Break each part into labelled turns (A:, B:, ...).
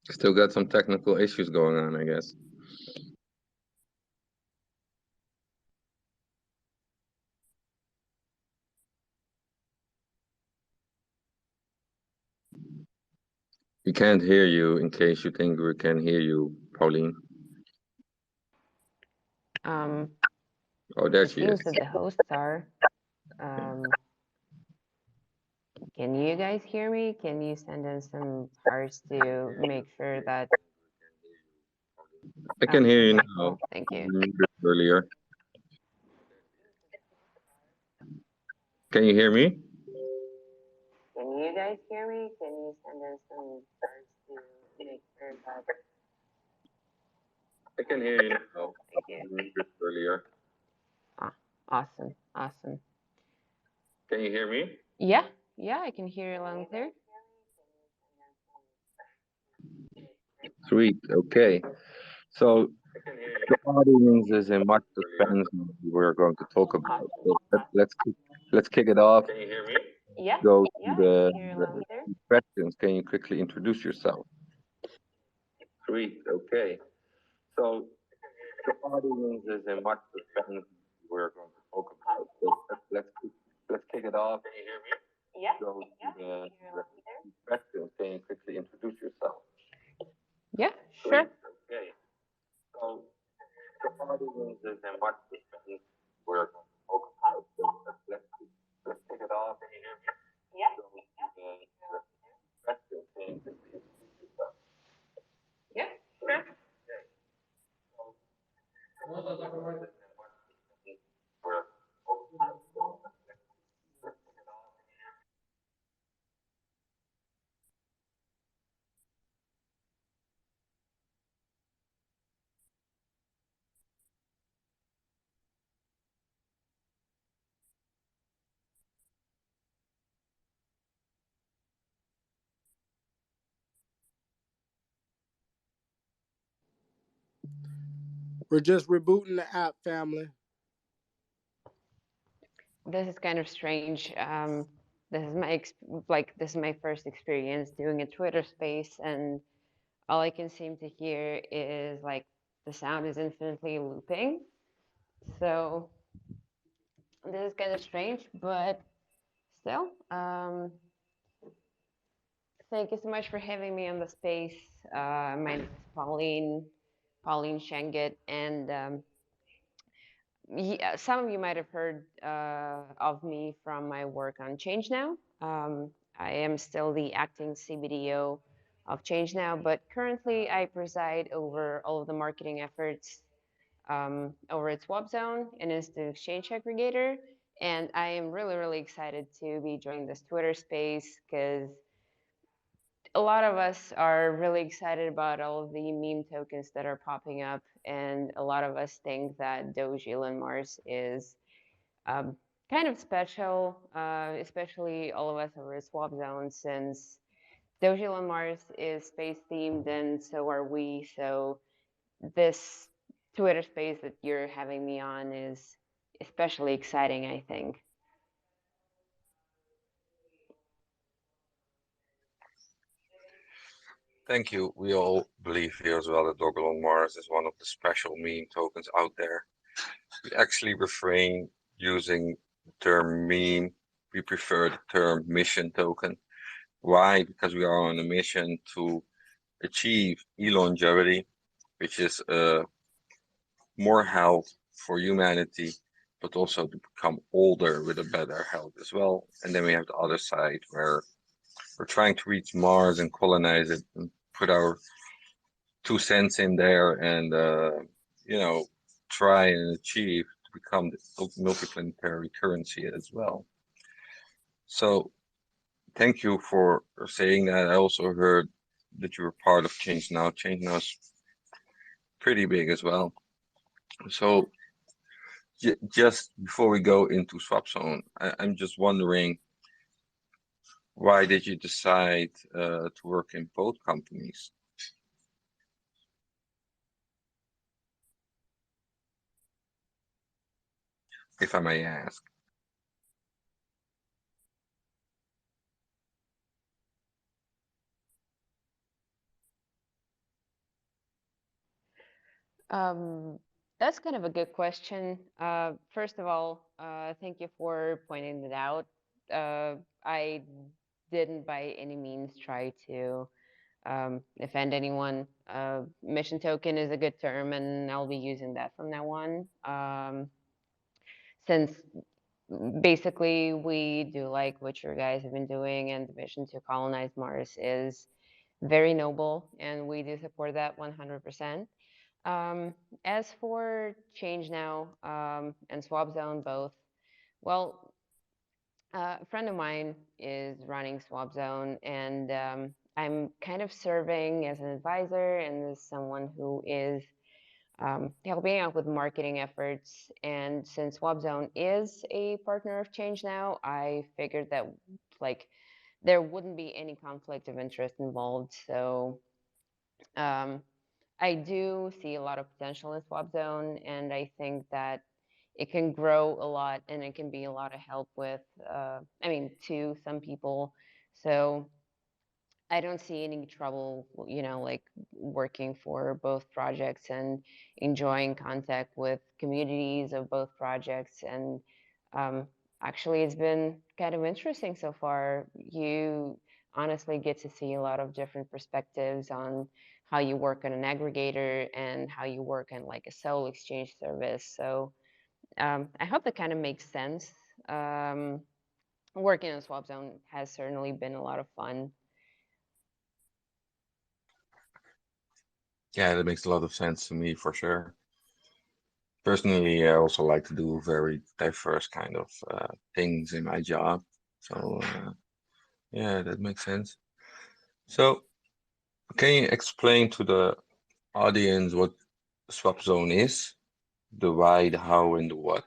A: Still got some technical issues going on, I guess. We can't hear you in case you think we can hear you, Pauline.
B: Um,
A: Oh, there
B: it
A: she is.
B: seems that the hosts are. Um, can you guys hear me? Can you send in some hearts to make sure that?
A: I
B: Oh,
A: can hear you
B: okay,
A: now.
B: cool. Thank you.
A: Earlier. Can you hear me?
B: Can you guys hear me? Can you send in some hearts to make sure that?
A: I can hear you now.
B: Thank you.
A: Earlier.
B: Ah, awesome, awesome.
A: Can you hear me?
B: Yeah, yeah, I can hear you loud and clear.
A: Sweet. Okay. So the audience is in much suspense we're going to talk about. So let's kick it off.
B: Can you hear me? Yeah,
A: Go to
B: yeah, I can
A: the,
B: hear you
A: the
B: loud and clear.
A: questions. Can you quickly introduce yourself? Sweet. Okay. So the audience is in much suspense we're going to talk about. So let's kick it off.
B: Can you hear me? Yeah,
A: Go to
B: yeah, I
A: the,
B: can hear you
A: the
B: loud and clear.
A: questions. Can you quickly introduce yourself?
B: Yeah,
A: Sweet.
B: sure.
A: Okay. So the audience is in much suspense we're going to talk about. So let's kick it off. Can you hear me?
B: Yeah,
A: Go to
B: yeah, I can hear you
A: the
B: loud and clear.
A: questions. Can you quickly introduce yourself?
B: Yeah, sure.
A: Okay. So the audience is in much suspense we're going to talk about. So let's kick it off.
C: We're just rebooting the app, family.
B: This is kind of strange. This is this is my first experience doing a Twitter space, and all I can seem to hear is like the sound is infinitely looping. So this is kind of strange, but still, thank you so much for having me on the space. My name is Pauline Shenget, and yeah, some of you might have heard of me from my work on Change Now. I am still the acting CBDO of Change Now, but currently I preside over all of the marketing efforts over at Swap Zone and as the exchange aggregator. And I am really, really excited to be joining this Twitter space because a lot of us are really excited about all of the meme tokens that are popping up, and a lot of us think that Dogelon Mars is um, kind of special, especially all of us over at Swap Zone, since Dogelon Mars is space themed, and so are we. So this Twitter space that you're having me on is especially exciting, I think.
D: Thank you. We all believe here as well that Dogelon Mars is one of the special meme tokens out there. We actually refrain using the term meme. We prefer the term mission token. Why? Because we are on a mission to achieve longevity, which is more health for humanity, but also to become older with a better health as well. And then we have the other side where we're trying to reach Mars and colonize it and put our 2 cents in there and you know try and achieve to become the multiplanetary currency as well. So thank you for saying that. I also heard that you were part of Change Now. Change Now is pretty big as well. So just before we go into Swap Zone, I'm just wondering, why did you decide to work in both companies, if I may ask?
B: That's kind of a good question. First of all, thank you for pointing it out. I didn't by any means try to offend anyone. Mission token is a good term, and I'll be using that from now on. Since basically we do like what you guys have been doing, and the mission to colonize Mars is very noble, and we do support that 100%. As for Change Now and Swap Zone both, well, a friend of mine is running Swap Zone, and I'm kind of serving as an advisor and as someone who is helping out with marketing efforts. And since Swap Zone is a partner of Change Now, I figured that like there wouldn't be any conflict of interest involved. So I do see a lot of potential in Swap Zone, and I think that it can grow a lot and it can be a lot of help with, to some people. So I don't see any trouble, like working for both projects and enjoying contact with communities of both projects. And um, actually, it's been kind of interesting so far. You honestly get to see a lot of different perspectives on how you work on an aggregator and how you work on like a sole exchange service. So I hope that kind of makes sense. Working on Swap Zone has certainly been a lot of fun.
D: Yeah, that makes a lot of sense to me for sure. Personally, I also like to do very diverse kind of things in my job. So yeah, that makes sense. So can you explain to the audience what swap zone is? The why, the how, and the what?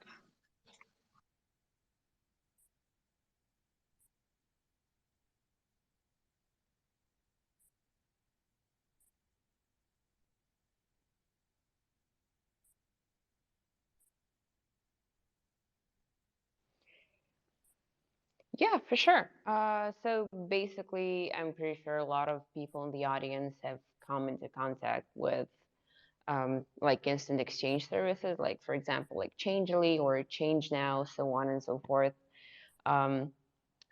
B: Yeah, for sure. So basically, I'm pretty sure a lot of people in the audience have come into contact with like instant exchange services, like for example, like Changely or Change Now, so on and so forth. Um,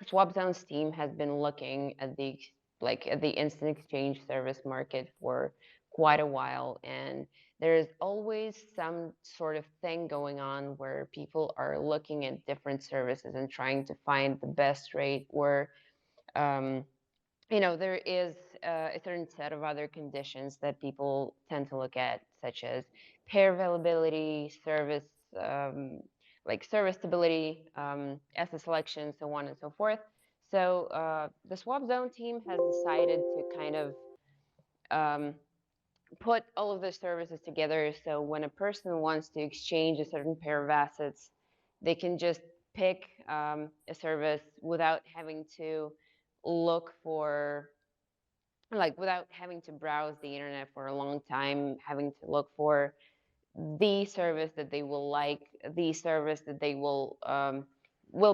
B: SwapZone's team has been looking at the instant exchange service market for quite a while, and there's always some sort of thing going on where people are looking at different services and trying to find the best rate, or um, there is a certain set of other conditions that people tend to look at, such as pair availability, service, like service stability, asset selection, so on and so forth. So the Swap Zone team has decided to kind of um, put all of the services together. So when a person wants to exchange a certain pair of assets, they can just pick a service without having to look for without having to browse the internet for a long time, having to look for the service that they will like, the service that they will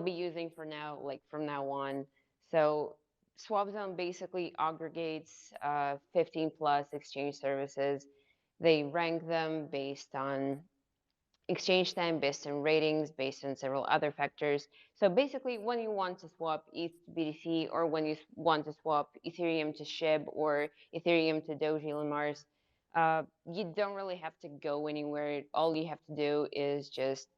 B: be using for now, like from now on. So SwapZone basically aggregates 15 plus exchange services. They rank them based on exchange time, based on ratings, based on several other factors. So basically, when you want to swap ETH to BTC, or when you want to swap Ethereum to SHIB or Ethereum to Dogelon Mars, you don't really have to go anywhere. All you have to do is just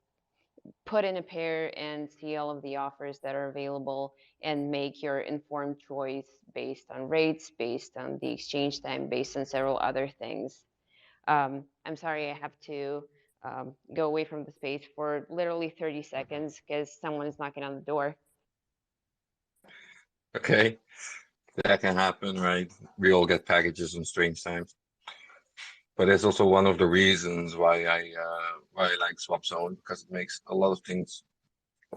B: put in a pair and see all of the offers that are available and make your informed choice based on rates, based on the exchange time, based on several other things. I'm sorry, I have to go away from the space for literally 30 seconds because someone is knocking on the door.
D: Okay, that can happen, right? We all get packages in strange times. But that's also one of the reasons why I like swap zone, because it makes a lot of things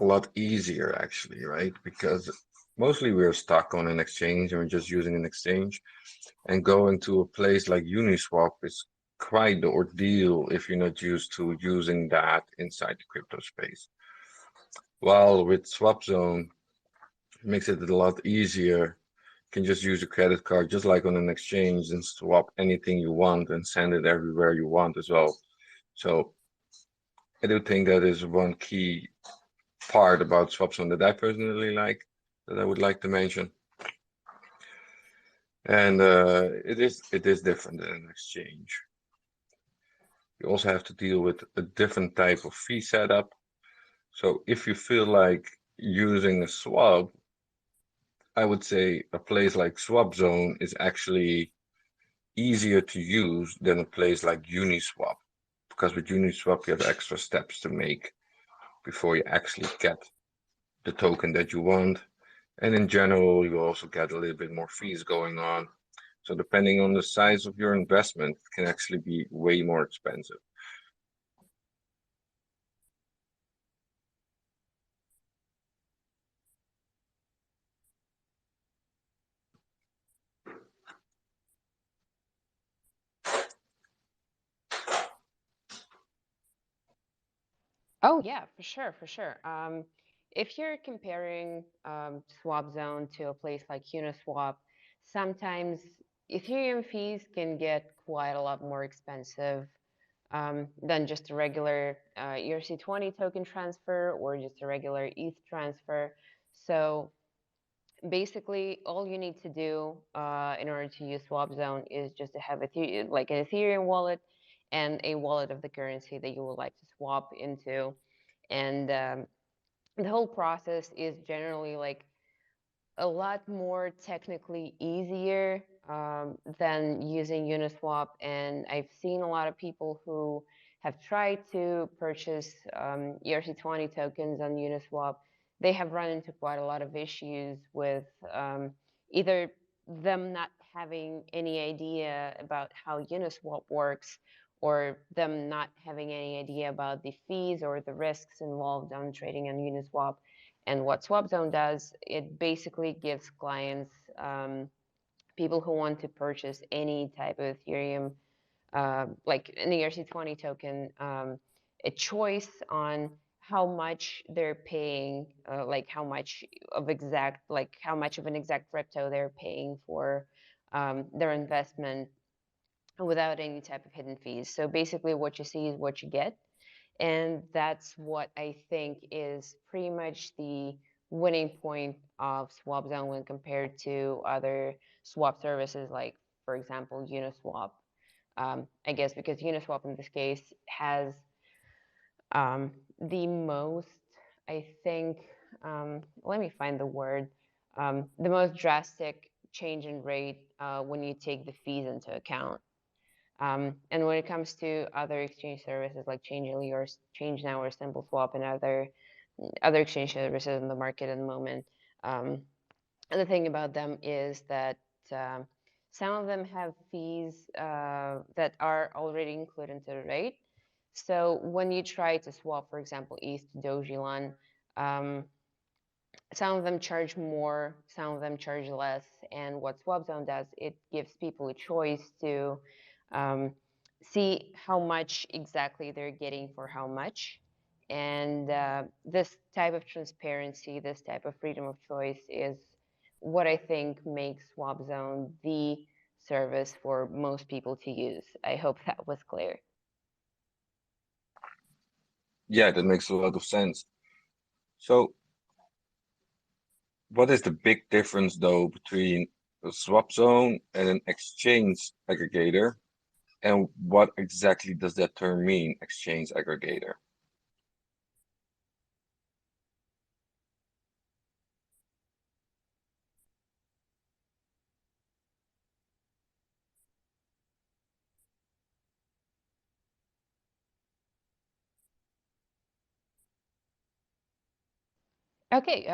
D: a lot easier actually, right? Because mostly we're stuck on an exchange and we're just using an exchange, and going to a place like Uniswap is quite the ordeal if you're not used to using that inside the crypto space. While with swap zone, it makes it a lot easier can just use a credit card just like on an exchange and swap anything you want and send it everywhere you want as well. So I do think that is one key part about SwapZone that I personally like, that I would like to mention. And it is different than an exchange. You also have to deal with a different type of fee setup. So if you feel like using a swap, I would say a place like SwapZone is actually easier to use than a place like Uniswap, because with Uniswap you have extra steps to make before you actually get the token that you want. And in general, you also get a little bit more fees going on. So depending on the size of your investment, it can actually be way more expensive.
B: Oh yeah, for sure, for sure. If you're comparing SwapZone to a place like Uniswap, sometimes Ethereum fees can get quite a lot more expensive than just a regular ERC20 token transfer or just a regular ETH transfer. So basically, all you need to do in order to use SwapZone is just to have like an Ethereum wallet and a wallet of the currency that you would like to swap into. And the whole process is generally like a lot more technically easier than using Uniswap. And I've seen a lot of people who have tried to purchase ERC20 tokens on Uniswap. They have run into quite a lot of issues with either them not having any idea about how Uniswap works, or them not having any idea about the fees or the risks involved on trading on Uniswap. And what SwapZone does, it basically gives clients, people who want to purchase any type of Ethereum, like an ERC20 token, a choice on how much they're paying, like how much of an exact crypto they're paying for their investment without any type of hidden fees. So basically, what you see is what you get. And that's what I think is pretty much the winning point of SwapZone when compared to other swap services, like, for example, Uniswap. I guess because Uniswap in this case has the most, I think, let me find the word, the most drastic change in rate when you take the fees into account. And when it comes to other exchange services like Changelly or ChangeNow or SimpleSwap and other exchange services in the market at the moment, and the thing about them is that some of them have fees that are already included into the rate. So when you try to swap, for example, ETH to Dogelon, some of them charge more, some of them charge less. And what SwapZone does, it gives people a choice to see how much exactly they're getting for how much. And this type of transparency, this type of freedom of choice is what I think makes SwapZone the service for most people to use. I hope that was clear.
D: Yeah, that makes a lot of sense. So what is the big difference though between a swap zone and an exchange aggregator? And what exactly does that term mean, exchange aggregator?
B: Okay,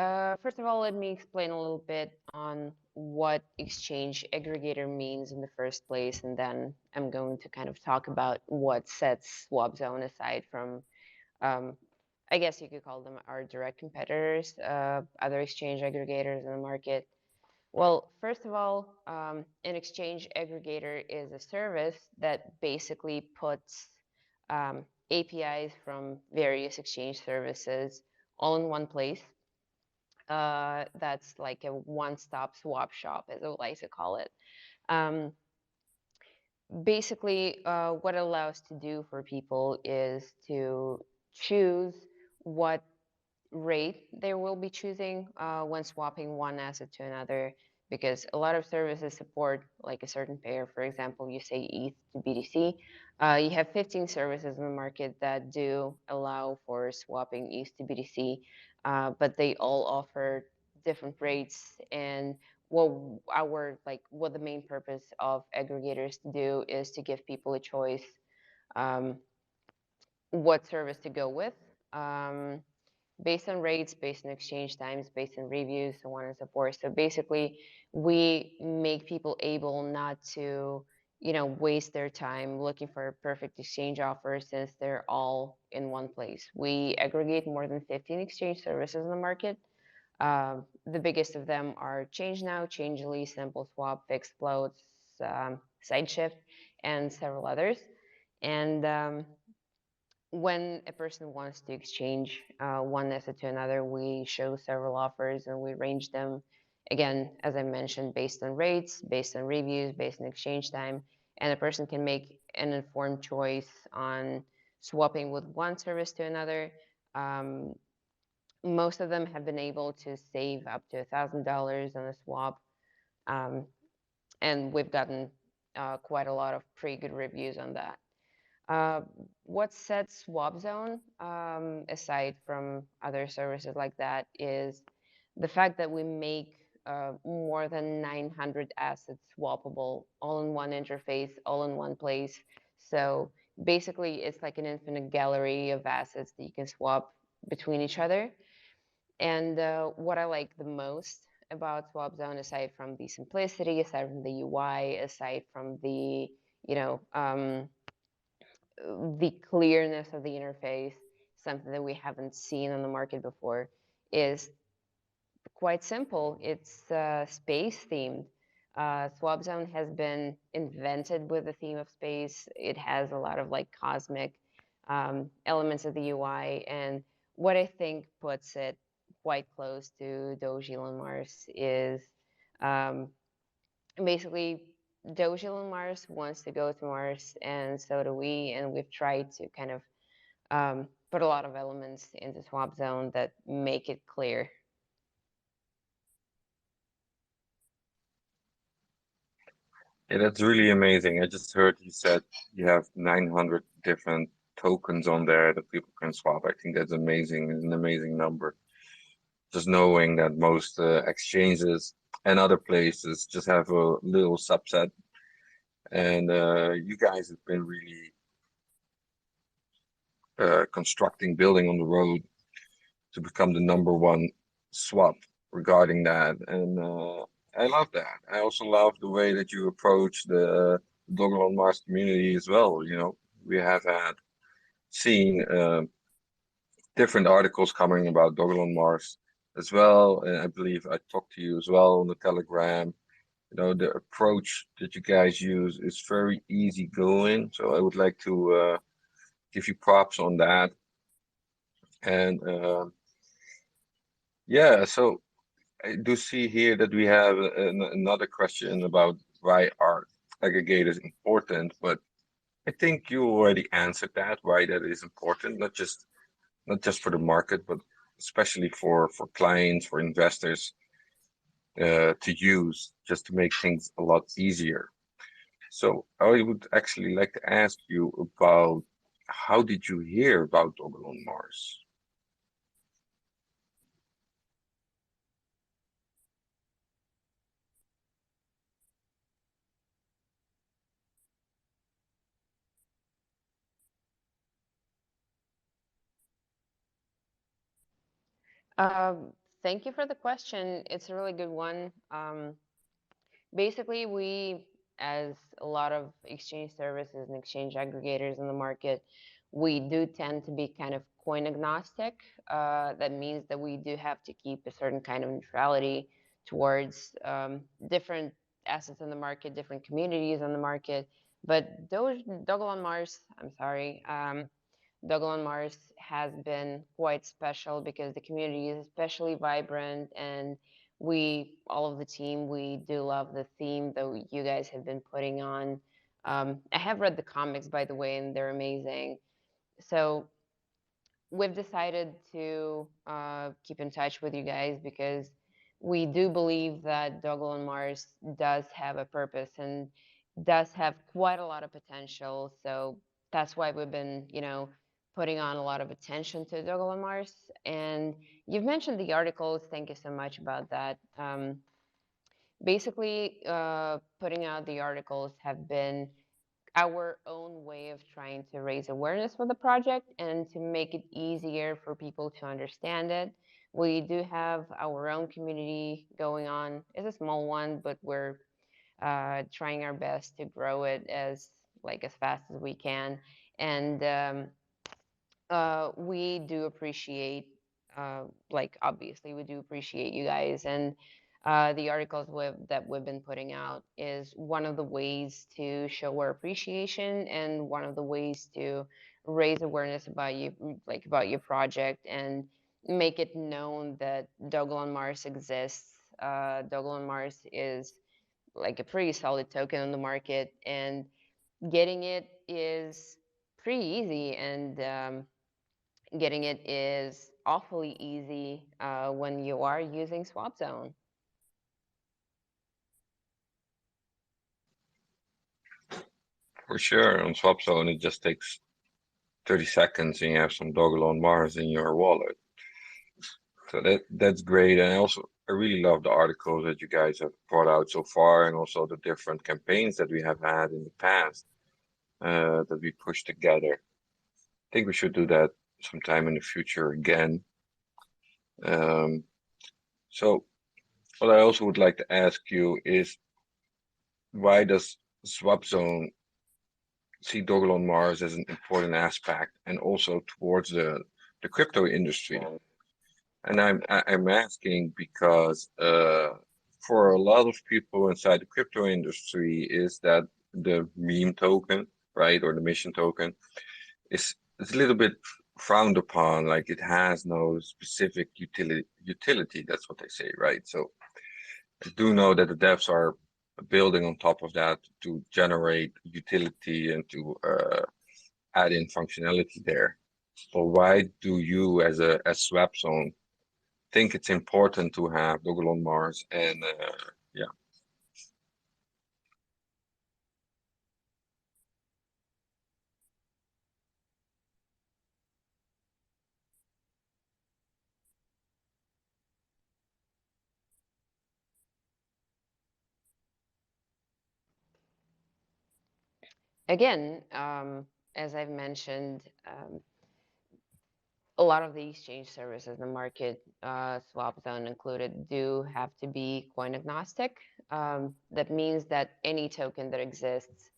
B: first of all, let me explain a little bit on what exchange aggregator means in the first place, and then I'm going to kind of talk about what sets SwapZone aside from, I guess you could call them our direct competitors, other exchange aggregators in the market. Well, first of all, an exchange aggregator is a service that basically puts APIs from various exchange services all in one place. That's like a one-stop swap shop, as I would like to call it. Um, Basically, what it allows to do for people is to choose what rate they will be choosing when swapping one asset to another, because a lot of services support like a certain pair. For example, you say ETH to BTC. You have 15 services in the market that do allow for swapping ETH to BTC, but they all offer different rates. And what the main purpose of aggregators to do is to give people a choice, um, what service to go with. Based on rates, based on exchange times, based on reviews, so on and so forth. So basically, we make people able not to, waste their time looking for a perfect exchange offer, since they're all in one place. We aggregate more than 15 exchange services in the market. The biggest of them are ChangeNow, Changely, SimpleSwap, FixedFloats, SideShift, and several others. And when a person wants to exchange one asset to another, we show several offers and we range them, again, as I mentioned, based on rates, based on reviews, based on exchange time, and a person can make an informed choice on swapping with one service to another. Um, Most of them have been able to save up to $1,000 on a swap, um, and we've gotten quite a lot of pretty good reviews on that. Uh, what sets SwapZone, aside from other services like that, is the fact that we make more than 900 assets swappable, all in one interface, all in one place. So basically, it's like an infinite gallery of assets that you can swap between each other. And what I like the most about SwapZone, aside from the simplicity, aside from the UI, aside from you know, um, the clearness of the interface, something that we haven't seen on the market before, is quite simple. It's space themed. SwapZone has been invented with the theme of space. It has a lot of like cosmic elements of the UI, and what I think puts it quite close to Dogelon Mars is um, basically Dogelon Mars wants to go to Mars, and so do we, and we've tried to kind of put a lot of elements into SwapZone that make it clear.
D: Yeah, that's really amazing. I just heard you said you have 900 different tokens on there that people can swap. I think that's amazing. It's an amazing number. Just knowing that most exchanges and other places just have a little subset, and you guys have been really constructing, building on the road to become the number one swap regarding that. And I love that. I also love the way that you approach the Dogelon Mars community as well. You know, we have had seen different articles coming about Dogelon Mars as well. And I believe I talked to you as well on the Telegram. You know, the approach that you guys use is very easygoing. So I would like to give you props on that. And yeah, so I do see here that we have another question about why are aggregators important, but I think you already answered that, why that is important, not just for the market, but especially for clients, for investors to use just to make things a lot easier. So I would actually like to ask you about how did you hear about Dogelon Mars?
B: Thank you for the question. It's a really good one. Basically, we, as a lot of exchange services and exchange aggregators in the market, we do tend to be kind of coin agnostic. That means that we do have to keep a certain kind of neutrality towards different assets in the market, different communities on the market. But those Dogelon Mars, I'm sorry, Dogelon Mars has been quite special because the community is especially vibrant, and we, all of the team, we do love the theme that you guys have been putting on. I have read the comics, by the way, and they're amazing. So we've decided to keep in touch with you guys because we do believe that Dogelon Mars does have a purpose and does have quite a lot of potential. So that's why we've been, putting on a lot of attention to Dogelon Mars. And you've mentioned the articles. Thank you so much about that. Basically, putting out the articles have been our own way of trying to raise awareness for the project and to make it easier for people to understand it. We do have our own community going on. It's a small one, but we're trying our best to grow it as fast as we can. And we do appreciate, obviously, we do appreciate you guys. And the articles that we've been putting out is one of the ways to show our appreciation and one of the ways to raise awareness about you, about your project, and make it known that Dogelon Mars exists. Dogelon Mars is like a pretty solid token on the market, and getting it is pretty easy, and getting it is awfully easy when you are using Swap Zone.
D: For sure, on Swap Zone, it just takes 30 seconds and you have some Dogelon Mars in your wallet. So that's great. And I really love the articles that you guys have brought out so far, and also the different campaigns that we have had in the past that we pushed together. I think we should do that sometime in the future again. Um, so what I also would like to ask you is, why does Swap Zone see Dogelon Mars as an important aspect, and also towards the crypto industry? And I'm asking because for a lot of people inside the crypto industry is that the meme token, right, or the mission token is a little bit frowned upon, like it has no specific utility. That's what they say, right? So I do know that the devs are building on top of that to generate utility and to add in functionality there. But why do you, as Swapzone, think it's important to have Dogelon Mars? And yeah,
B: Again, as I've mentioned, a lot of the exchange services in the market, Swap Zone included, do have to be coin agnostic. That means that any token that exists,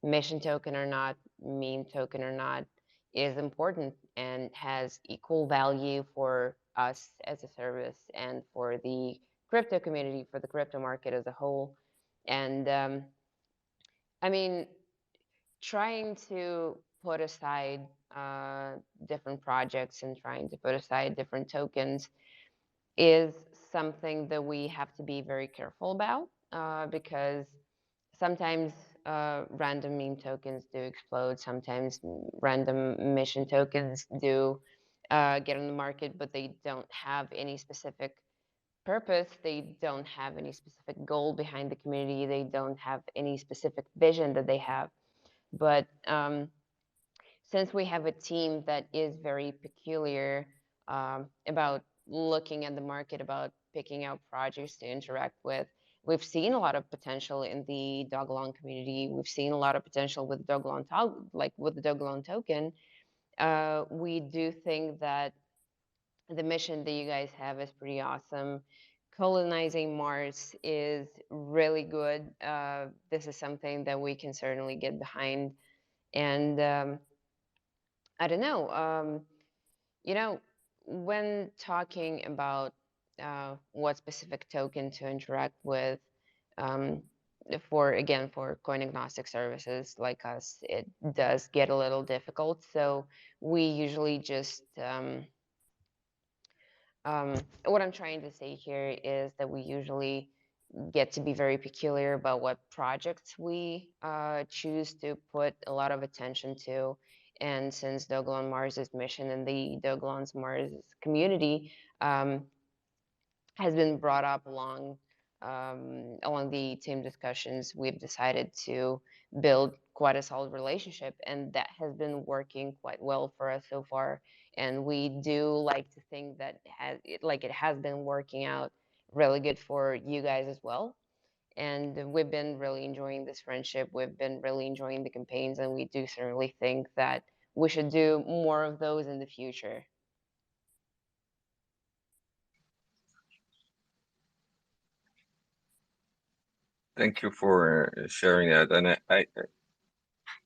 B: mission token or not, meme token or not, is important and has equal value for us as a service and for the crypto community, for the crypto market as a whole. And I mean, trying to put aside different projects and trying to put aside different tokens is something that we have to be very careful about because sometimes random meme tokens do explode. Sometimes random mission tokens do get on the market, but they don't have any specific purpose. They don't have any specific goal behind the community. They don't have any specific vision that they have. But since we have a team that is very peculiar about looking at the market, about picking out projects to interact with, we've seen a lot of potential in the Dogelon community. We've seen a lot of potential with Dogelon, with the Dogelon token. We do think that the mission that you guys have is pretty awesome. Colonizing Mars is really good. This is something that we can certainly get behind. And I don't know. You know, when talking about what specific token to interact with, um, for coin agnostic services like us, it does get a little difficult. So we usually just what I'm trying to say here is that we usually get to be very peculiar about what projects we choose to put a lot of attention to. And since Dogelon Mars's mission and the Dogelon's Mars community has been brought up along the team discussions, we've decided to build quite a solid relationship, and that has been working quite well for us so far. And we do like to think that it has been working out really good for you guys as well. And we've been really enjoying this friendship. We've been really enjoying the campaigns, and we do certainly think that we should do more of those in the future.
D: Thank you for sharing that. And I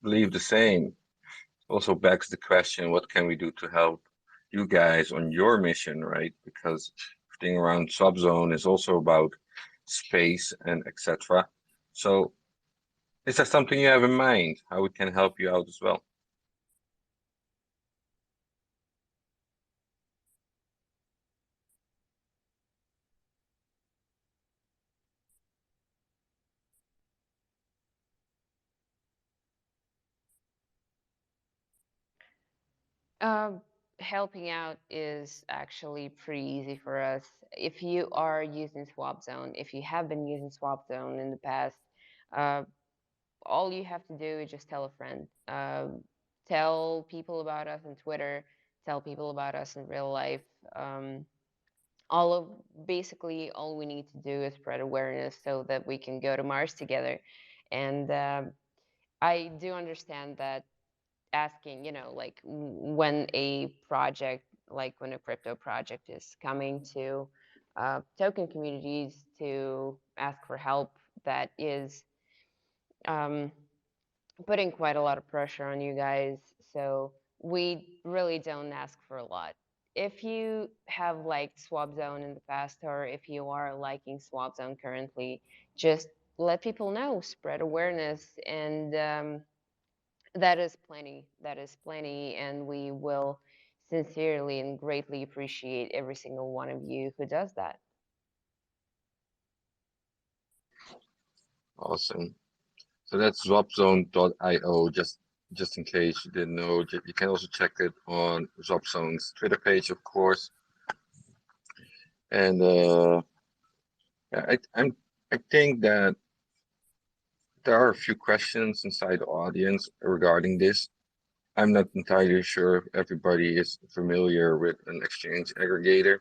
D: believe the same. Also begs the question, what can we do to help you guys on your mission, right? Because everything around Subzone is also about space and etc. So is there something you have in mind, how we can help you out as well?
B: Um, Helping out is actually pretty easy for us. If you are using Swap Zone, if you have been using Swap Zone in the past, uh, all you have to do is just tell a friend. Tell people about us on Twitter, tell people about us in real life. Um, Basically, all we need to do is spread awareness so that we can go to Mars together. And I do understand that asking, like when a project, like when a crypto project is coming to token communities to ask for help, that is um, putting quite a lot of pressure on you guys. So we really don't ask for a lot. If you have liked Swap Zone in the past, or if you are liking Swap Zone currently, just let people know, spread awareness, and that is plenty. That is plenty. And we will sincerely and greatly appreciate every single one of you who does that.
D: Awesome. So that's swapzone.io, just in case you didn't know. You can also check it on Swapzone's Twitter page, of course. And yeah, I think that there are a few questions inside the audience regarding this. I'm not entirely sure if everybody is familiar with an exchange aggregator.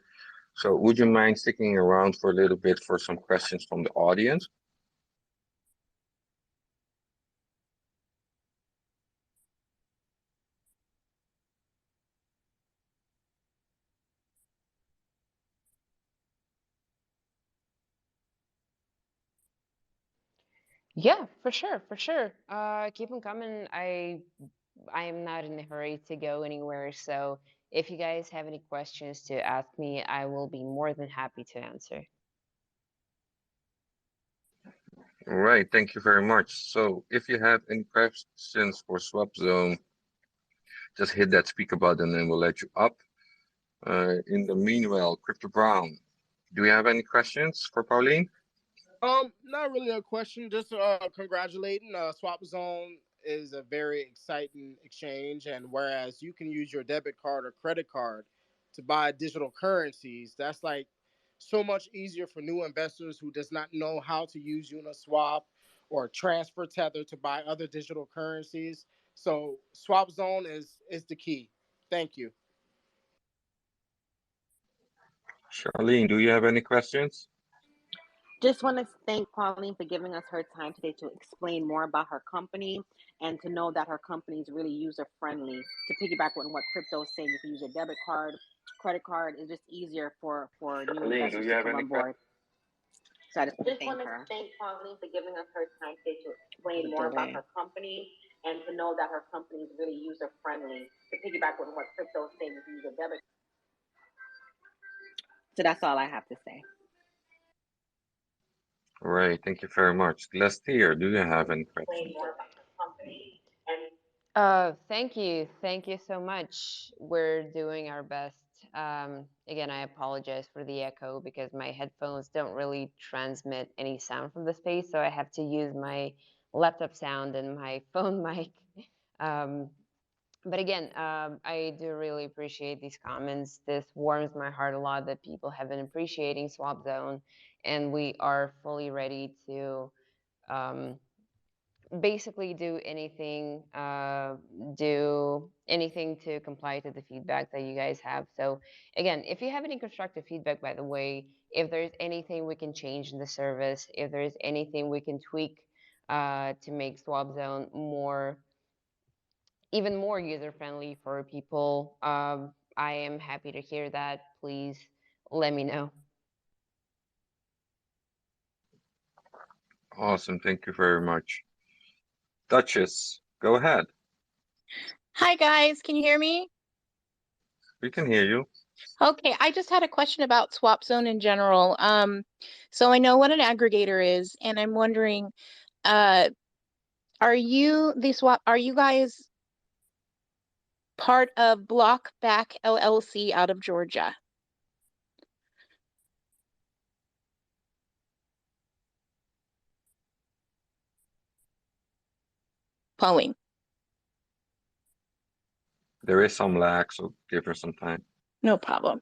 D: So would you mind sticking around for a little bit for some questions from the audience?
B: Yeah, for sure, for sure. Keep them coming. I am not in a hurry to go anywhere, so if you guys have any questions to ask me, I will be more than happy to answer.
D: All right, thank you very much. So if you have any questions for SwapZone, just hit that speaker button and we'll let you up. In the meanwhile, Crypto Brown, do you have any questions for Pauline?
C: Not really a question. Just congratulating. Swap Zone is a very exciting exchange, and whereas you can use your debit card or credit card to buy digital currencies, that's like so much easier for new investors who does not know how to use Uniswap or Transfer Tether to buy other digital currencies. So Swap Zone is the key. Thank you.
D: Charlene, do you have any questions?
E: Just want to thank Pauline for giving us her time today to explain more about her company and to know that her company is really user friendly. To piggyback on what crypto is saying, you can use a debit card, credit card. It's just easier for new
D: Charlene, do
E: investors
D: you
E: to
D: have
E: come
D: any
E: on
D: questions?
E: board. So I just want to thank Pauline for giving us her time today to explain more about her company and to know that her company is really user friendly. To piggyback on what crypto is saying, you can use a debit. So that's all I have to say.
D: All right, thank you very much. Glastier, do you have any questions?
B: Thank you. Thank you so much. We're doing our best. Again, I apologize for the echo because my headphones don't really transmit any sound from the space, so I have to use my laptop sound and my phone mic. Um, but again, I do really appreciate these comments. This warms my heart a lot that people have been appreciating Swap Zone, and we are fully ready to um, basically do anything to comply to the feedback that you guys have. So again, if you have any constructive feedback, by the way, if there's anything we can change in the service, if there's anything we can tweak to make Swap Zone even more user friendly for people, I am happy to hear that. Please let me know.
D: Awesome, thank you very much. Duchess, go ahead.
F: Hi guys, can you hear me?
D: We can hear you.
F: Okay, I just had a question about Swap Zone in general. So I know what an aggregator is, and I'm wondering, are you guys part of Blockback LLC out of Georgia? Pauline.
D: There is some lag, so give her some time.
F: No problem.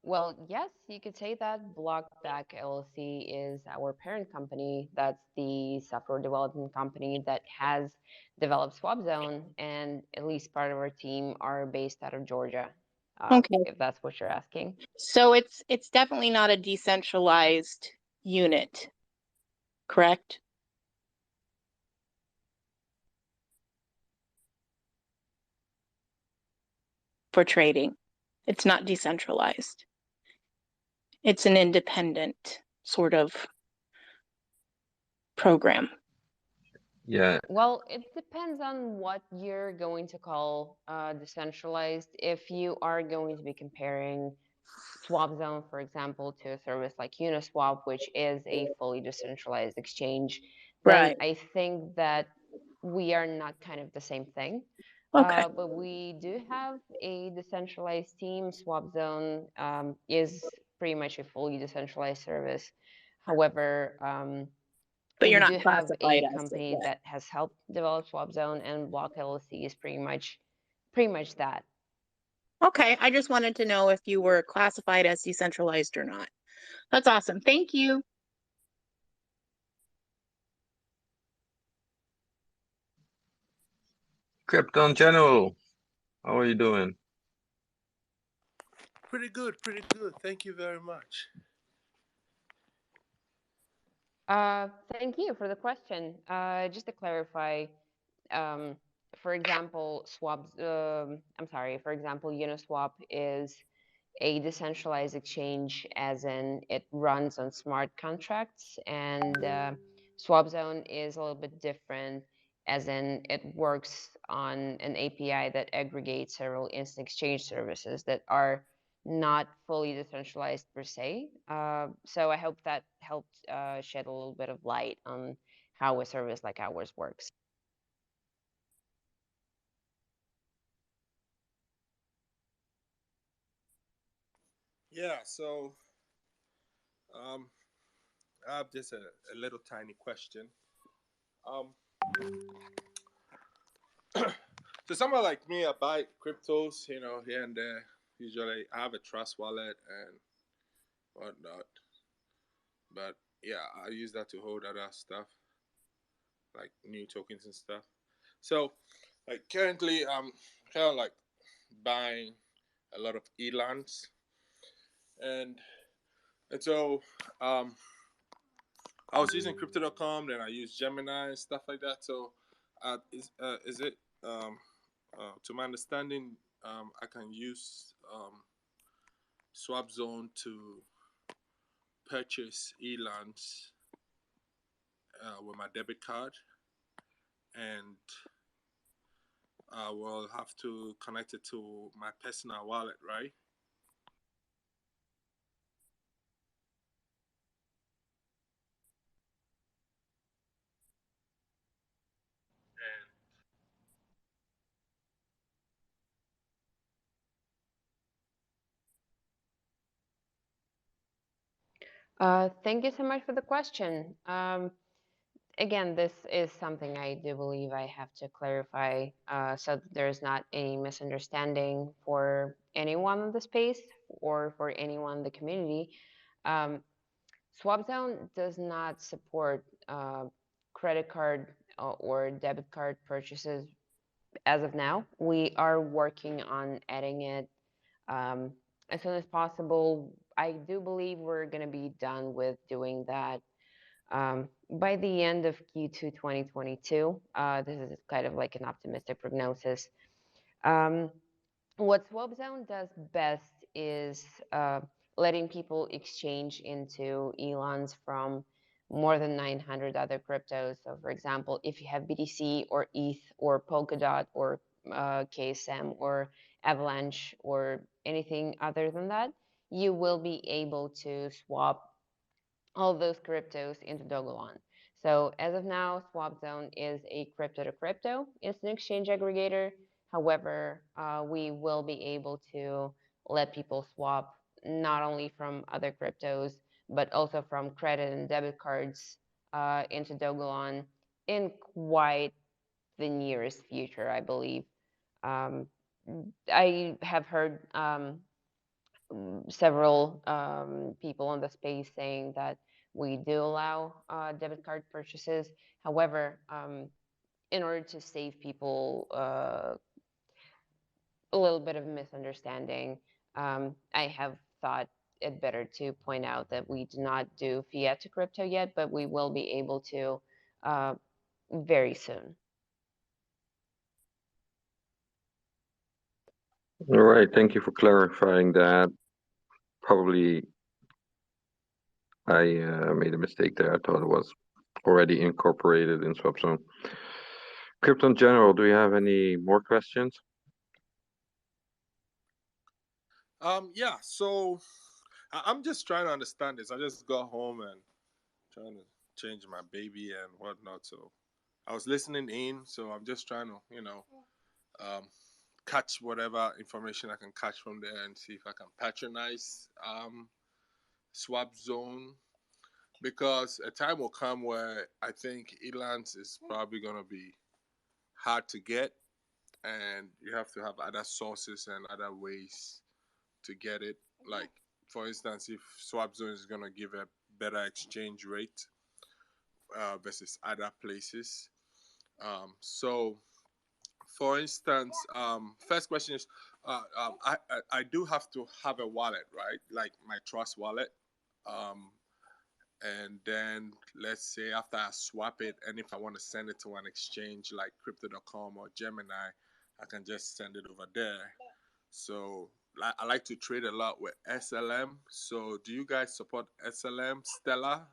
B: Well, yes, you could say that Blockback LLC is our parent company. That's the software development company that has developed SwapZone, and at least part of our team are based out of Georgia,
F: Okay,
B: if that's what you're asking.
F: so it's definitely not a decentralized unit, correct? For trading. It's not decentralized. It's an independent sort of program.
D: Yeah,
B: Well, it depends on what you're going to call decentralized. If you are going to be comparing SwapZone, for example, to a service like Uniswap, which is a fully decentralized exchange, then
F: Right.
B: I think that we are not kind of the same thing.
F: Okay.
B: But we do have a decentralized team. SwapZone is pretty much a fully decentralized service. However,
F: But you're
B: we
F: not
B: do have
F: classified
B: a
F: as it
B: company
F: yet.
B: that has helped develop SwapZone, and Block LLC is pretty much that.
F: Okay, I just wanted to know if you were classified as decentralized or not. That's awesome. Thank you.
D: Krypton General, how are you doing?
G: Pretty good, pretty good. Thank you very much.
B: Thank you for the question. Just to clarify, um, for example, for example, Uniswap is a decentralized exchange, as in it runs on smart contracts, and SwapZone is a little bit different, as in it works on an API that aggregates several instant exchange services that are not fully decentralized per se. So I hope that helped shed a little bit of light on how a service like ours works.
G: Yeah, so I have just a little tiny question. Um, so someone like me, I buy cryptos, here and there. Usually, I have a trust wallet and whatnot. But yeah, I use that to hold other stuff, like new tokens and stuff. So, like currently, I'm kind of like buying a lot of Elans, and so I was using Crypto.com, then I used Gemini and stuff like that. So, is it to my understanding, I can use SwapZone to purchase Elans with my debit card, and I will have to connect it to my personal wallet, right?
B: Thank you so much for the question. Again, this is something I do believe I have to clarify so that there's not any misunderstanding for anyone in the space or for anyone in the community. Um, SwapZone does not support credit card or debit card purchases as of now. We are working on adding it um, as soon as possible. I do believe we're going to be done with doing that by the end of Q2 2022. This is kind of like an optimistic prognosis. Um, what SwapZone does best is letting people exchange into Elons from more than 900 other cryptos. So, for example, if you have BTC or ETH or Polkadot or KSM or Avalanche or anything other than that, you will be able to swap all those cryptos into Dogelon. So as of now, SwapZone is a crypto to crypto instant exchange aggregator. However, we will be able to let people swap not only from other cryptos, but also from credit and debit cards into Dogelon in quite the nearest future, I believe. Um, I have heard several people in the space saying that we do allow debit card purchases. However, in order to save people a little bit of misunderstanding, I have thought it better to point out that we do not do fiat to crypto yet, but we will be able to uh, very soon.
A: All right, thank you for clarifying that. Probably I made a mistake there. I thought it was already incorporated in SwapZone. Crypto in general, do you have any more questions?
G: Yeah. So I'm just trying to understand this. I just got home and trying to change my baby and whatnot. So I was listening in. So I'm just trying to, um, catch whatever information I can catch from there and see if I can patronize Swap Zone, because a time will come where I think Elance is probably gonna be hard to get, and you have to have other sources and other ways to get it. Like, for instance, if Swap Zone is gonna give a better exchange rate versus other places. So, for instance, first question is, I do have to have a wallet, right? Like my Trust wallet. Um, and then let's say after I swap it, and if I want to send it to an exchange like crypto.com or Gemini, I can just send it over there. So I like to trade a lot with SLM. So do you guys support SLM, Stellar,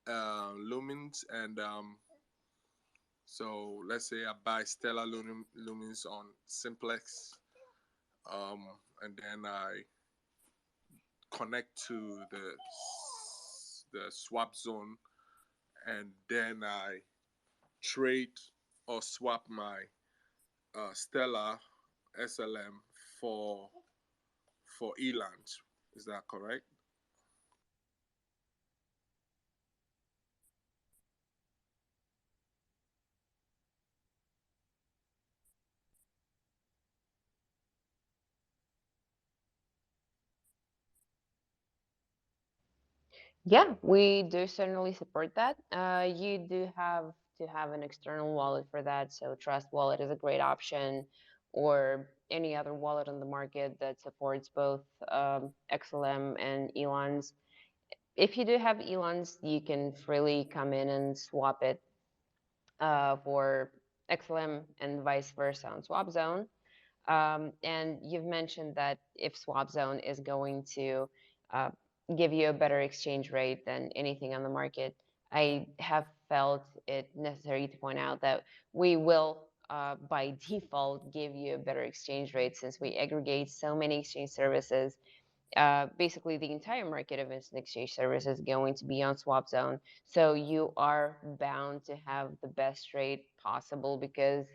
G: Lumens, and so let's say I buy Stellar Lumens on Simplex, and then I connect to the swap zone, and then I trade or swap my Stellar SLM for Eland. Is that correct?
B: Yeah, we do certainly support that. You do have to have an external wallet for that. So Trust Wallet is a great option, or any other wallet on the market that supports both XLM and Elons. If you do have Elons, you can freely come in and swap it for XLM and vice versa on SwapZone. And you've mentioned that if SwapZone is going to uh, give you a better exchange rate than anything on the market, I have felt it necessary to point out that we will, by default, give you a better exchange rate since we aggregate so many exchange services. Basically, the entire market of instant exchange services is going to be on SwapZone. So you are bound to have the best rate possible because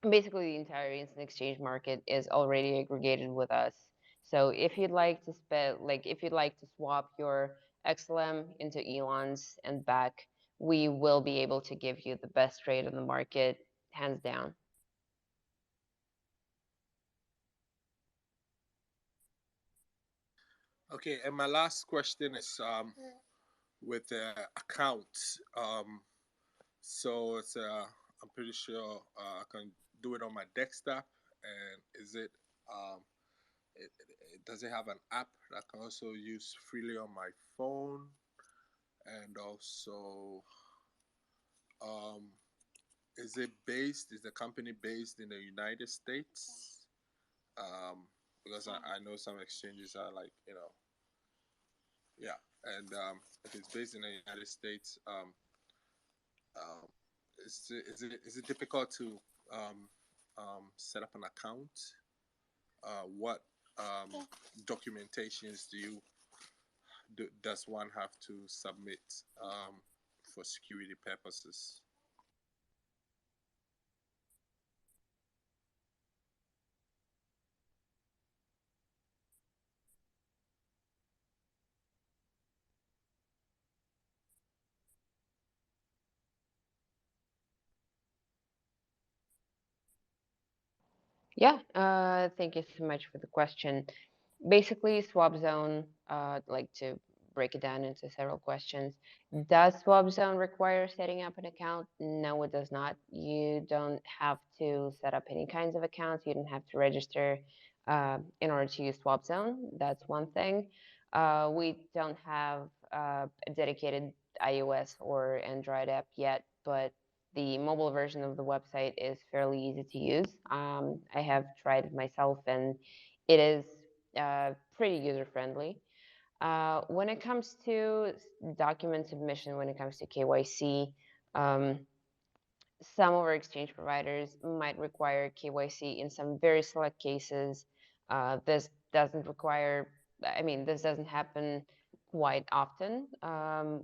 B: basically the entire instant exchange market is already aggregated with us. So if you'd like to swap your XLM into Elons and back, we will be able to give you the best rate on the market, hands down.
G: Okay, and my last question is with accounts. So it's I'm pretty sure I can do it on my desktop. And is it does it have an app that I can also use freely on my phone? And also, um, is the company based in the United States? Because I know some exchanges are like, yeah. And if it's based in the United States, um, is it difficult to set up an account? What documentations does one have to submit for security purposes?
B: Yeah, thank you so much for the question. Basically, Swap Zone, like to break it down into several questions. Does Swap Zone require setting up an account? No, it does not. You don't have to set up any kinds of accounts. You don't have to register in order to use Swap Zone. That's one thing. We don't have a dedicated iOS or Android app yet, but the mobile version of the website is fairly easy to use. I have tried it myself, and it is pretty user friendly. When it comes to document submission, when it comes to KYC, um, some of our exchange providers might require KYC in some very select cases. This doesn't require, this doesn't happen quite often.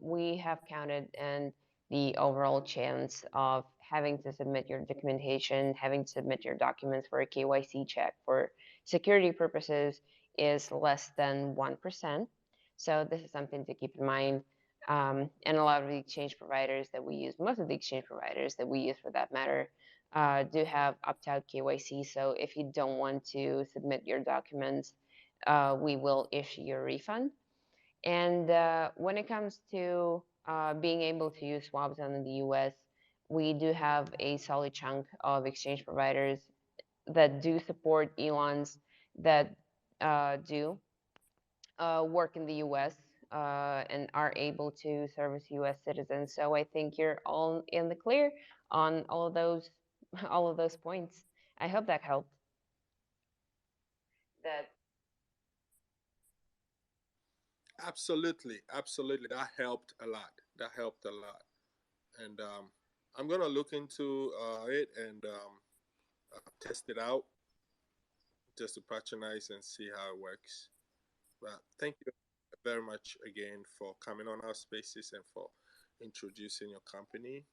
B: We have counted, and the overall chance of having to submit your documentation, having to submit your documents for a KYC check for security purposes is less than 1%. So this is something to keep in mind. And a lot of the exchange providers that we use, most of the exchange providers that we use for that matter, do have opt-out KYC. So if you don't want to submit your documents, we will issue you a refund. And when it comes to being able to use SwapZone in the US, we do have a solid chunk of exchange providers that do support Elons that do work in the US and are able to service US citizens. So I think you're all in the clear on all of those all of those points. I hope that helped. That
G: Absolutely, absolutely. That helped a lot. That helped a lot. And I'm gonna look into it and test it out just to patronize and see how it works. But thank you very much again for coming on our spaces and for introducing your company.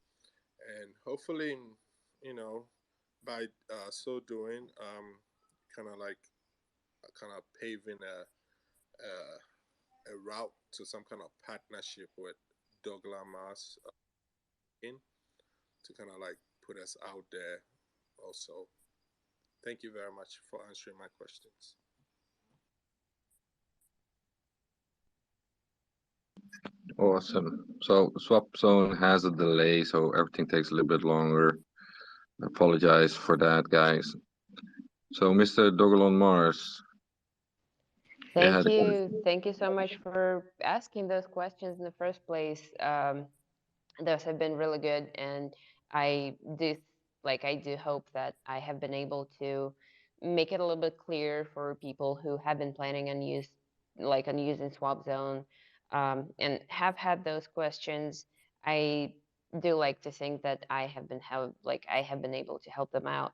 G: And hopefully, by so doing, kind of like kind of paving a route to some kind of partnership with Dogelon in to kind of like put us out there also. Thank you very much for answering my questions.
A: Awesome. So Swap Zone has a delay, so everything takes a little bit longer. I apologize for that, guys. So, Mr. Dogelon Mars, you had
B: Thank
A: a
B: you.
A: question.
B: Thank you so much for asking those questions in the first place. Those have been really good, and I do I do hope that I have been able to make it a little bit clear for people who have been planning on using Swap Zone and have had those questions. I do like to think that I have been able to help them out.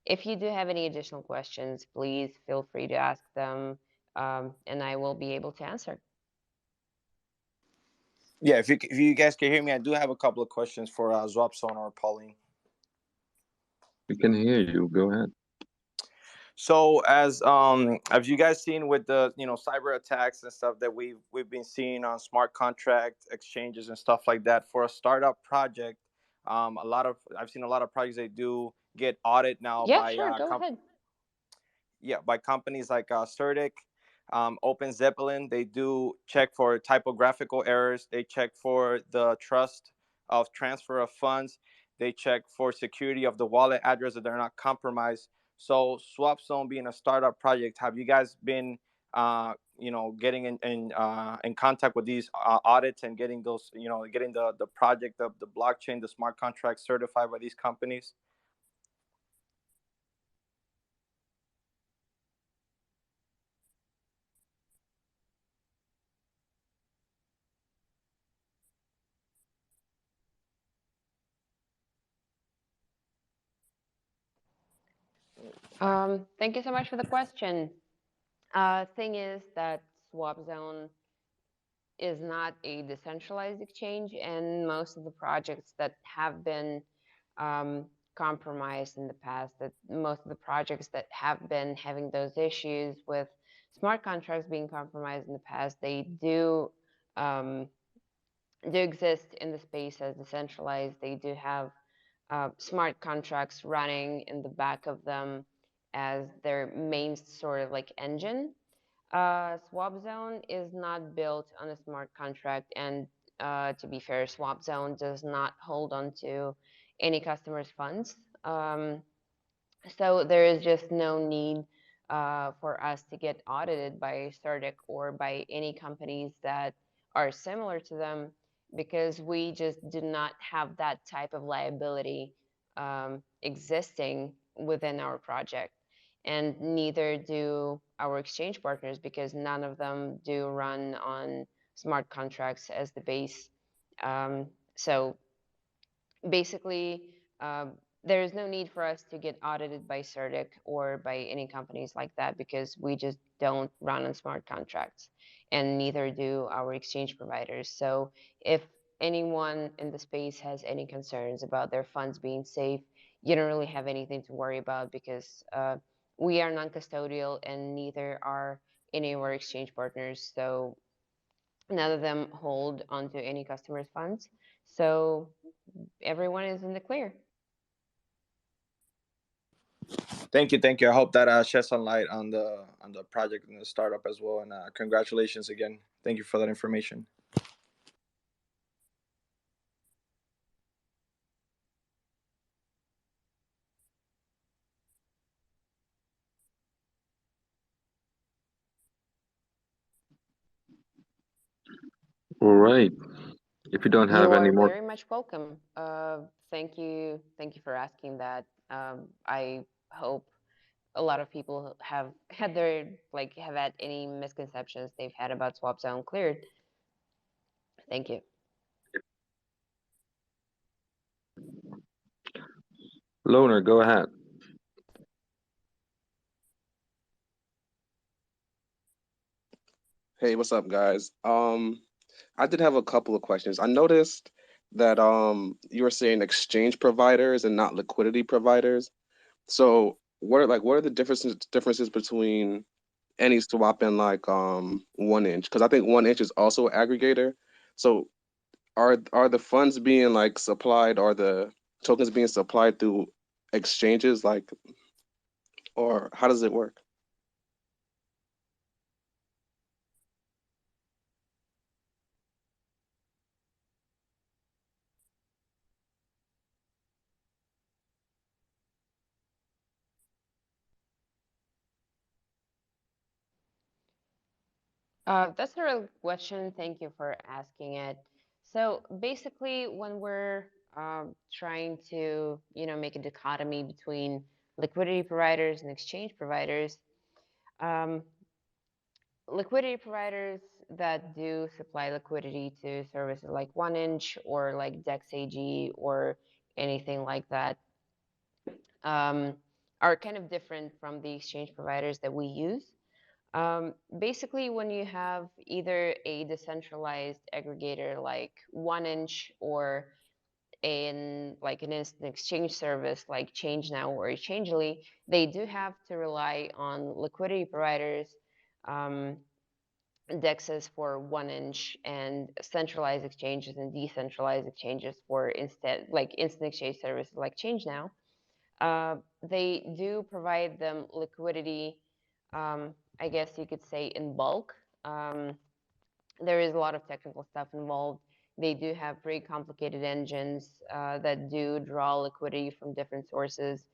B: If you do have any additional questions, please feel free to ask them, and I will be able to answer.
C: Yeah, if you guys can hear me, I do have a couple of questions for Zwapson or Pauline.
A: We can hear you. Go ahead.
H: So as have you guys seen with the cyber attacks and stuff that we've been seeing on smart contract exchanges and stuff like that for a startup project? A lot of I've seen a lot of projects they do get audited now
B: Yeah,
H: by
B: sure, go ahead.
H: by companies like Certic, Open Zeppelin. They do check for typographical errors. They check for the trust of transfer of funds. They check for security of the wallet address that they're not compromised. So SwapZone being a startup project, have you guys been getting in contact with these audits and getting those getting the project of the blockchain, the smart contract certified by these companies?
B: Thank you so much for the question. Thing is that SwapZone is not a decentralized exchange, and most of the projects that have been compromised in the past, that most of the projects that have been having those issues with smart contracts being compromised in the past, they do exist in the space as decentralized. They do have smart contracts running in the back of them as their main sort of like engine. SwapZone is not built on a smart contract, and to be fair, SwapZone does not hold on to any customer's funds. So there is just no need for us to get audited by Certic or by any companies that are similar to them, because we just do not have that type of liability existing within our project. And neither do our exchange partners, because none of them do run on smart contracts as the base. So basically, there is no need for us to get audited by Certic or by any companies like that, because we just don't run on smart contracts, and neither do our exchange providers. So if anyone in the space has any concerns about their funds being safe, you don't really have anything to worry about, because we are non-custodial and neither are any of our exchange partners. So none of them hold onto any customer's funds. So everyone is in the clear.
H: Thank you. I hope that sheds some light on the project and the startup as well. And congratulations again. Thank you for that information.
A: All right. If you don't have
B: You
A: any
B: are
A: more,
B: very much welcome. Thank you for asking that. I hope a lot of people have had their have had any misconceptions they've had about SwapZone cleared. Thank you.
A: Loner, go ahead.
I: Hey, what's up, guys? I did have a couple of questions. I noticed that you were saying exchange providers and not liquidity providers. So what are the differences between any swap and like 1inch? Because I think 1inch is also aggregator. So are the funds being like supplied, or the tokens being supplied through exchanges, like, or how does it work?
B: That's a real question. Thank you for asking it. So basically, when we're trying to, make a dichotomy between liquidity providers and exchange providers, um, liquidity providers that do supply liquidity to services like 1inch or like DexAG or anything like that um, are kind of different from the exchange providers that we use. Basically, when you have either a decentralized aggregator like 1inch or in like an instant exchange service like Change Now or Changely, they do have to rely on liquidity providers, indexes for 1 inch, and centralized exchanges and decentralized exchanges for instead like instant exchange services like Change Now. They do provide them liquidity, I guess you could say, in bulk. There is a lot of technical stuff involved. They do have pretty complicated engines that do draw liquidity from different sources.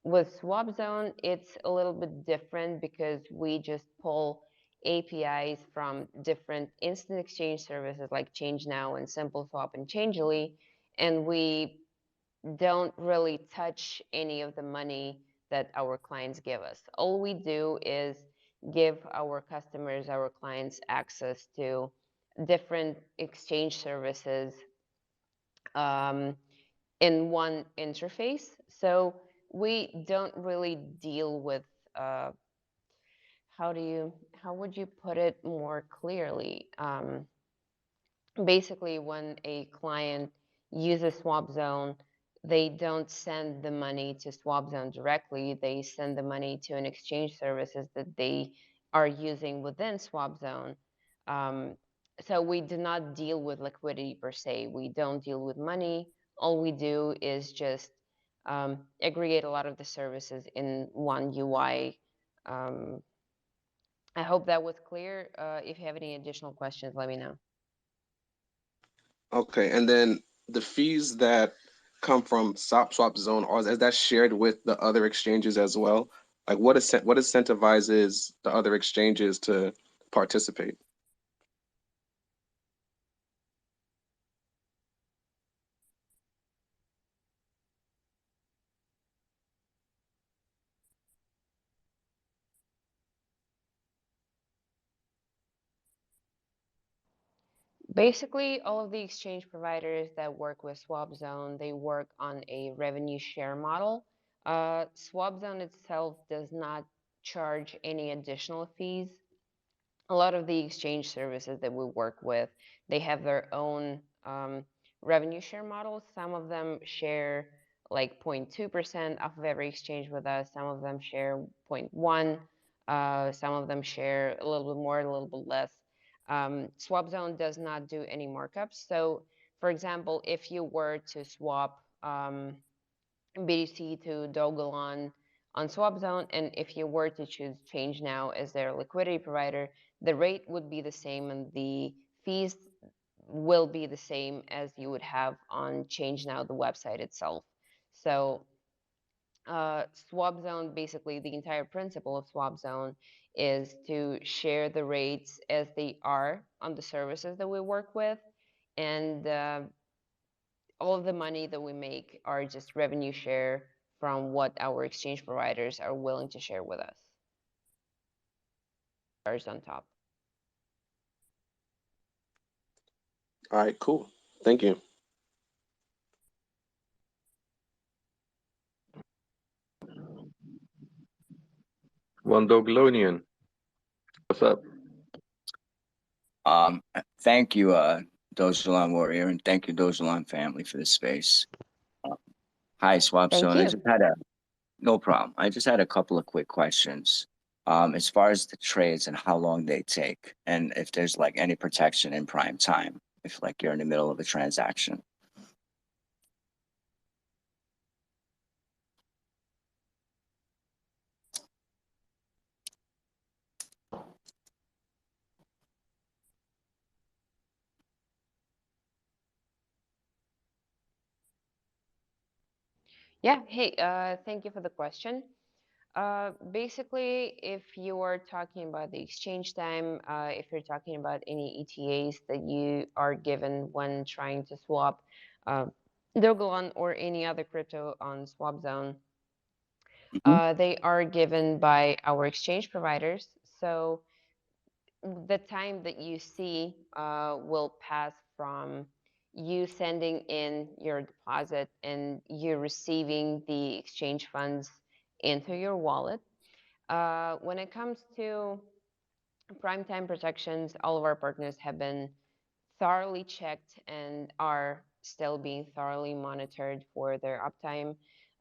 B: With SwapZone, it's a little bit different because we just pull APIs from different instant exchange services like ChangeNow and SimpleSwap and Changely, and we don't really touch any of the money that our clients give us. All we do is give our customers, our clients, access to different exchange services in one interface. So we don't really deal with how would you put it more clearly? Basically, when a client uses SwapZone, they don't send the money to SwapZone directly. They send the money to an exchange services that they are using within SwapZone. So we do not deal with liquidity per se. We don't deal with money. All we do is just aggregate a lot of the services in one UI. I hope that was clear. If you have any additional questions, let me know.
I: Okay, and then the fees that come from Swap Zone, or is that shared with the other exchanges as well? Like what incentivizes the other exchanges to participate?
B: Basically, all of the exchange providers that work with SwapZone, they work on a revenue share model. SwapZone itself does not charge any additional fees. A lot of the exchange services that we work with, they have their own revenue share models. Some of them share like 0.2% off of every exchange with us. Some of them share 0.1. Some of them share a little bit more, a little bit less. SwapZone does not do any markups. So, for example, if you were to swap BTC to Dogelon on SwapZone, and if you were to choose Change Now as their liquidity provider, the rate would be the same and the fees will be the same as you would have on Change Now, the website itself. So SwapZone, basically the entire principle of SwapZone is to share the rates as they are on the services that we work with, and all of the money that we make are just revenue share from what our exchange providers are willing to share with us. Ours on top.
I: All right, cool. Thank you.
A: One Dogelonian. What's up?
J: Thank you, Dogelon Warrior, and thank you, Dogelon family, for this space. Hi, Swap
B: Thank
J: Zone. I
B: you.
J: just had no problem. I just had a couple of quick questions. As far as the trades and how long they take, and if there's like any protection in prime time, if like you're in the middle of a transaction.
B: Yeah, hey, thank you for the question. Basically, if you are talking about the exchange time, if you're talking about any ETAs that you are given when trying to swap Dogelon or any other crypto on SwapZone, they are given by our exchange providers. So the time that you see will pass from you sending in your deposit and you receiving the exchange funds into your wallet. When it comes to prime time protections, all of our partners have been thoroughly checked and are still being thoroughly monitored for their uptime.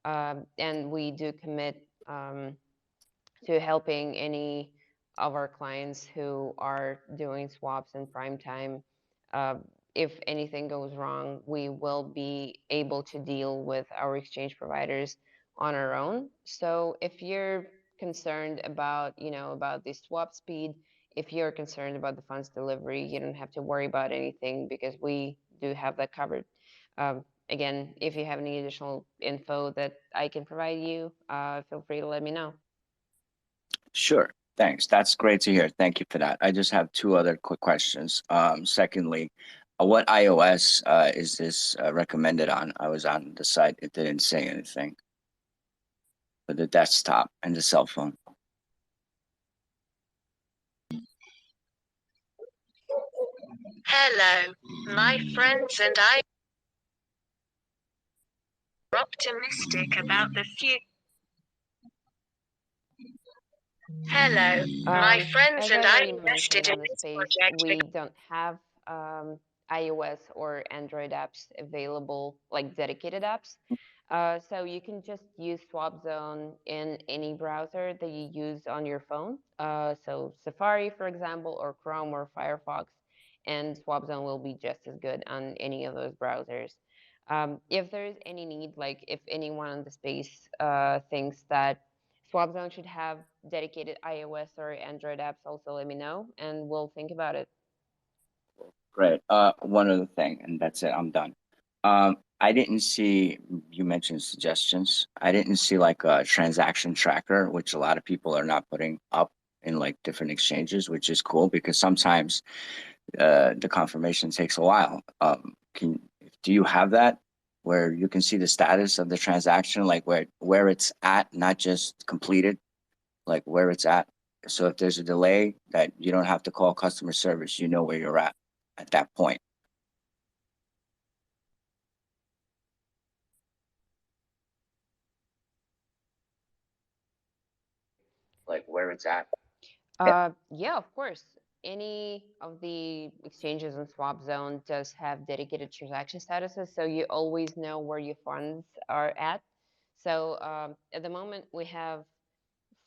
B: And we do commit to helping any of our clients who are doing swaps in prime time. Uh, if anything goes wrong, we will be able to deal with our exchange providers on our own. So if you're concerned about, about the swap speed, if you're concerned about the funds delivery, you don't have to worry about anything because we do have that covered. Again, if you have any additional info that I can provide you, feel free to let me know.
J: Sure. Thanks. That's great to hear. Thank you for that. I just have two other quick questions. Secondly, what iOS is this recommended on? I was on the site. It didn't say anything for the desktop and the cell phone.
K: Hello, my friends and I are optimistic about the future. Hello, my friends
B: As
K: and
B: I've
K: I
B: already mentioned
K: invested in
B: on the
K: this
B: space,
K: project
B: we don't have iOS or Android apps available, like dedicated apps. So you can just use SwapZone in any browser that you use on your phone. So Safari, for example, or Chrome or Firefox, and SwapZone will be just as good on any of those browsers. If there's any need, like if anyone in the space thinks that SwapZone should have dedicated iOS or Android apps, also let me know and we'll think about it.
J: Great. One other thing, and that's it. I'm done. I didn't see, you mentioned suggestions. I didn't see like a transaction tracker, which a lot of people are not putting up in like different exchanges, which is cool because sometimes the confirmation takes a while. Do you have that where you can see the status of the transaction, like where it's at, not just completed, like where it's at? So if there's a delay, that you don't have to call customer service, you know where you're at that point. Like where it's at.
B: Yeah, of course. Any of the exchanges in SwapZone does have dedicated transaction statuses, so you always know where your funds are at. So at the moment, we have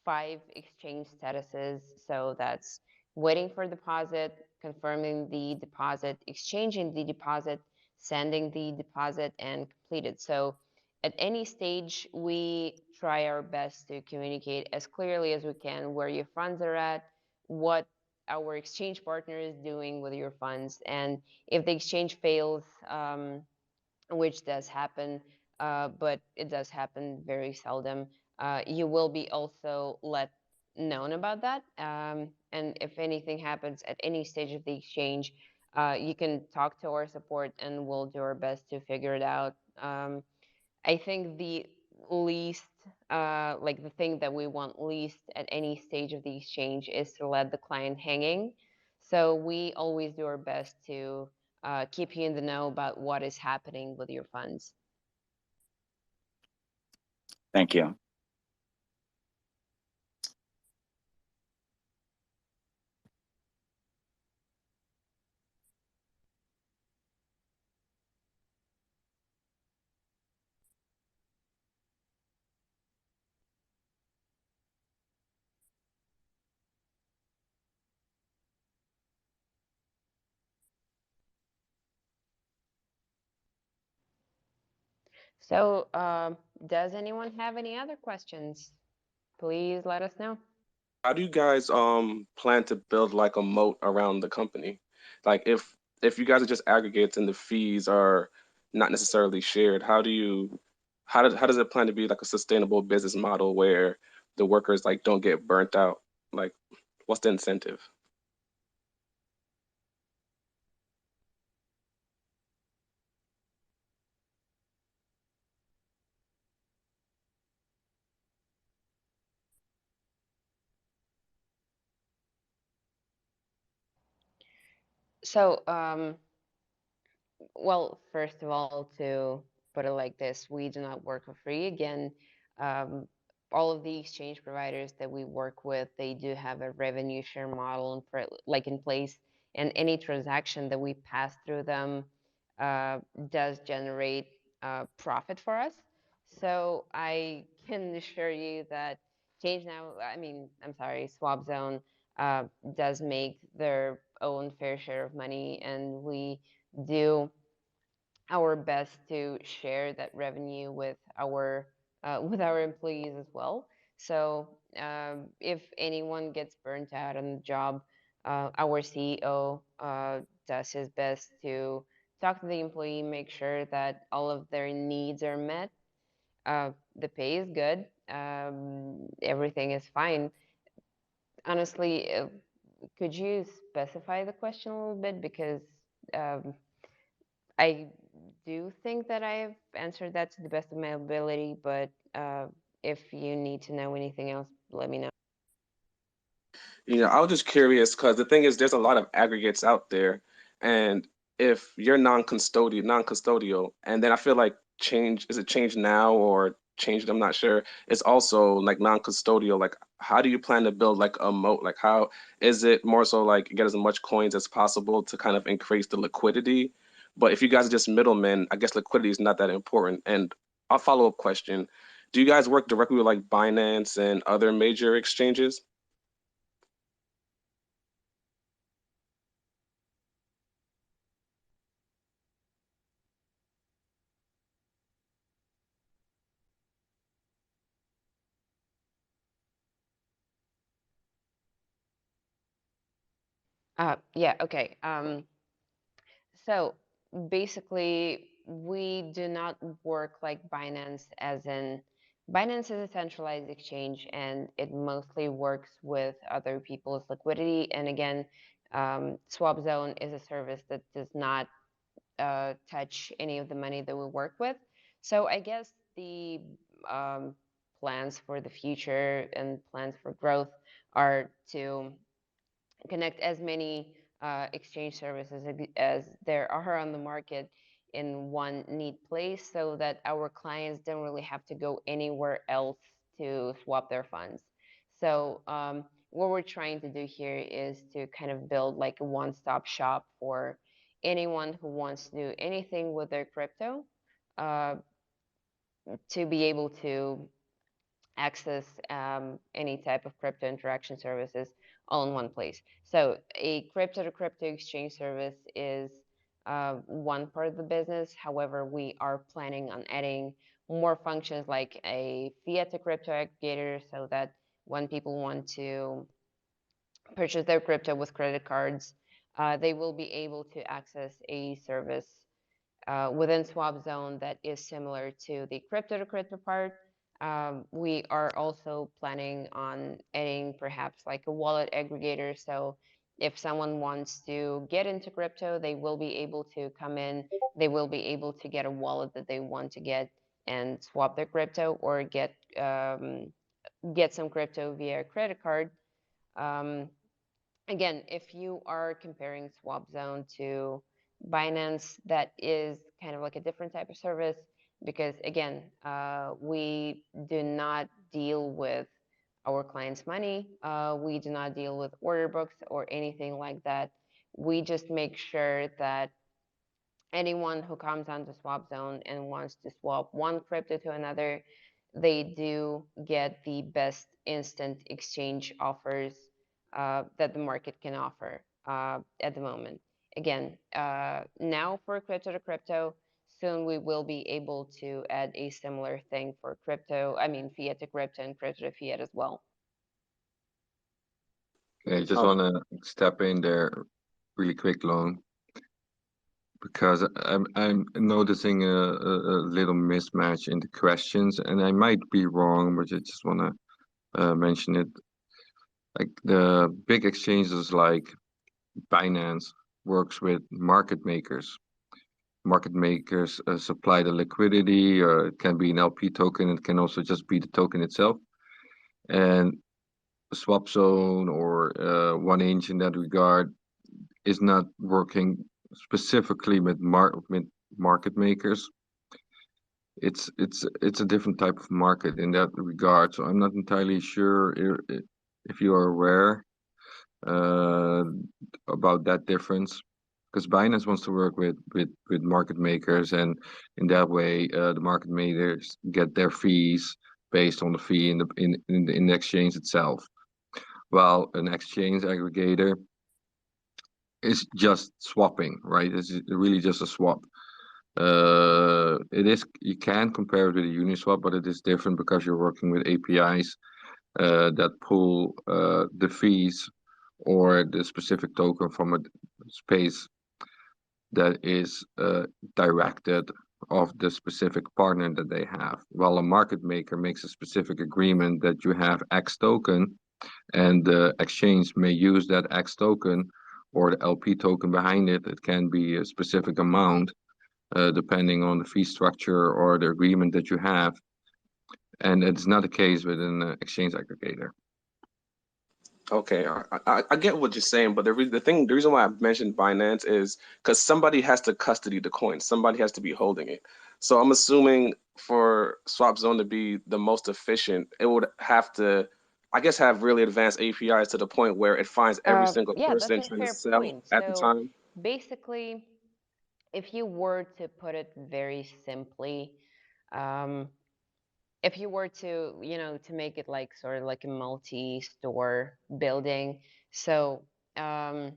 B: 5 exchange statuses. So that's waiting for deposit, confirming the deposit, exchanging the deposit, sending the deposit, and completed. So at any stage, we try our best to communicate as clearly as we can where your funds are at, what our exchange partner is doing with your funds, and if the exchange fails, which does happen, but it does happen very seldom. You will be also let known about that. And if anything happens at any stage of the exchange, you can talk to our support and we'll do our best to figure it out. I think the least, like the thing that we want least at any stage of the exchange is to let the client hanging. So we always do our best to keep you in the know about what is happening with your funds.
J: Thank you.
B: So does anyone have any other questions? Please let us know.
I: How do you guys plan to build like a moat around the company? Like if you guys are just aggregates and the fees are not necessarily shared, how does it plan to be like a sustainable business model where the workers like don't get burnt out? Like what's the incentive?
B: So well, first of all, to put it like this, we do not work for free. Again, um, all of the exchange providers that we work with, they do have a revenue share model like in place, and any transaction that we pass through them, does generate profit for us. So I can assure you that Swap Zone does make their own fair share of money, and we do our best to share that revenue with our employees as well. So if anyone gets burnt out on the job, our CEO does his best to talk to the employee, make sure that all of their needs are met. The pay is good. Everything is fine. Honestly, could you specify the question a little bit? Because um, I do think that I've answered that to the best of my ability, but if you need to know anything else, let me know.
I: I was just curious because the thing is, there's a lot of aggregates out there, and if you're non-custodial, and then I feel like change is it change now or changed? I'm not sure. It's also like non-custodial. Like, how do you plan to build like a moat? Like, how is it more so like get as much coins as possible to kind of increase the liquidity? But if you guys are just middlemen, I guess liquidity is not that important. And a follow-up question: do you guys work directly with like Binance and other major exchanges?
B: Yeah, okay. So basically, we do not work like Binance, as in Binance is a centralized exchange and it mostly works with other people's liquidity. And again, Swap Zone is a service that does not touch any of the money that we work with. So I guess the um, plans for the future and plans for growth are to connect as many exchange services as there are on the market in one neat place, so that our clients don't really have to go anywhere else to swap their funds. So what we're trying to do here is to kind of build like a one-stop shop for anyone who wants to do anything with their crypto, uh, to be able to access any type of crypto interaction services all in one place. So a crypto to crypto exchange service is one part of the business. However, we are planning on adding more functions like a fiat to crypto aggregator, so that when people want to purchase their crypto with credit cards, they will be able to access a service within Swap Zone that is similar to the crypto to crypto part. We are also planning on adding perhaps like a wallet aggregator. So if someone wants to get into crypto, they will be able to come in, they will be able to get a wallet that they want to get and swap their crypto, or get some crypto via a credit card. Um, Again, if you are comparing Swap Zone to Binance, that is kind of like a different type of service, because again, we do not deal with our clients' money. We do not deal with order books or anything like that. We just make sure that anyone who comes onto Swap Zone and wants to swap one crypto to another, they do get the best instant exchange offers that the market can offer at the moment. Again, now for crypto to crypto, soon we will be able to add a similar thing for fiat to crypto and crypto to fiat as well.
D: Okay, I just want to step in there really quick, Lone, because I'm noticing a little mismatch in the questions, and I might be wrong, but I just want to mention it. Like the big exchanges like Binance works with market makers. Market makers supply the liquidity, or it can be an LP token. It can also just be the token itself. And Swap Zone or 1inch in that regard is not working specifically with market makers. It's a different type of market in that regard. So I'm not entirely sure if you are aware uh, about that difference.
L: because Binance wants to work with market makers, and in that way, the market makers get their fees based on the fee in the exchange itself. While an exchange aggregator is just swapping, right? It's really just a swap. It is, you can compare it with a Uniswap, but it is different because you're working with APIs that pull the fees or the specific token from a space that is directed of the specific partner that they have. While a market maker makes a specific agreement that you have X token, and the exchange may use that X token or the LP token behind it. It can be a specific amount, depending on the fee structure or the agreement that you have. And it's not the case with an exchange aggregator.
I: Okay, I get what you're saying, but the reason why I mentioned Binance is because somebody has to custody the coin, somebody has to be holding it. So I'm assuming for SwapZone to be the most efficient, it would have to, I guess, have really advanced APIs to the point where it finds every single
B: Yeah, that's
I: person
B: a
I: trying to
B: fair
I: sell
B: point.
I: at the
B: So
I: time.
B: basically, if you were to put it very simply, um, if you were to, to make it like sort of like a multi-store building, so um,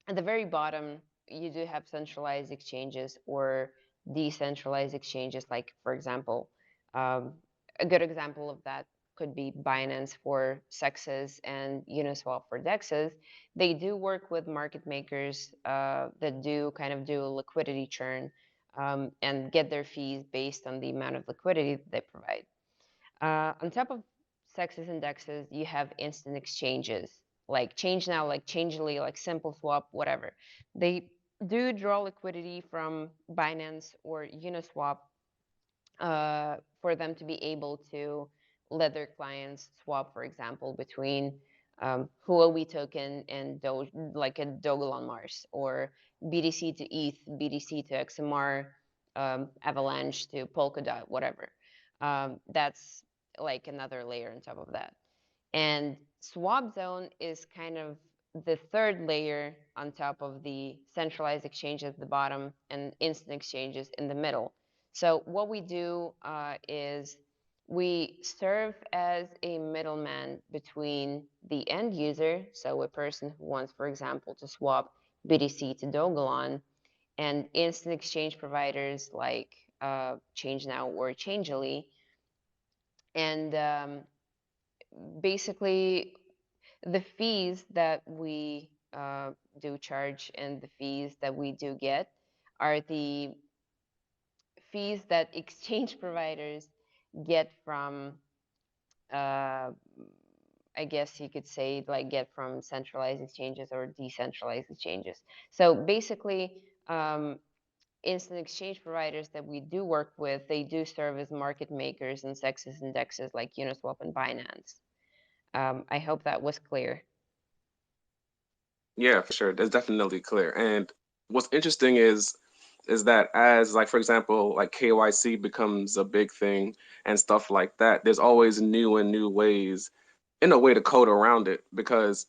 B: at the very bottom, you do have centralized exchanges or decentralized exchanges. Like, for example, um, a good example of that could be Binance for sexes and Uniswap for dexes. They do work with market makers that do kind of do a liquidity churn and get their fees based on the amount of liquidity that they provide. On top of sexes and dexes, you have instant exchanges like ChangeNow, like Changely, like Simple Swap, whatever. They do draw liquidity from Binance or Uniswap for them to be able to let their clients swap, for example, between Huobi token and like a Dogelon Mars, or BTC to ETH, BTC to XMR, Avalanche to Polkadot, whatever. That's like another layer on top of that. And swap zone is kind of the third layer on top of the centralized exchange at the bottom and instant exchanges in the middle. So what we do is we serve as a middleman between the end user, so a person who wants, for example, to swap BTC to Dogelon, and instant exchange providers like ChangeNow or Changely. And basically, the fees that we do charge and the fees that we do get are the fees that exchange providers get from, uh, I guess you could say, like get from centralized exchanges or decentralized exchanges. So basically, instant exchange providers that we do work with, they do serve as market makers and sexes indexes like Uniswap and Binance. I hope that was clear.
I: Yeah, for sure. That's definitely clear. And what's interesting is that as like for example, like KYC becomes a big thing and stuff like that, there's always new and new ways in a way to code around it because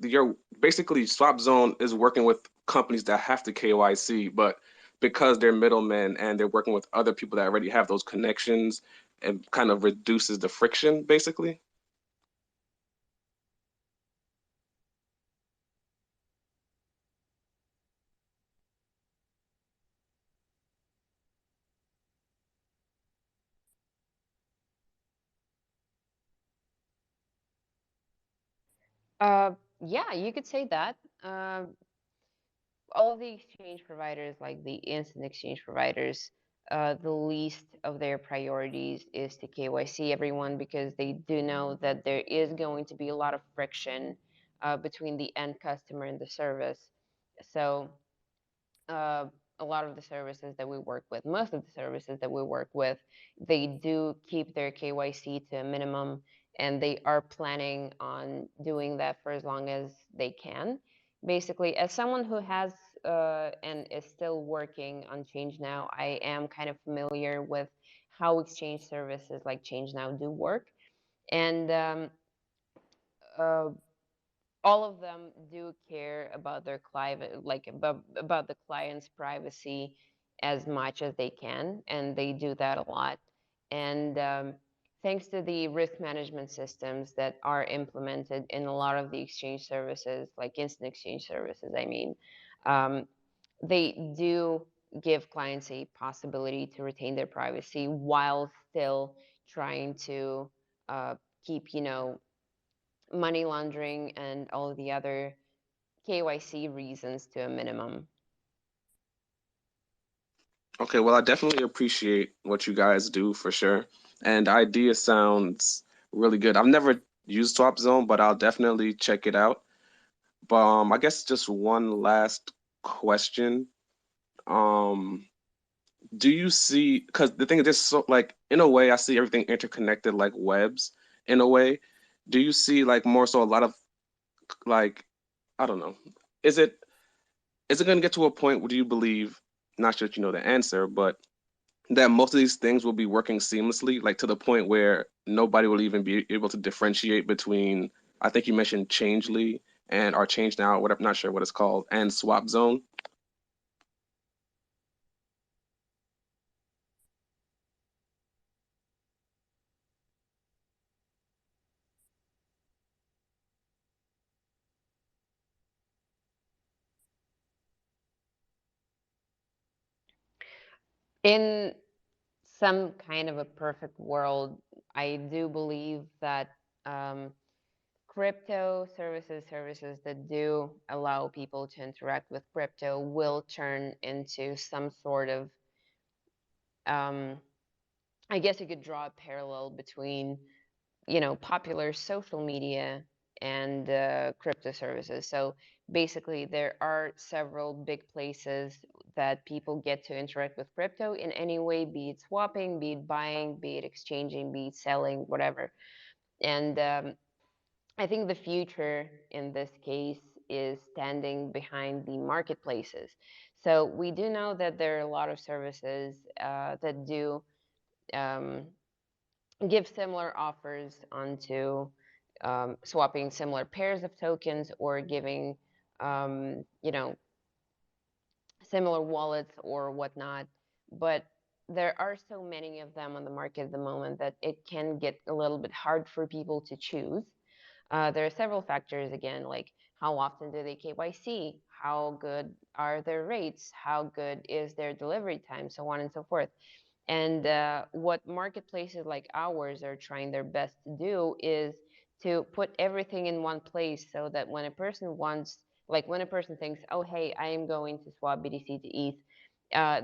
I: you're basically Swap Zone is working with companies that have to KYC, but because they're middlemen and they're working with other people that already have those connections, it kind of reduces the friction basically.
B: Uh, yeah, you could say that. Uh, all of the exchange providers, like the instant exchange providers, the least of their priorities is to KYC everyone because they do know that there is going to be a lot of friction between the end customer and the service. So uh, a lot of the services that we work with, most of the services that we work with, they do keep their KYC to a minimum, and they are planning on doing that for as long as they can. Basically, as someone who has and is still working on Change Now, I am kind of familiar with how exchange services like Change Now do work. And uh, all of them do care about their client, like about the client's privacy as much as they can, and they do that a lot. And thanks to the risk management systems that are implemented in a lot of the exchange services, like instant exchange services, I mean, um, they do give clients a possibility to retain their privacy while still trying to uh, keep, money laundering and all of the other KYC reasons to a minimum.
I: Okay, well, I definitely appreciate what you guys do for sure. And the idea sounds really good. I've never used Swap Zone, but I'll definitely check it out. But I guess just one last question. Um, do you see, because the thing is just so like in a way I see everything interconnected like webs in a way. Do you see like more so a lot of like I don't know. Is it going to get to a point where do you believe, not sure that you know the answer, but that most of these things will be working seamlessly, like to the point where nobody will even be able to differentiate between, I think you mentioned Changely and or Change Now, whatever, not sure what it's called, and Swap Zone.
B: In some kind of a perfect world, I do believe that um, crypto services that do allow people to interact with crypto will turn into some sort of, I guess you could draw a parallel between, popular social media and crypto services. So basically, there are several big places that people get to interact with crypto in any way, be it swapping, be it buying, be it exchanging, be it selling, whatever. And I think the future in this case is standing behind the marketplaces. So we do know that there are a lot of services that do um, give similar offers onto swapping similar pairs of tokens or giving, similar wallets or whatnot. But there are so many of them on the market at the moment that it can get a little bit hard for people to choose. There are several factors again, like how often do they KYC, how good are their rates, how good is their delivery time, so on and so forth. And what marketplaces like ours are trying their best to do is to put everything in one place so that when a person wants, like when a person thinks, oh, hey, I am going to swap BTC to ETH,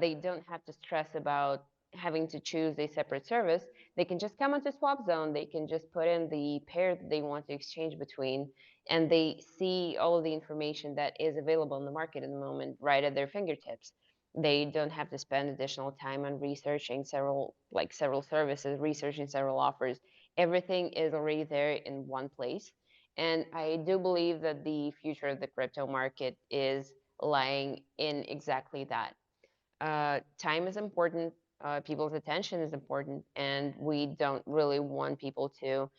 B: they don't have to stress about having to choose a separate service. They can just come onto Swap Zone. They can just put in the pair that they want to exchange between, and they see all of the information that is available in the market at the moment right at their fingertips. They don't have to spend additional time on researching several services, researching several offers. Everything is already there in one place. And I do believe that the future of the crypto market is lying in exactly that. Time is important, people's attention is important, and we don't really want people to,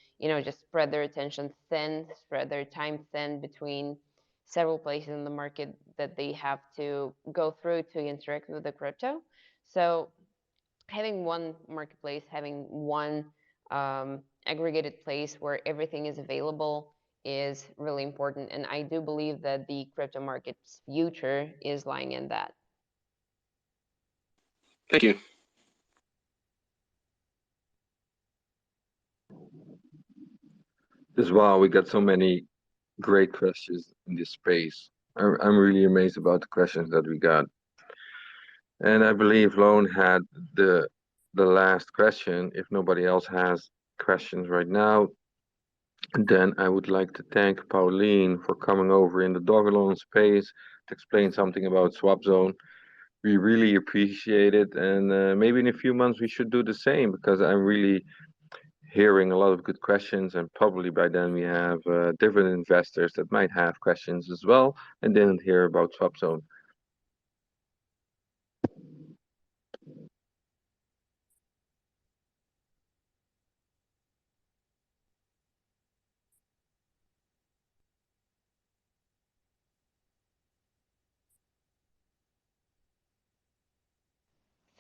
B: just spread their attention thin, spread their time thin between several places in the market that they have to go through to interact with the crypto. So having one marketplace, having one aggregated place where everything is available is really important. And I do believe that the crypto market's future is lying in that.
I: Thank you.
L: As well, we got so many great questions in this space. I'm really amazed about the questions that we got. And I believe Lone had the the last question. If nobody else has questions right now, then I would like to thank Pauline for coming over in the Dogelon space to explain something about Swap Zone. We really appreciate it, and maybe in a few months we should do the same because I'm really hearing a lot of good questions, and probably by then we have different investors that might have questions as well and didn't hear about Swap Zone.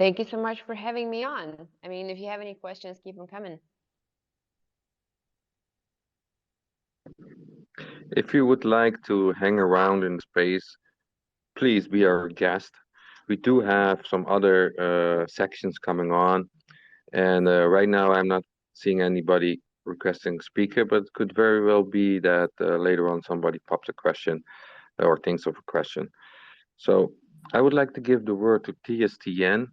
B: Thank you so much for having me on. I mean, if you have any questions, keep them coming.
L: If you would like to hang around in the space, please be our guest. We do have some other sections coming on, and right now I'm not seeing anybody requesting speaker, but it could very well be that later on somebody pops a question or thinks of a question. So I would like to give the word to TSTN.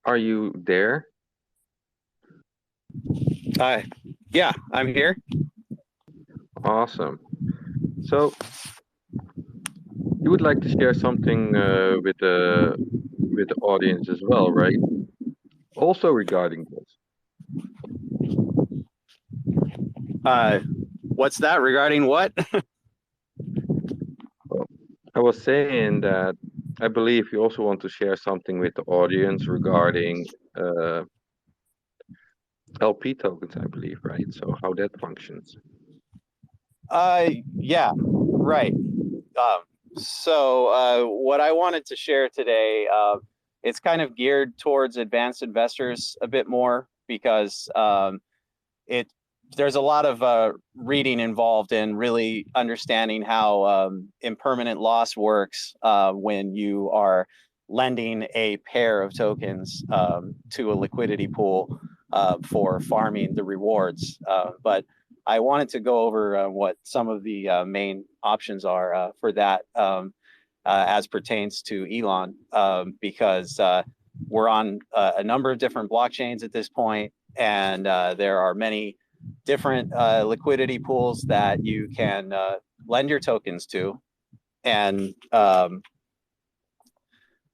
L: Are you there?
M: Yeah, I'm here.
L: Awesome. So you would like to share something with the audience as well, right? Also regarding this.
M: What's that regarding what?
L: Well, I was saying that I believe you also want to share something with the audience regarding LP tokens, I believe, right? So how that functions.
M: Yeah, right. What I wanted to share today, it's kind of geared towards advanced investors a bit more because there's a lot of reading involved in really understanding how impermanent loss works when you are lending a pair of tokens to a liquidity pool for farming the rewards. But I wanted to go over what some of the main options are for that as pertains to Elon, because we're on a number of different blockchains at this point, and there are many different liquidity pools that you can lend your tokens to. And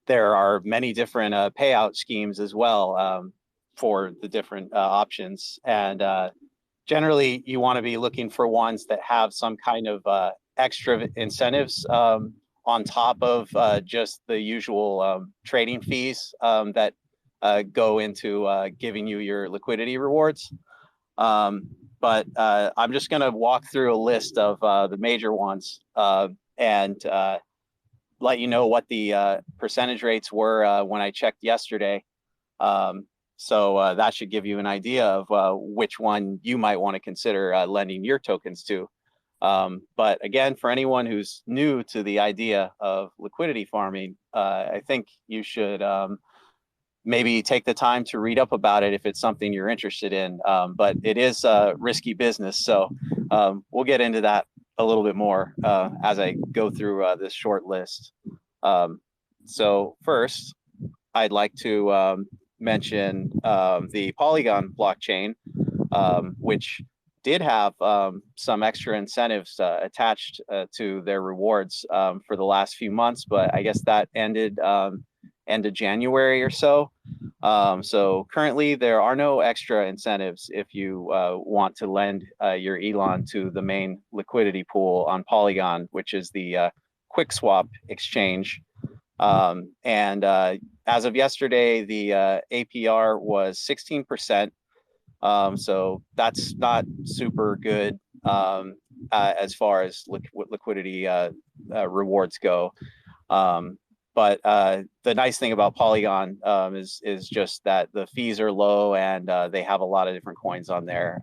M: there are many different payout schemes as well for the different options. And generally, you want to be looking for ones that have some kind of extra incentives on top of just the usual trading fees that go into giving you your liquidity rewards. But I'm just going to walk through a list of the major ones and let you know what the percentage rates were when I checked yesterday. So that should give you an idea of which one you might want to consider lending your tokens to. But again, for anyone who's new to the idea of liquidity farming, I think you should maybe take the time to read up about it if it's something you're interested in. But it is a risky business. So we'll get into that a little bit more as I go through this short list. So first, I'd like to mention the Polygon blockchain, which did have some extra incentives attached to their rewards for the last few months, but I guess that ended end of January or so. So currently there are no extra incentives if you want to lend your Elon to the main liquidity pool on Polygon, which is the quick swap exchange. And as of yesterday, the APR was 16%. So that's not super good as far as liquidity rewards go. But the nice thing about Polygon is just that the fees are low and they have a lot of different coins on there.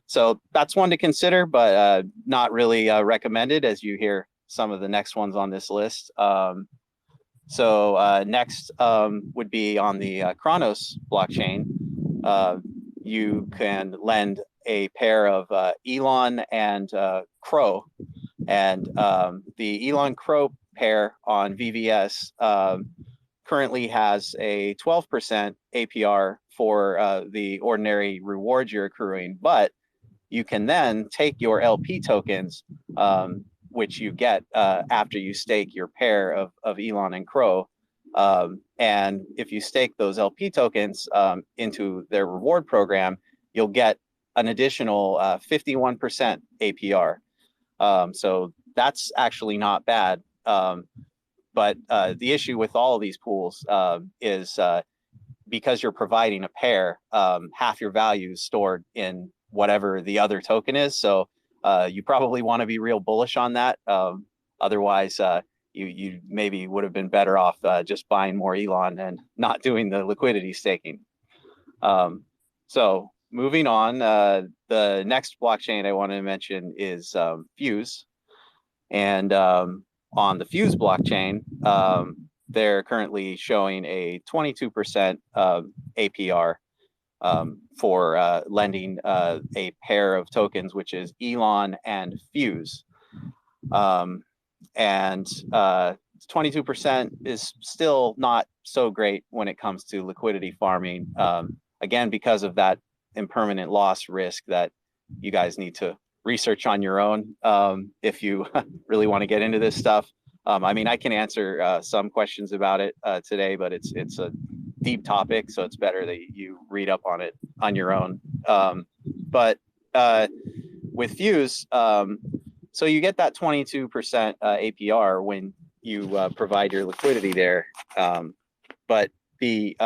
M: So that's one to consider, but not really recommended as you hear some of the next ones on this list. So next would be on the Kronos blockchain. You can lend a pair of Elon and Crow. And the Elon Crow pair on VVS currently has a 12% APR for the ordinary rewards you're accruing, but you can then take your LP tokens, which you get after you stake your pair of Elon and Crow. And if you stake those LP tokens into their reward program, you'll get an additional 51% APR. So that's actually not bad. But the issue with all of these pools is because you're providing a pair, half your value is stored in whatever the other token is. So you probably want to be real bullish on that. Otherwise, you maybe would have been better off just buying more Elon and not doing the liquidity staking. So moving on, the next blockchain I want to mention is Fuse. And on the Fuse blockchain, they're currently showing a 22% APR for lending a pair of tokens, which is Elon and Fuse. And 22% is still not so great when it comes to liquidity farming. Again, because of that impermanent loss risk that you guys need to research on your own if you really want to get into this stuff. I mean, I can answer some questions about it today, but it's a deep topic, so it's better that you read up on it on your own. But with Fuse, so you get that 22% APR when you provide your liquidity there. But the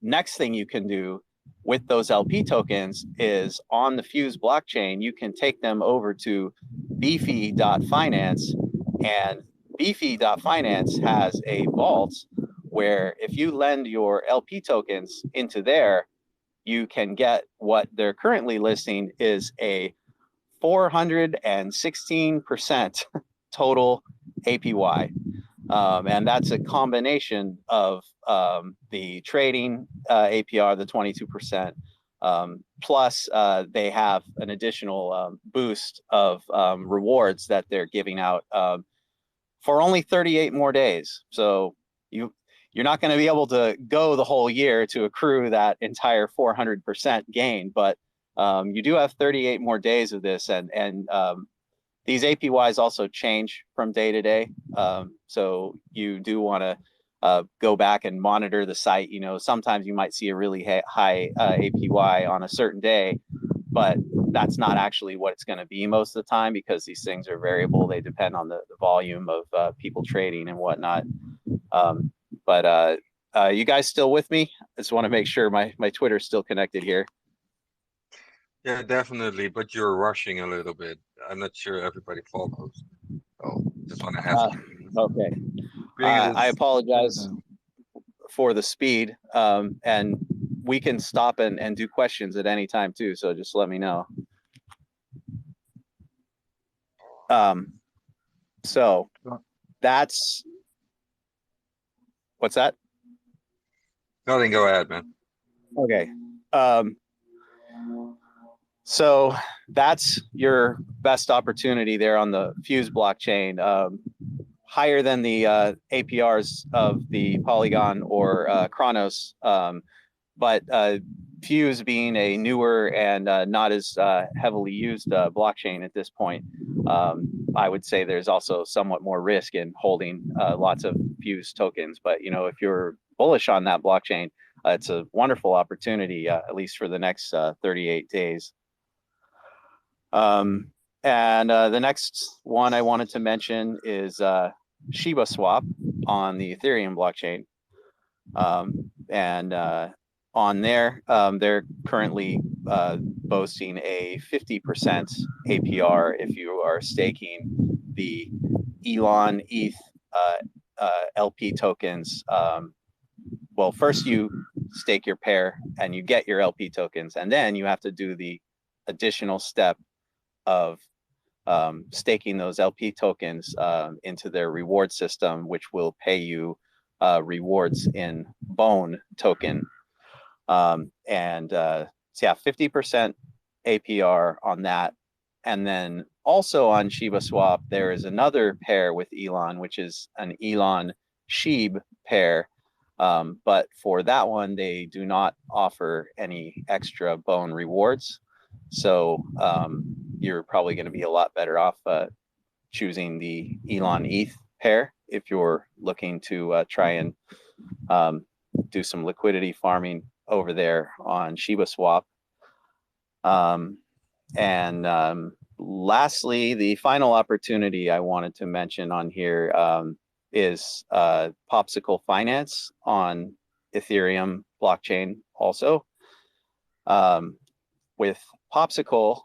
M: next thing you can do with those LP tokens is on the Fuse blockchain, you can take them over to beefy.finance, and beefy.finance has a vault where if you lend your LP tokens into there, you can get what they're currently listing is a 416% total APY. And that's a combination of the trading APR, the 22%, plus they have an additional boost of rewards that they're giving out for only 38 more days. So you're not going to be able to go the whole year to accrue that entire 400% gain, but you do have 38 more days of this, and these APYs also change from day to day. So you do want to go back and monitor the site. You know, sometimes you might see a really high APY on a certain day, but that's not actually what it's going to be most of the time because these things are variable. They depend on the volume of people trading and whatnot. But you guys still with me? I just want to make sure my Twitter's still connected here.
D: Yeah, definitely, but you're rushing a little bit. I'm not sure everybody follows. So just want to ask you.
M: Okay. I apologize for the speed, and we can stop and do questions at any time too, so just let me know. So that's... What's that?
D: Nothing, go ahead, man.
M: Okay. So that's your best opportunity there on the Fuse blockchain, higher than the APRs of the Polygon or Chronos, but Fuse being a newer and not as heavily used blockchain at this point, I would say there's also somewhat more risk in holding lots of Fuse tokens. But you know, if you're bullish on that blockchain, it's a wonderful opportunity, at least for the next 38 days. And the next one I wanted to mention is Shiba Swap on the Ethereum blockchain. And on there, they're currently boasting a 50% APR if you are staking the Elon ETH LP tokens. Well, first you stake your pair and you get your LP tokens, and then you have to do the additional step of staking those LP tokens into their reward system, which will pay you rewards in Bone token. So yeah, 50% APR on that. And then also on Shiba Swap, there is another pair with Elon, which is an Elon Sheeb pair. But for that one, they do not offer any extra Bone rewards. So you're probably going to be a lot better off choosing the Elon ETH pair if you're looking to try and do some liquidity farming over there on Shiba Swap. Lastly, the final opportunity I wanted to mention on here is Popsicle Finance on Ethereum blockchain also. With Popsicle,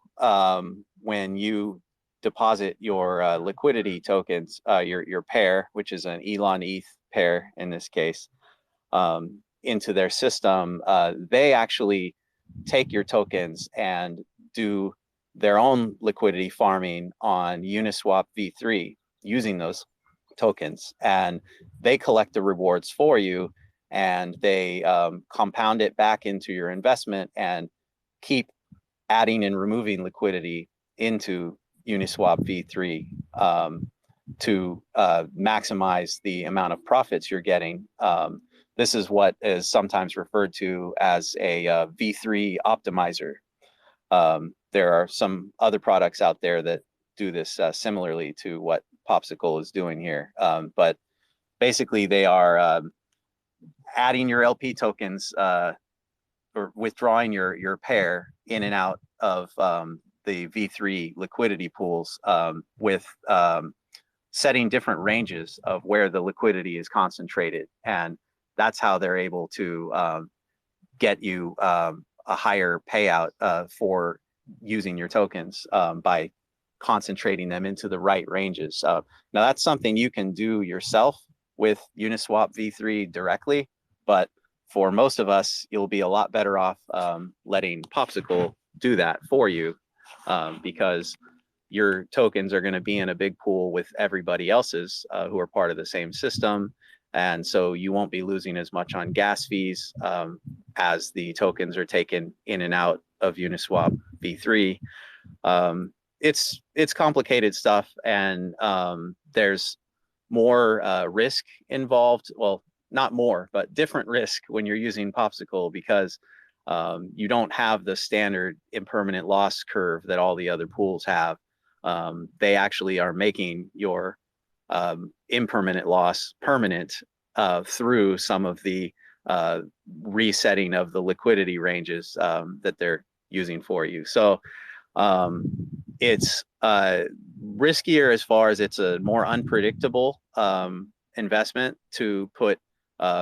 M: when you deposit your liquidity tokens, your pair, which is an Elon ETH pair in this case, into their system, they actually take your tokens and do their own liquidity farming on Uniswap v3 using those tokens, and they collect the rewards for you, and they compound it back into your investment and keep adding and removing liquidity into Uniswap v3 to maximize the amount of profits you're getting. This is what is sometimes referred to as a V3 optimizer. There are some other products out there that do this similarly to what Popsicle is doing here. But basically they are adding your LP tokens or withdrawing your pair in and out of the V3 liquidity pools with setting different ranges of where the liquidity is concentrated. And that's how they're able to get you a higher payout for using your tokens by concentrating them into the right ranges. Now that's something you can do yourself with Uniswap v3 directly, but for most of us, you'll be a lot better off letting Popsicle do that for you because your tokens are going to be in a big pool with everybody else's who are part of the same system. And so you won't be losing as much on gas fees as the tokens are taken in and out of Uniswap v3. It's complicated stuff, and there's more risk involved. Well, not more, but different risk when you're using Popsicle because you don't have the standard impermanent loss curve that all the other pools have. They actually are making your impermanent loss permanent through some of the resetting of the liquidity ranges that they're using for you. So it's riskier as far as it's a more unpredictable investment to put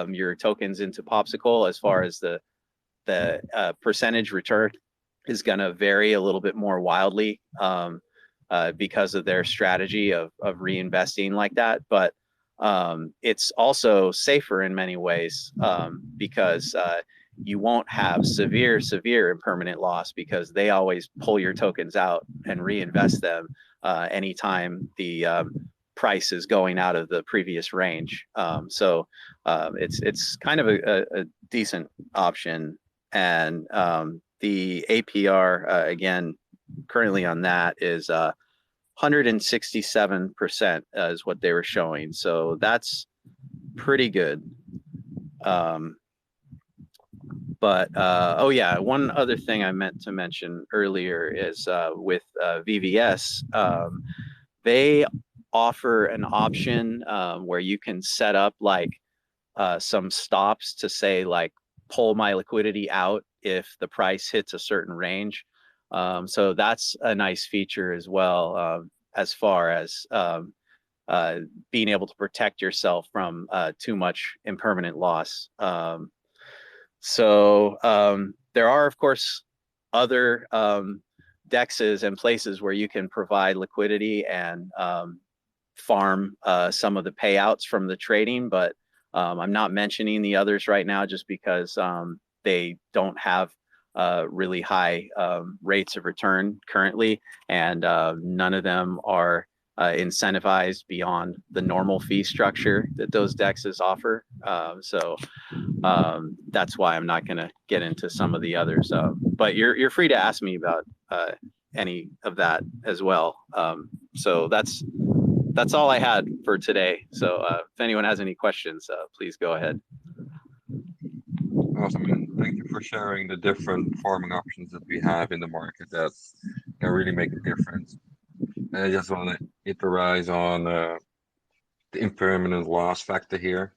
M: your tokens into Popsicle. As far as the percentage return is going to vary a little bit more wildly because of their strategy of reinvesting like that. But it's also safer in many ways because you won't have severe impermanent loss because they always pull your tokens out and reinvest them anytime the price is going out of the previous range. So it's kind of a decent option. And the APR, again, currently on that is 167% is what they were showing. So that's pretty good. But oh yeah, one other thing I meant to mention earlier is with VVS, they offer an option where you can set up like some stops to say like pull my liquidity out if the price hits a certain range. So that's a nice feature as well, as far as being able to protect yourself from too much impermanent loss. So there are, of course, other dexes and places where you can provide liquidity and farm some of the payouts from the trading, but I'm not mentioning the others right now just because they don't have really high rates of return currently, and none of them are incentivized beyond the normal fee structure that those dexes offer. So that's why I'm not going to get into some of the others. But you're free to ask me about any of that as well. So that's all I had for today. So if anyone has any questions, please go ahead.
L: Awesome, and thank you for sharing the different farming options that we have in the market that can really make a difference. And I just want to iterate on the impermanent loss factor here.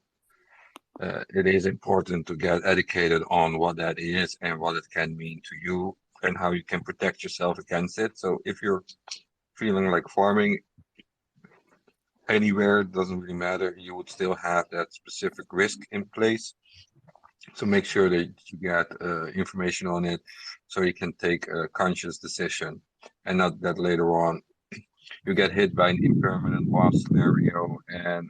L: It is important to get educated on what that is and what it can mean to you and how you can protect yourself against it. So if you're feeling like farming anywhere, it doesn't really matter, you would still have that specific risk in place. So make sure that you get information on it so you can take a conscious decision and not that later on You get hit by an impermanent war scenario, and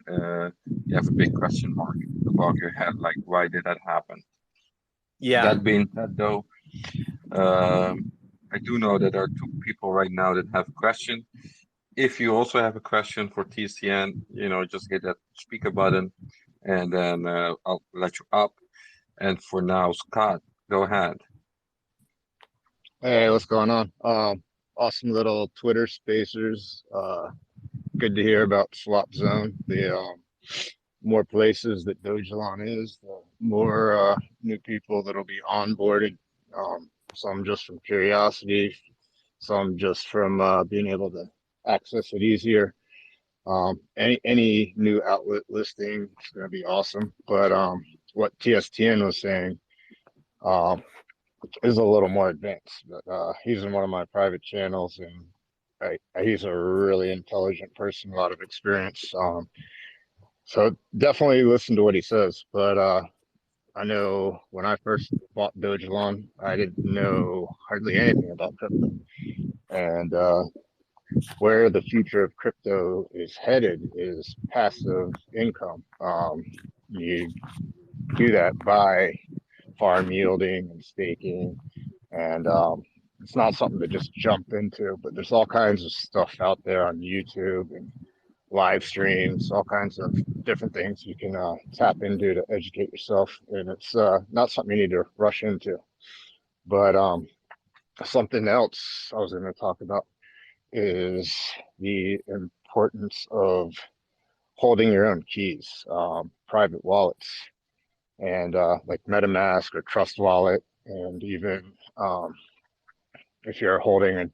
L: you have a big question mark above your head, like why did that happen?
M: Yeah.
L: That being said, though, I do know that there are two people right now that have a question. If you also have a question for TCN, just hit that speaker button, and then I'll let you up. And for now, Scott, go ahead.
N: Hey, what's going on? Awesome little Twitter spacers. Good to hear about Swap Zone. The more places that Dogelon is, the more new people that'll be onboarded. Some just from curiosity, some just from being able to access it easier. Any new outlet listing is going to be awesome. But what TSTN was saying, is a little more advanced, but he's in one of my private channels, and he's a really intelligent person, a lot of experience. So definitely listen to what he says. But I know when I first bought Dogelon, I didn't know hardly anything about crypto, and where the future of crypto is headed is passive income. You do that by farm yielding and staking. And it's not something to just jump into, but there's all kinds of stuff out there on YouTube and live streams, all kinds of different things you can tap into to educate yourself. And it's not something you need to rush into. But something else I was going to talk about is the importance of holding your own keys, private wallets, and like MetaMask or Trust Wallet, and even if you're holding a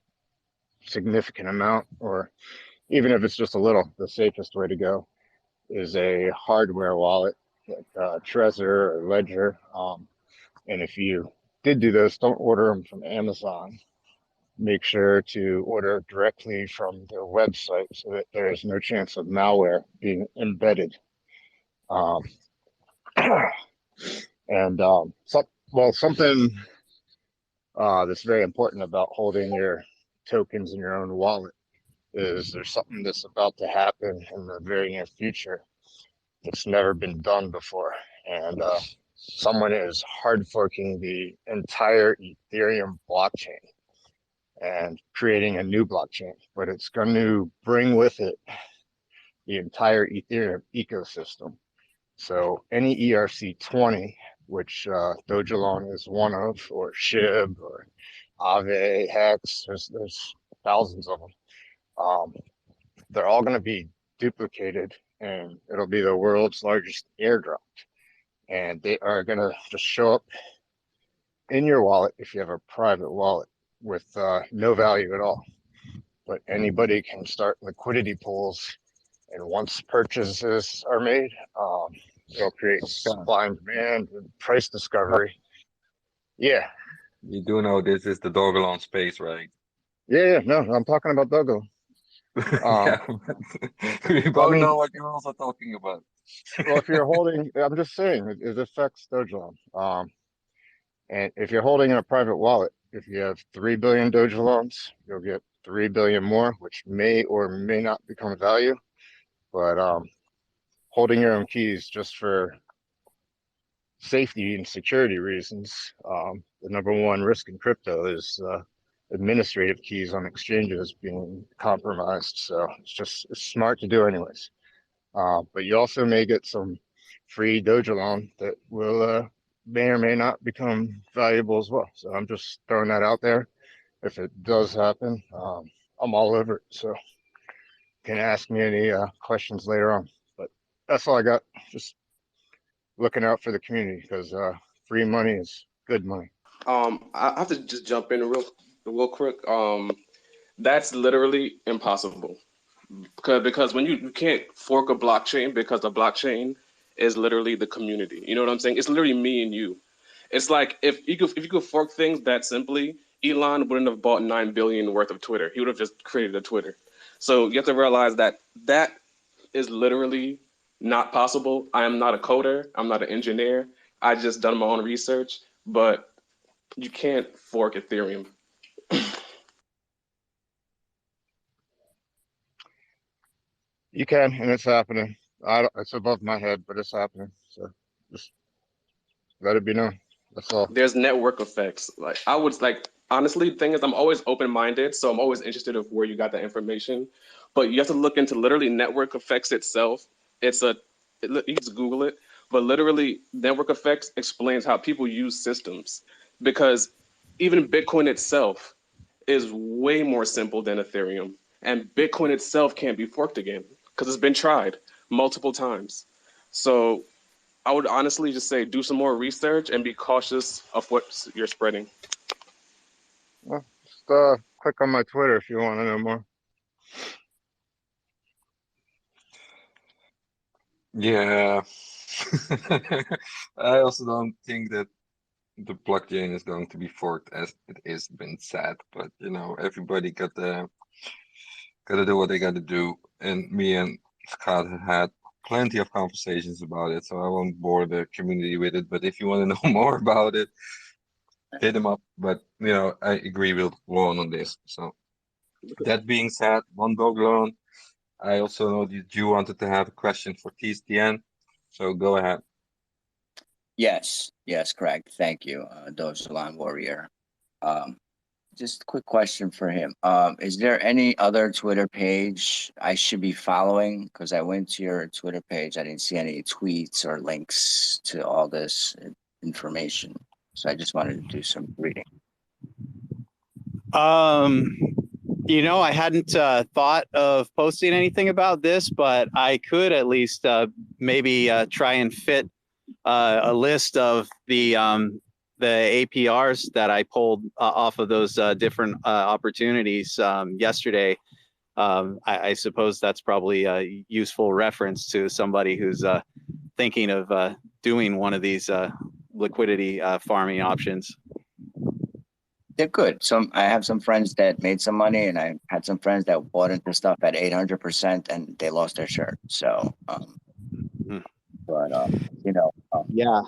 N: significant amount, or even if it's just a little, the safest way to go is a hardware wallet like Trezor or Ledger. And if you did do those, don't order them from Amazon. Make sure to order directly from their website so that there is no chance of malware being embedded. Um, and something that's very important about holding your tokens in your own wallet is there's something that's about to happen in the very near future that's never been done before. And someone is hard forking the entire Ethereum blockchain and creating a new blockchain, but it's going to bring with it the entire Ethereum ecosystem. So any ERC20, which Dogelon is one of, or SHIB, or Aave, Hex, there's thousands of them. They're all going to be duplicated, and it'll be the world's largest airdrop. And they are going to just show up in your wallet if you have a private wallet with no value at all. But anybody can start liquidity pools, and once purchases are made, it'll create supply and demand and price discovery. Yeah.
L: You do know this is the Dogelon space, right?
N: Yeah, no, I'm talking about Dogelon.
L: Yeah, we both know what you're also talking about.
N: Well, if you're holding, I'm just saying, it affects Dogelon. And if you're holding in a private wallet, if you have 3 billion Dogelons, you'll get 3 billion more, which may or may not become value. But holding your own keys just for safety and security reasons, the number one risk in crypto is administrative keys on exchanges being compromised. So it's smart to do anyways. But you also may get some free Dogelon that will may or may not become valuable as well. So I'm just throwing that out there. If it does happen, I'm all over it. So you can ask me any questions later on. But that's all I got. Just looking out for the community, because free money is good money.
I: I have to just jump in real quick. That's literally impossible because when you can't fork a blockchain, because the blockchain is literally the community. You know what I'm saying? It's literally me and you. It's like if you could fork things that simply, Elon wouldn't have bought 9 billion worth of Twitter. He would have just created a Twitter. So you have to realize that is literally not possible. I am not a coder. I'm not an engineer. I just done my own research, but you can't fork Ethereum.
N: You can, and it's happening. It's above my head, but it's happening. So just let it be known. That's all.
I: There's network effects. Like I would like honestly, the thing is I'm always open-minded, so I'm always interested of where you got that information. But you have to look into literally network effects itself. It's a you just Google it, but literally network effects explains how people use systems because even Bitcoin itself is way more simple than Ethereum, and Bitcoin itself can't be forked again because it's been tried multiple times. So I would honestly just say do some more research and be cautious of what you're spreading.
N: Well, just click on my Twitter if you want to know more.
L: Yeah. I also don't think that the blockchain is going to be forked as it is been said, but you know, everybody gotta do what they gotta do. And me and Scott have had plenty of conversations about it, so I won't bore the community with it. But if you want to know more about it, hit him up. But you know, I agree with Juan on this. So that being said, one Dogelon, I also know that you wanted to have a question for TSTN, so go ahead.
J: Yes, correct. Thank you, Dogelon Warrior. Just a quick question for him. Is there any other Twitter page I should be following? Because I went to your Twitter page, I didn't see any tweets or links to all this information. So I just wanted to do some reading.
M: You know, I hadn't thought of posting anything about this, but I could at least maybe try and fit a list of the APRs that I pulled off of those different opportunities yesterday. I suppose that's probably a useful reference to somebody who's thinking of doing one of these liquidity farming options.
J: They're good. I have some friends that made some money, and I had some friends that bought into stuff at 800%, and they lost their shirt. So, you know,
M: yeah,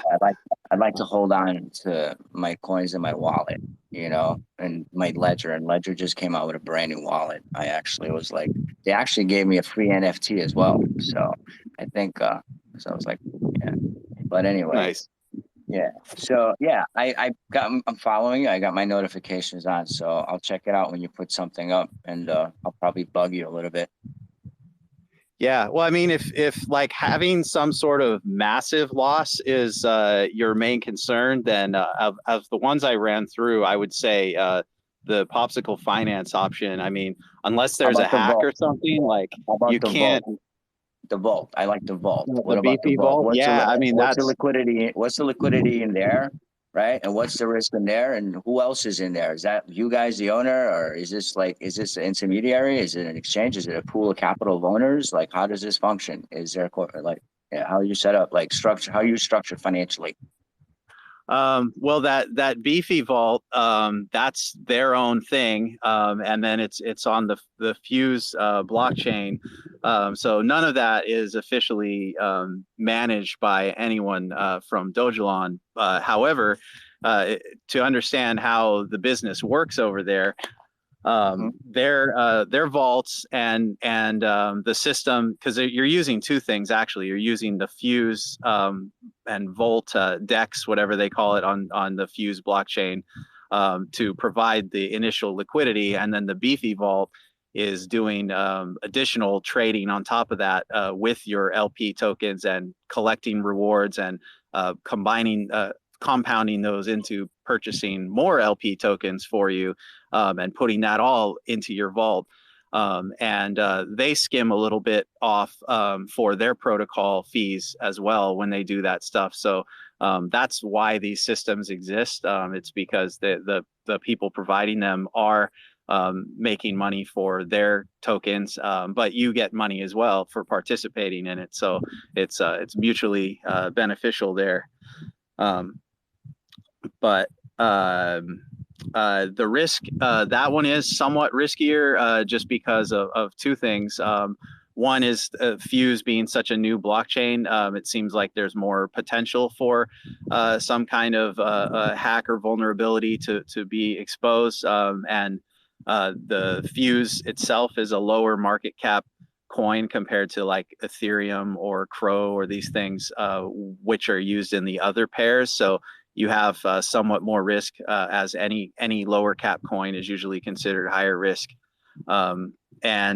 J: I'd like to hold on to my coins in my wallet, you know, and my Ledger. And Ledger just came out with a brand new wallet. I actually was like, they actually gave me a free NFT as well. So I think, so I was like, yeah. But anyway,
M: nice.
J: Yeah. So yeah, I'm following you. I got my notifications on, so I'll check it out when you put something up, and I'll probably bug you a little bit.
M: Yeah, well, I mean, if like having some sort of massive loss is your main concern, then of the ones I ran through, I would say the Popsicle Finance option. I mean, unless there's a hack or something, like you can't.
J: The vault. I like the vault.
M: The
J: What about the
M: beefy
J: vault?
M: vault? Yeah, I mean
J: what's the
M: that's
J: liquidity? What's the liquidity in there, right? And what's the risk in there? And who else is in there? Is that you guys the owner, or is this an intermediary? Is it an exchange? Is it a pool of capital of owners? Like, how does this function? Is there how are you set up? Like structure? How are you structured financially?
M: well, that beefy vault, that's their own thing, and then it's on the Fuse blockchain. So none of that is officially managed by anyone from Dogelon. However, to understand how the business works over there, their vaults and the system, because you're using two things actually. You're using the Fuse and Volt DEX, whatever they call it, on the Fuse blockchain to provide the initial liquidity, and then the Beefy Vault is doing additional trading on top of that with your LP tokens and collecting rewards and compounding those into purchasing more LP tokens for you and putting that all into your vault. And they skim a little bit off for their protocol fees as well when they do that stuff. So that's why these systems exist. It's because the people providing them are making money for their tokens, but you get money as well for participating in it. So it's mutually beneficial there. But the risk, that one is somewhat riskier just because of two things. One is Fuse being such a new blockchain. It seems like there's more potential for some kind of hack or vulnerability to be exposed. And the Fuse itself is a lower market cap coin compared to like Ethereum or Crow or these things, which are used in the other pairs. So you have somewhat more risk, as any lower cap coin is usually considered higher risk. And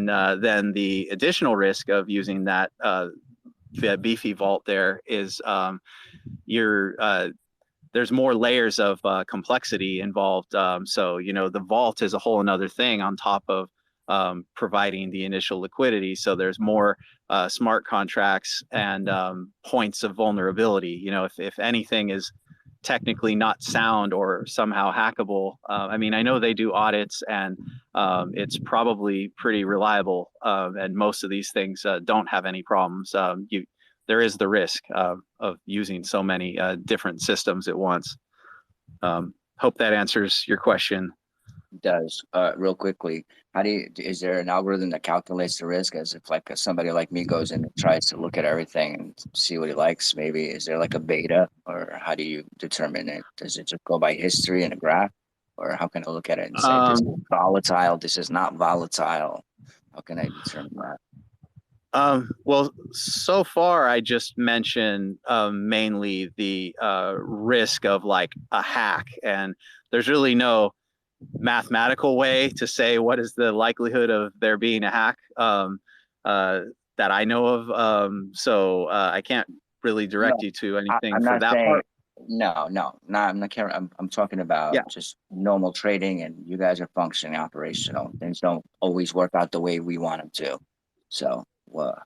M: then the additional risk of using that beefy vault there is there's more layers of complexity involved. So, you know, the vault is a whole another thing on top of providing the initial liquidity. So there's more smart contracts and points of vulnerability. You know, if anything is technically not sound or somehow hackable, I mean, I know they do audits and it's probably pretty reliable. And most of these things don't have any problems. There is the risk of using so many different systems at once. Hope that answers your question.
J: It does. Real quickly, is there an algorithm that calculates the risk as if like somebody like me goes in and tries to look at everything and see what he likes? Maybe is there like a beta, or how do you determine it? Does it just go by history and a graph, or how can I look at it and say this is volatile, this is not volatile? How can I determine that?
M: Well, so far I just mentioned mainly the risk of like a hack, and there's really no mathematical way to say what is the likelihood of there being a hack that I know of. So I can't really direct you to anything
J: I'm
M: for
J: not
M: that
J: saying,
M: part.
J: I'm not caring. I'm talking about just normal trading, and you guys are functioning operational. Things don't always work out the way we want them to. So,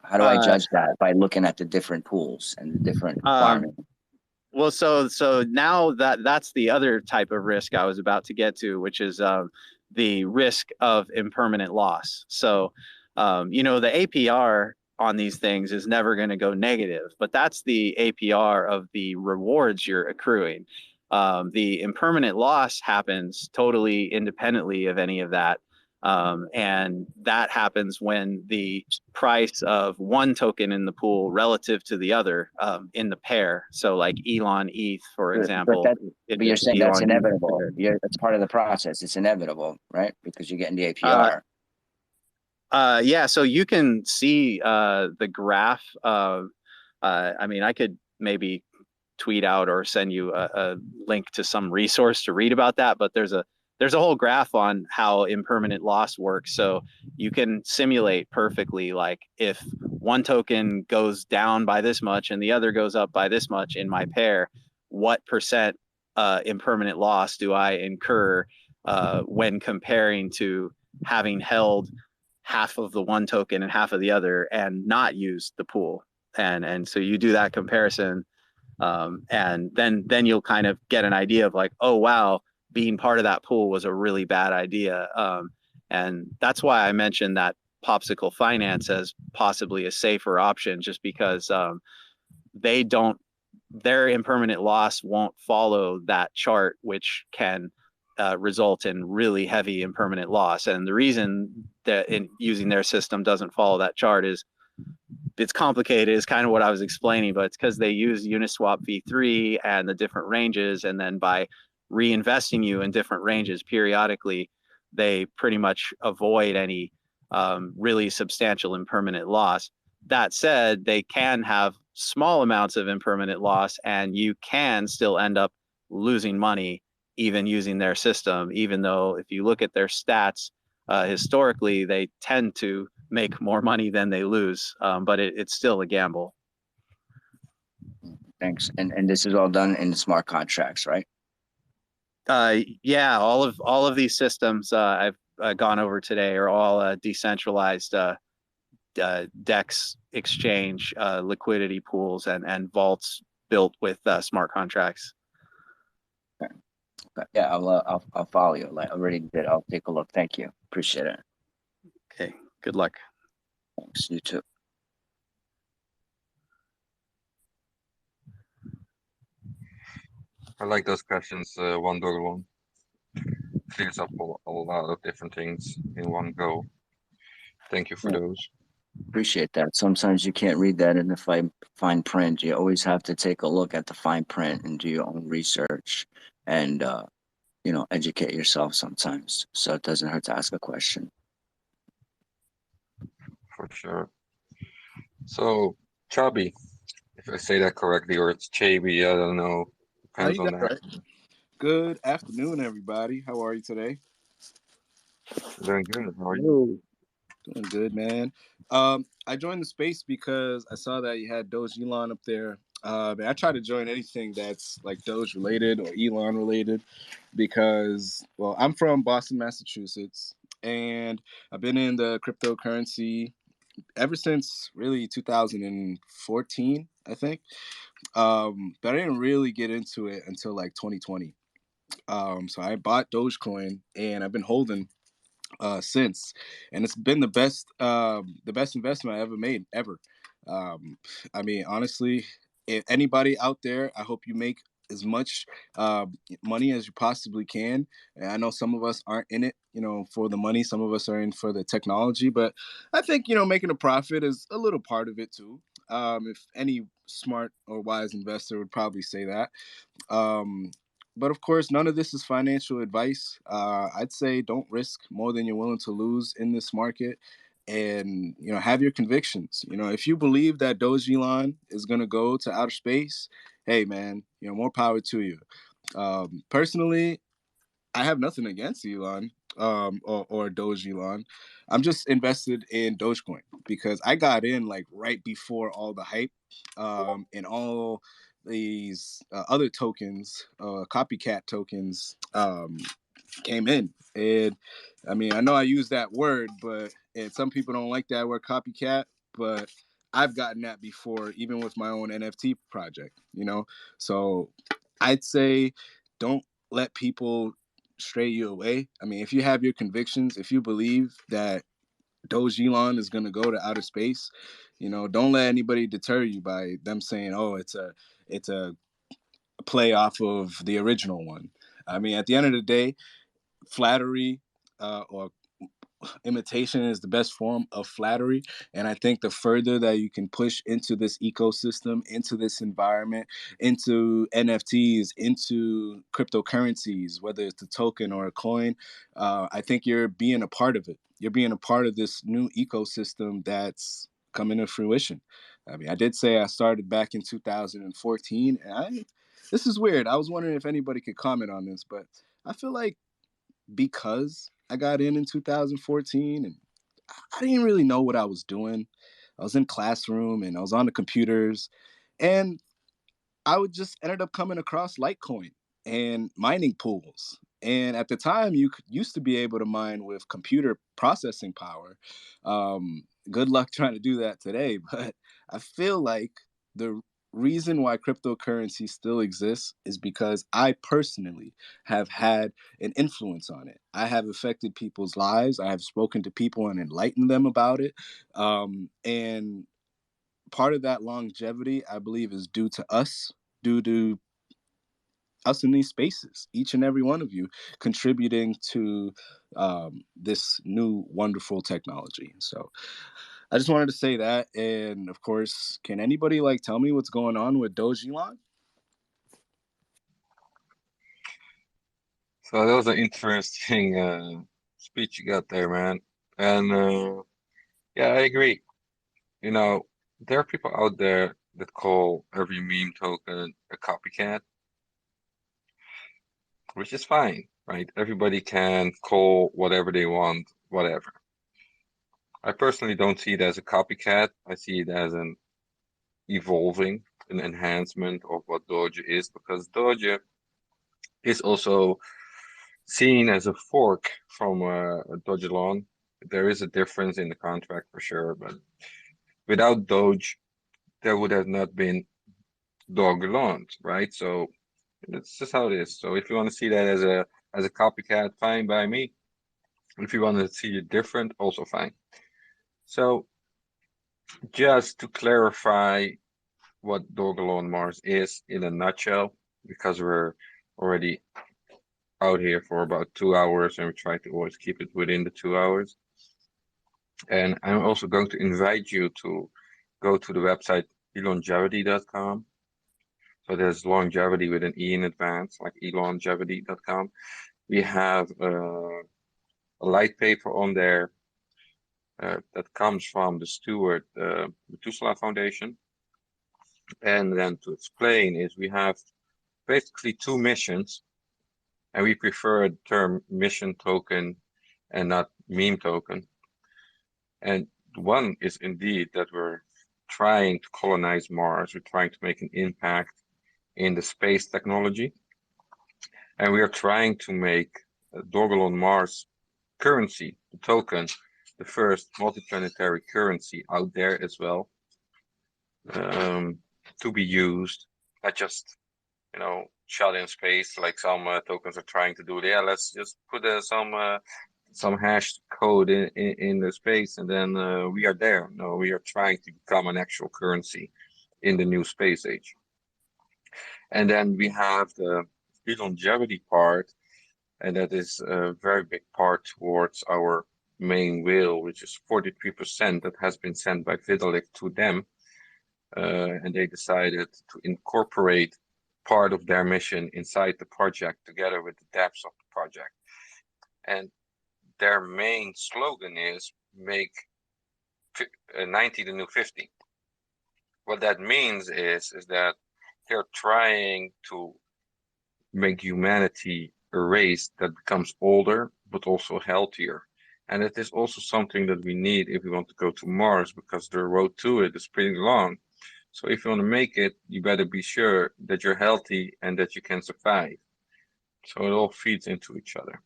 J: how do I judge that? By looking at the different pools and the different farming.
M: Well, so now that's the other type of risk I was about to get to, which is the risk of impermanent loss. So, you know, the APR on these things is never going to go negative, but that's the APR of the rewards you're accruing. The impermanent loss happens totally independently of any of that. And that happens when the price of one token in the pool relative to the other in the pair. So like Elon ETH, for example.
J: But you're saying that's inevitable. That's part of the process. It's inevitable, right? Because you're getting the APR.
M: Yeah, so you can see the graph. I mean, I could maybe tweet out or send you a link to some resource to read about that, but there's a whole graph on how impermanent loss works. So you can simulate perfectly, like if one token goes down by this much and the other goes up by this much in my pair, what percent impermanent loss do I incur when comparing to having held half of the one token and half of the other and not use the pool. And so you do that comparison, and then you'll kind of get an idea of like, oh wow, being part of that pool was a really bad idea. And that's why I mentioned that Popsicle Finance as possibly a safer option, just because their impermanent loss won't follow that chart, which can result in really heavy impermanent loss. And the reason that in using their system doesn't follow that chart is it's complicated. It's kind of what I was explaining, but it's because they use Uniswap v3 and the different ranges, and then by reinvesting you in different ranges periodically, they pretty much avoid any really substantial impermanent loss. That said, they can have small amounts of impermanent loss, and you can still end up losing money even using their system, even though if you look at their stats, historically, they tend to make more money than they lose, but it's still a gamble.
J: Thanks. And this is all done in the smart contracts, right?
M: Yeah, all of these systems I've gone over today are all decentralized DEX exchange liquidity pools and vaults built with smart contracts.
J: Okay. Yeah, I'll follow you. Like I already did. I'll take a look. Thank you. Appreciate it.
M: Okay. Good luck.
J: Thanks. You too.
D: I like those questions, one Dogelon. Clears up a lot of different things in one go. Thank you for those.
J: Appreciate that. Sometimes you can't read that in the fine print. You always have to take a look at the fine print and do your own research and educate yourself sometimes. So it doesn't hurt to ask a question.
D: For sure. So, Chubby, if I say that correctly, or it's Chaby, I don't know.
O: No,
D: Depends
O: you
D: on
O: got
D: the
O: it right.
D: accent.
O: Good afternoon, everybody. How are you today?
D: Doing good. How are you?
L: Hello.
O: Doing good, man. I joined the space because I saw that you had Doge Elon up there. And I try to join anything that's like Doge related or Elon related because, well, I'm from Boston, Massachusetts, and I've been in the cryptocurrency ever since really 2014, I think. But I didn't really get into it until like 2020. So I bought Dogecoin and I've been holding since, and it's been the best investment I ever made ever. Um, I mean, honestly, if anybody out there, I hope you make as much uh, money as you possibly can. And I know some of us aren't in it, for the money. Some of us are in for the technology, but I think making a profit is a little part of it too. If any smart or wise investor would probably say that. Um, but of course, none of this is financial advice. I'd say don't risk more than you're willing to lose in this market, and have your convictions. If you believe that Dogelon is going to go to outer space, hey man, more power to you. Personally, I have nothing against Elon or Doge Elon. I'm just invested in Dogecoin because I got in like right before all the hype and all these other tokens, copycat tokens, came in. And I mean, I know I use that word, and some people don't like that word copycat, but I've gotten that before, even with my own NFT project. So I'd say don't let people stray you away. I mean, if you have your convictions, if you believe that Doge Elon is going to go to outer space, don't let anybody deter you by them saying, "Oh, it's a play off of the original one." I mean, at the end of the day, flattery or imitation is the best form of flattery. And I think the further that you can push into this ecosystem, into this environment, into NFTs, into cryptocurrencies, whether it's a token or a coin, I think you're being a part of it. You're being a part of this new ecosystem that's coming to fruition. I mean, I did say I started back in 2014, and this is weird. I was wondering if anybody could comment on this, but I feel like because I got in 2014 and I didn't really know what I was doing. I was in classroom and I was on the computers, and I would just ended up coming across Litecoin and mining pools. And at the time, you used to be able to mine with computer processing power. Good luck trying to do that today. But I feel like the reason why cryptocurrency still exists is because I personally have had an influence on it. I have affected people's lives. I have spoken to people and enlightened them about it. And part of that longevity, I believe, is due to us in these spaces, each and every one of you contributing to this new wonderful technology. So I just wanted to say that. And of course, can anybody tell me what's going on with Dogelon?
D: So that was an interesting speech you got there, man. And yeah, I agree. You know, there are people out there that call every meme token a copycat, which is fine, right? Everybody can call whatever they want, whatever. I personally don't see it as a copycat. I see it as an evolving, an enhancement of what Doge is, because Doge is also seen as a fork from Dogelon. There is a difference in the contract for sure, but without Doge, there would have not been Dogelon, right? So it's just how it is. So if you want to see that as a copycat, fine by me. If you want to see it different, also fine. So just to clarify what Dogelon Mars is in a nutshell, because we're already out here for about 2 hours and we try to always keep it within the 2 hours. And I'm also going to invite you to go to the website elongevity.com. So there's longevity with an E in advance, like elongevity.com. We have a light paper on there that comes from the steward Methuselah Foundation. And then to explain is we have basically two missions, and we prefer the term mission token and not meme token. And one is indeed that we're trying to colonize Mars. We're trying to make an impact in the space technology. And we are trying to make Dogelon Mars currency, the token, the first multiplanetary currency out there as well, to be used, not just, shot in space like some tokens are trying to do. Yeah, let's just put some hash code in the space and then we are there. No, we are trying to become an actual currency in the new space age. And then we have the longevity part, and that is a very big part towards our main whale, which is 43% that has been sent by Vitalik to them. And they decided to incorporate part of their mission inside the project together with the depths of the project. And their main slogan is make 90 the new 50. What that means is that they're trying to make humanity a race that becomes older, but also healthier. And it is also something that we need if we want to go to Mars, because the road to it is pretty long. So if you want to make it, you better be sure that you're healthy and that you can survive. So it all feeds into each other.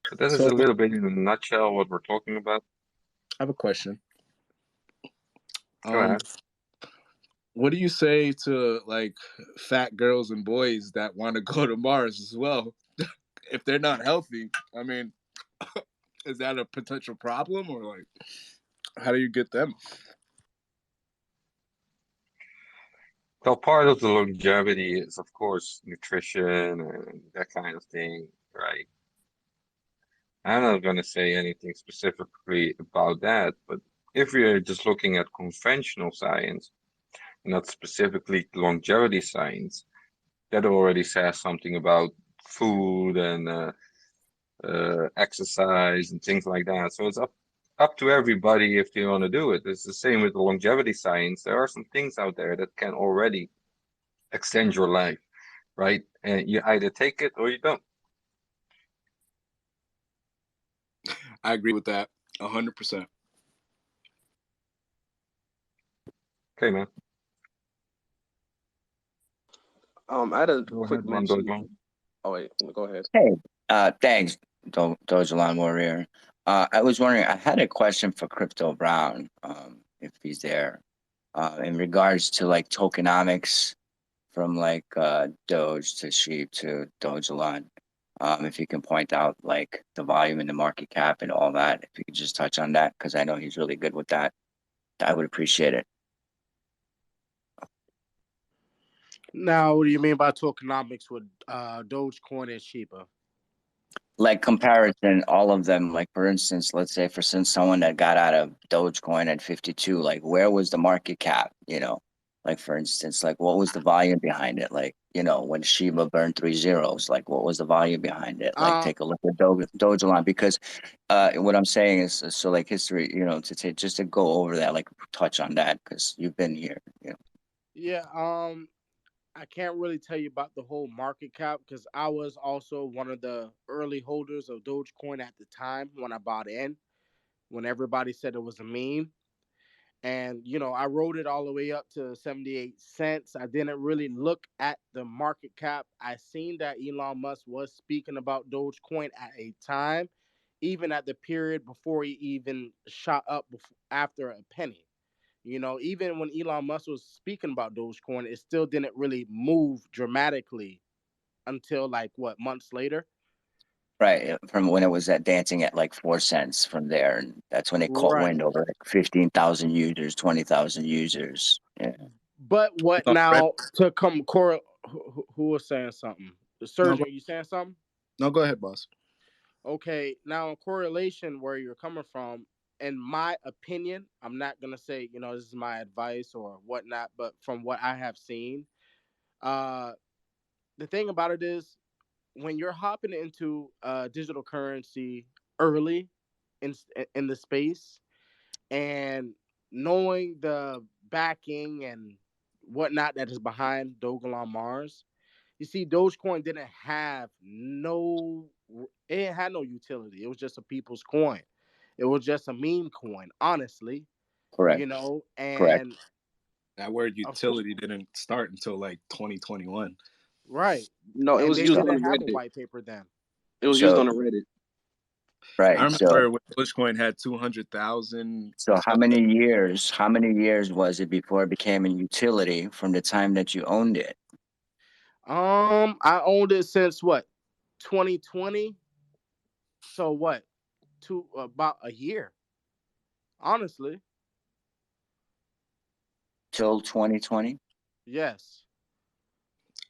D: So that is
O: So
D: a little bit in a nutshell what we're talking about.
O: I have a question.
D: Go ahead.
O: What do you say to like fat girls and boys that want to go to Mars as well? If they're not healthy, I mean, is that a potential problem, or like, how do you get them?
D: Well, part of the longevity is, of course, nutrition and that kind of thing, right? I'm not going to say anything specifically about that, but if we're just looking at conventional science, not specifically longevity science, that already says something about food and exercise and things like that. So it's up to everybody if they want to do it. It's the same with the longevity science. There are some things out there that can already extend your life, right? And you either take it or you don't.
O: I agree with that 100%.
D: Okay, man.
I: I had a
D: Go
I: quick
D: ahead, man,
I: mention.
D: Dogelon.
I: Oh wait, go ahead.
J: Hey, thanks, Dogelon Warrior. I was wondering, I had a question for Crypto Brown, if he's there, in regards to like tokenomics from like Doge to Sheep to Dogelon. If you can point out like the volume and the market cap and all that, if you could just touch on that, because I know he's really good with that, I would appreciate it.
C: Now, what do you mean by tokenomics with Dogecoin and Shiba?
J: Like comparison, all of them, like for instance, let's say for since someone that got out of Dogecoin at 52, like where was the market cap, like for instance, like what was the volume behind it, like when Shiba burned 3 zeros, like what was the volume behind it, like take a look at Dogelon, because what I'm saying is, so like history, to take just to go over that, like touch on that, because you've been here.
C: Yeah, I can't really tell you about the whole market cap because I was also one of the early holders of Dogecoin at the time when I bought in, when everybody said it was a meme. And, I rode it all the way up to 78 cents. I didn't really look at the market cap. I seen that Elon Musk was speaking about Dogecoin at a time, even at the period before he even shot up after a penny. Even when Elon Musk was speaking about Dogecoin, it still didn't really move dramatically until like what, months later.
J: Right, from when it was at dancing at like 4 cents from there, and that's when it caught
C: Right.
J: wind over like 15,000 users, 20,000 users. Yeah.
C: But what
O: No, Fred.
C: now to come who was saying something? The
O: No,
C: surgeon, you saying something?
O: no, go ahead, boss.
C: Okay, now in correlation where you're coming from, in my opinion, I'm not gonna say, this is my advice or whatnot, but from what I have seen, uh the thing about it is when you're hopping into digital currency early in in the space, And knowing the backing and whatnot that is behind Dogelon Mars, you see, Dogecoin didn't have no, it had no utility. It was just a people's coin. It was just a meme coin, honestly,
J: Correct. Correct.
C: and
O: That word
C: of course,
O: utility didn't start until like 2021.
C: right.
I: No, it
C: And
I: was
C: they
I: used on
C: didn't have a
I: Reddit.
C: white paper then.
I: It was used
J: So
I: on a Reddit.
O: I
J: right. So
O: remember when Dogecoin had 200,000
J: so how
O: stuff.
J: many years? How many years was it before it became a utility from the time that you owned it?
C: I owned it since what, 2020. So what, about a year, honestly.
J: Till 2020?
C: Yes.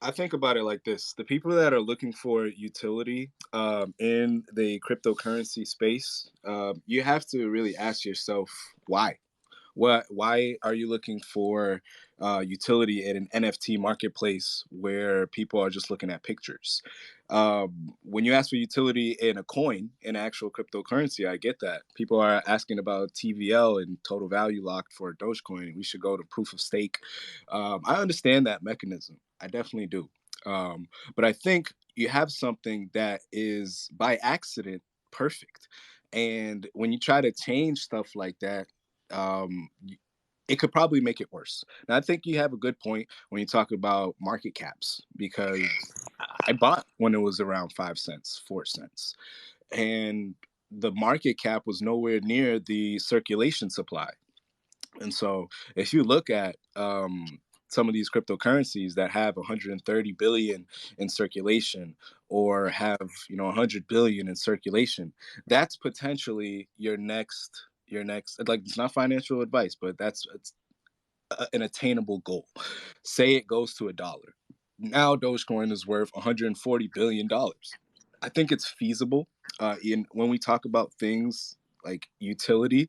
O: I think about it like this: the people that are looking for utility in the cryptocurrency space, you have to really ask yourself why. Why are you looking for utility in an NFT marketplace where people are just looking at pictures? When you ask for utility in a coin, in actual cryptocurrency, I get that. People are asking about TVL and total value locked for Dogecoin. We should go to proof of stake. I understand that mechanism. I definitely do. But I think you have something that is by accident perfect. And when you try to change stuff like that, it could probably make it worse. And I think you have a good point when you talk about market caps, because I bought when it was around 5 cents, 4 cents, and the market cap was nowhere near the circulation supply. And so if you look at some of these cryptocurrencies that have 130 billion in circulation, or have 100 billion in circulation, that's potentially your next, like, it's not financial advice, but it's an attainable goal. Say it goes to $1. Now Dogecoin is worth $140 billion. I think it's feasible. In When we talk about things like utility,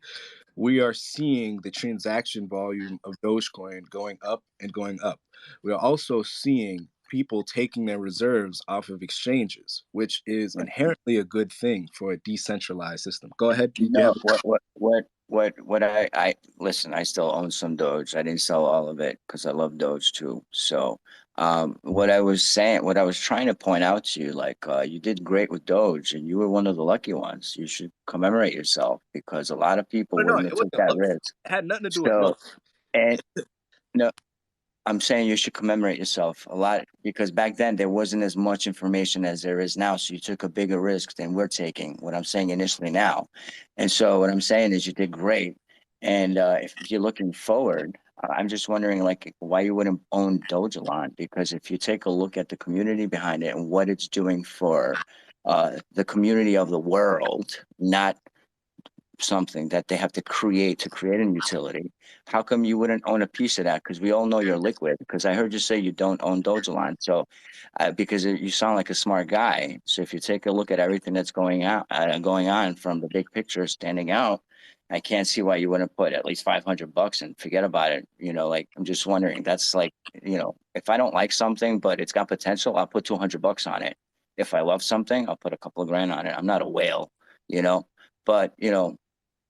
O: we are seeing the transaction volume of Dogecoin going up and going up. We are also seeing people taking their reserves off of exchanges, which is inherently a good thing for a decentralized system. Go ahead. You
J: No,
O: have
J: what I listen, I still own some Doge. I didn't sell all of it because I love Doge too. So, what I was saying, what I was trying to point out to you, like, you did great with Doge and you were one of the lucky ones. You should commemorate yourself because a lot of people
O: no,
J: wouldn't
O: it
J: have took
O: wasn't
J: that
O: luck.
J: risk.
O: It had nothing to do with
J: So,
O: luck.
J: and no, I'm saying you should commemorate yourself a lot because back then there wasn't as much information as there is now. So you took a bigger risk than we're taking, what I'm saying initially now. And so what I'm saying is you did great. And if you're looking forward, I'm just wondering like why you wouldn't own Dogelon, because if you take a look at the community behind it and what it's doing for the community of the world, not something that they have to create a utility. How come you wouldn't own a piece of that? Because we all know you're liquid. Because I heard you say you don't own Dogelon. So, because you sound like a smart guy. So if you take a look at everything that's going on from the big picture standing out, I can't see why you wouldn't put at least $500 and forget about it. Like I'm just wondering. That's like, if I don't like something but it's got potential, I'll put $200 on it. If I love something, I'll put a couple of grand on it. I'm not a whale, you know. But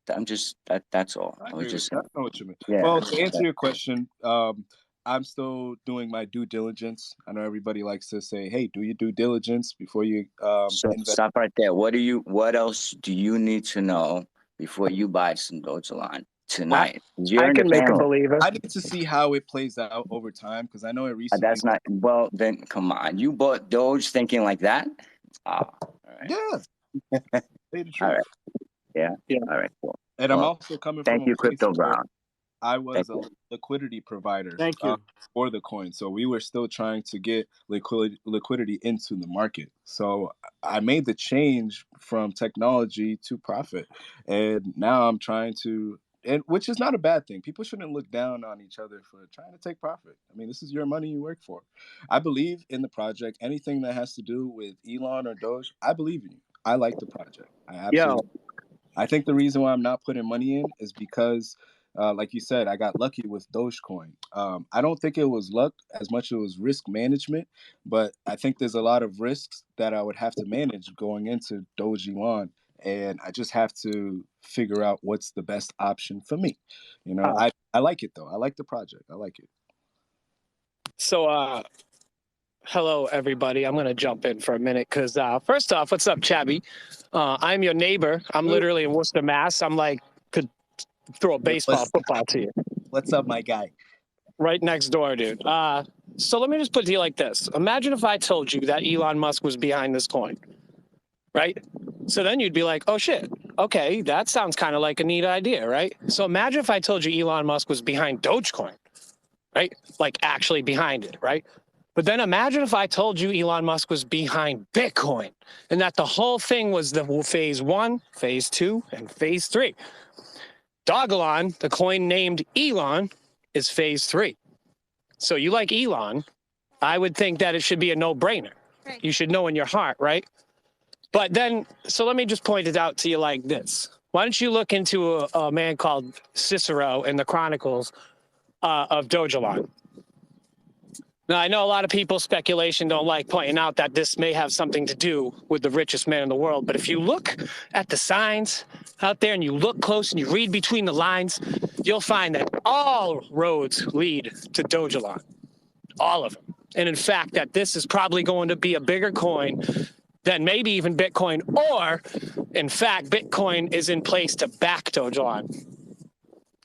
J: I'm just that's all.
O: I
J: I was
O: agree with
J: just
O: you. I
J: saying.
O: know what you mean.
J: Yeah.
O: Well, to answer
J: Yeah.
O: your question, I'm still doing my due diligence. I know everybody likes to say, "Hey, do your due diligence before you
J: So
O: invest."
J: stop right there. What else do you need to know before you buy some Dogelon
O: I,
J: tonight? 'Cause you're
O: I
J: in the
O: can make a
J: family.
O: believer. I need to see how it plays out over time, because I know it recently
J: That's
O: went.
J: not well. Then come on. You bought Doge thinking like that? Ah, all right.
O: Yeah, say the
J: All
O: truth.
J: right. Yeah.
O: Yeah,
J: All right. Cool.
O: and I'm
J: Well,
O: also coming from
J: thank
O: a
J: you,
O: place
J: Crypto
O: where
J: Brown.
O: I
J: Thank
O: was a
J: you.
O: liquidity provider
C: Thank you.
O: for the coin. So we were still trying to get liquidity into the market. So I made the change from technology to profit. And now I'm trying to, and which is not a bad thing. People shouldn't look down on each other for trying to take profit. I mean, this is your money you work for. I believe in the project. Anything that has to do with Elon or Doge, I believe in you. I like the project. I
J: Yo,
O: absolutely. I think the reason why I'm not putting money in is because, like you said, I got lucky with Dogecoin. I don't think it was luck as much as it was risk management, but I think there's a lot of risks that I would have to manage going into Dogelon, and I just have to figure out what's the best option for me. I like it though. I like the project. I like it.
P: So, hello everybody. I'm gonna jump in for a minute because first off, what's up, Chabby? I'm your neighbor. I'm literally in Worcester, Mass. I'm like could throw a baseball, football to you.
O: What's up, my guy?
P: Right next door, dude. So let me just put it to you like this. Imagine if I told you that Elon Musk was behind this coin, right? So then you'd be like, oh shit, okay, that sounds kind of like a neat idea, right? So imagine if I told you Elon Musk was behind Dogecoin, right? Like actually behind it, right? But then imagine if I told you Elon Musk was behind Bitcoin and that the whole thing was the phase 1, phase 2, and phase 3. Dogelon, the coin named Elon, is phase 3. So you like Elon, I would think that it should be a no-brainer. You should know in your heart, right? But then, so let me just point it out to you like this. Why don't you look into a man called Cicero in the Chronicles of Dogelon? Now, I know a lot of people's speculation don't like pointing out that this may have something to do with the richest man in the world. But if you look at the signs out there and you look close and you read between the lines, you'll find that all roads lead to Dogelon. All of them. And in fact, that this is probably going to be a bigger coin than maybe even Bitcoin, or in fact, Bitcoin is in place to back Dogelon.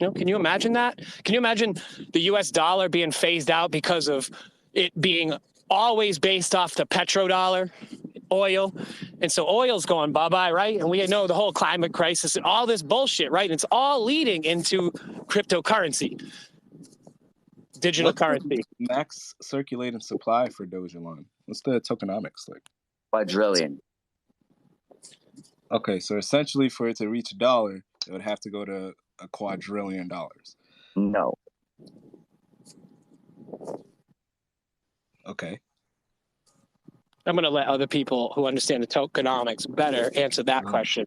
P: Can you imagine that? Can you imagine the US dollar being phased out because of it being always based off the petrodollar, oil? And so oil's going bye-bye, right? And we know the whole climate crisis and all this bullshit, right? And it's all leading into cryptocurrency, digital currency.
O: Max circulating supply for Dogelon. What's the tokenomics like?
J: Quadrillion.
O: Okay, so essentially for it to reach $1, it would have to go to a quadrillion dollars.
J: No.
O: Okay.
P: I'm going to let other people who understand the tokenomics better answer that question.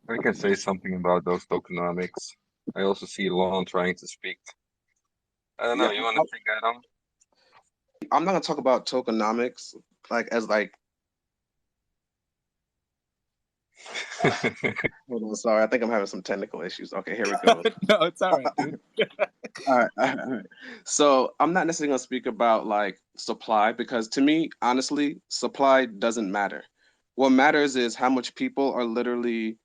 D: I can say something about those tokenomics. I also see Elon trying to speak. I don't know. You want to take that on?
I: I'm not gonna talk about tokenomics Hold on, sorry. I think I'm having some technical issues. Okay, here we go.
O: No, it's all right, dude.
I: All right. So I'm not necessarily gonna speak about like supply because to me, honestly, supply doesn't matter. What matters is how much people are literally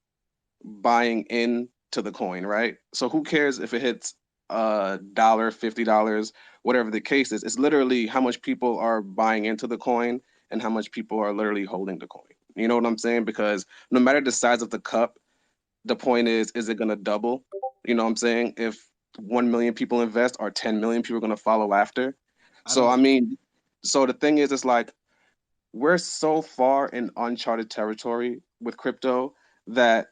I: buying into the coin, right? So who cares if it hits $1, $50, whatever the case is? It's literally how much people are buying into the coin and how much people are literally holding the coin. You know what I'm saying? Because no matter the size of the cup, the point is it gonna double? You know what I'm saying? If 1 million people invest or 10 million people are gonna follow after. So I mean, so the thing is, it's like we're so far in uncharted territory with crypto that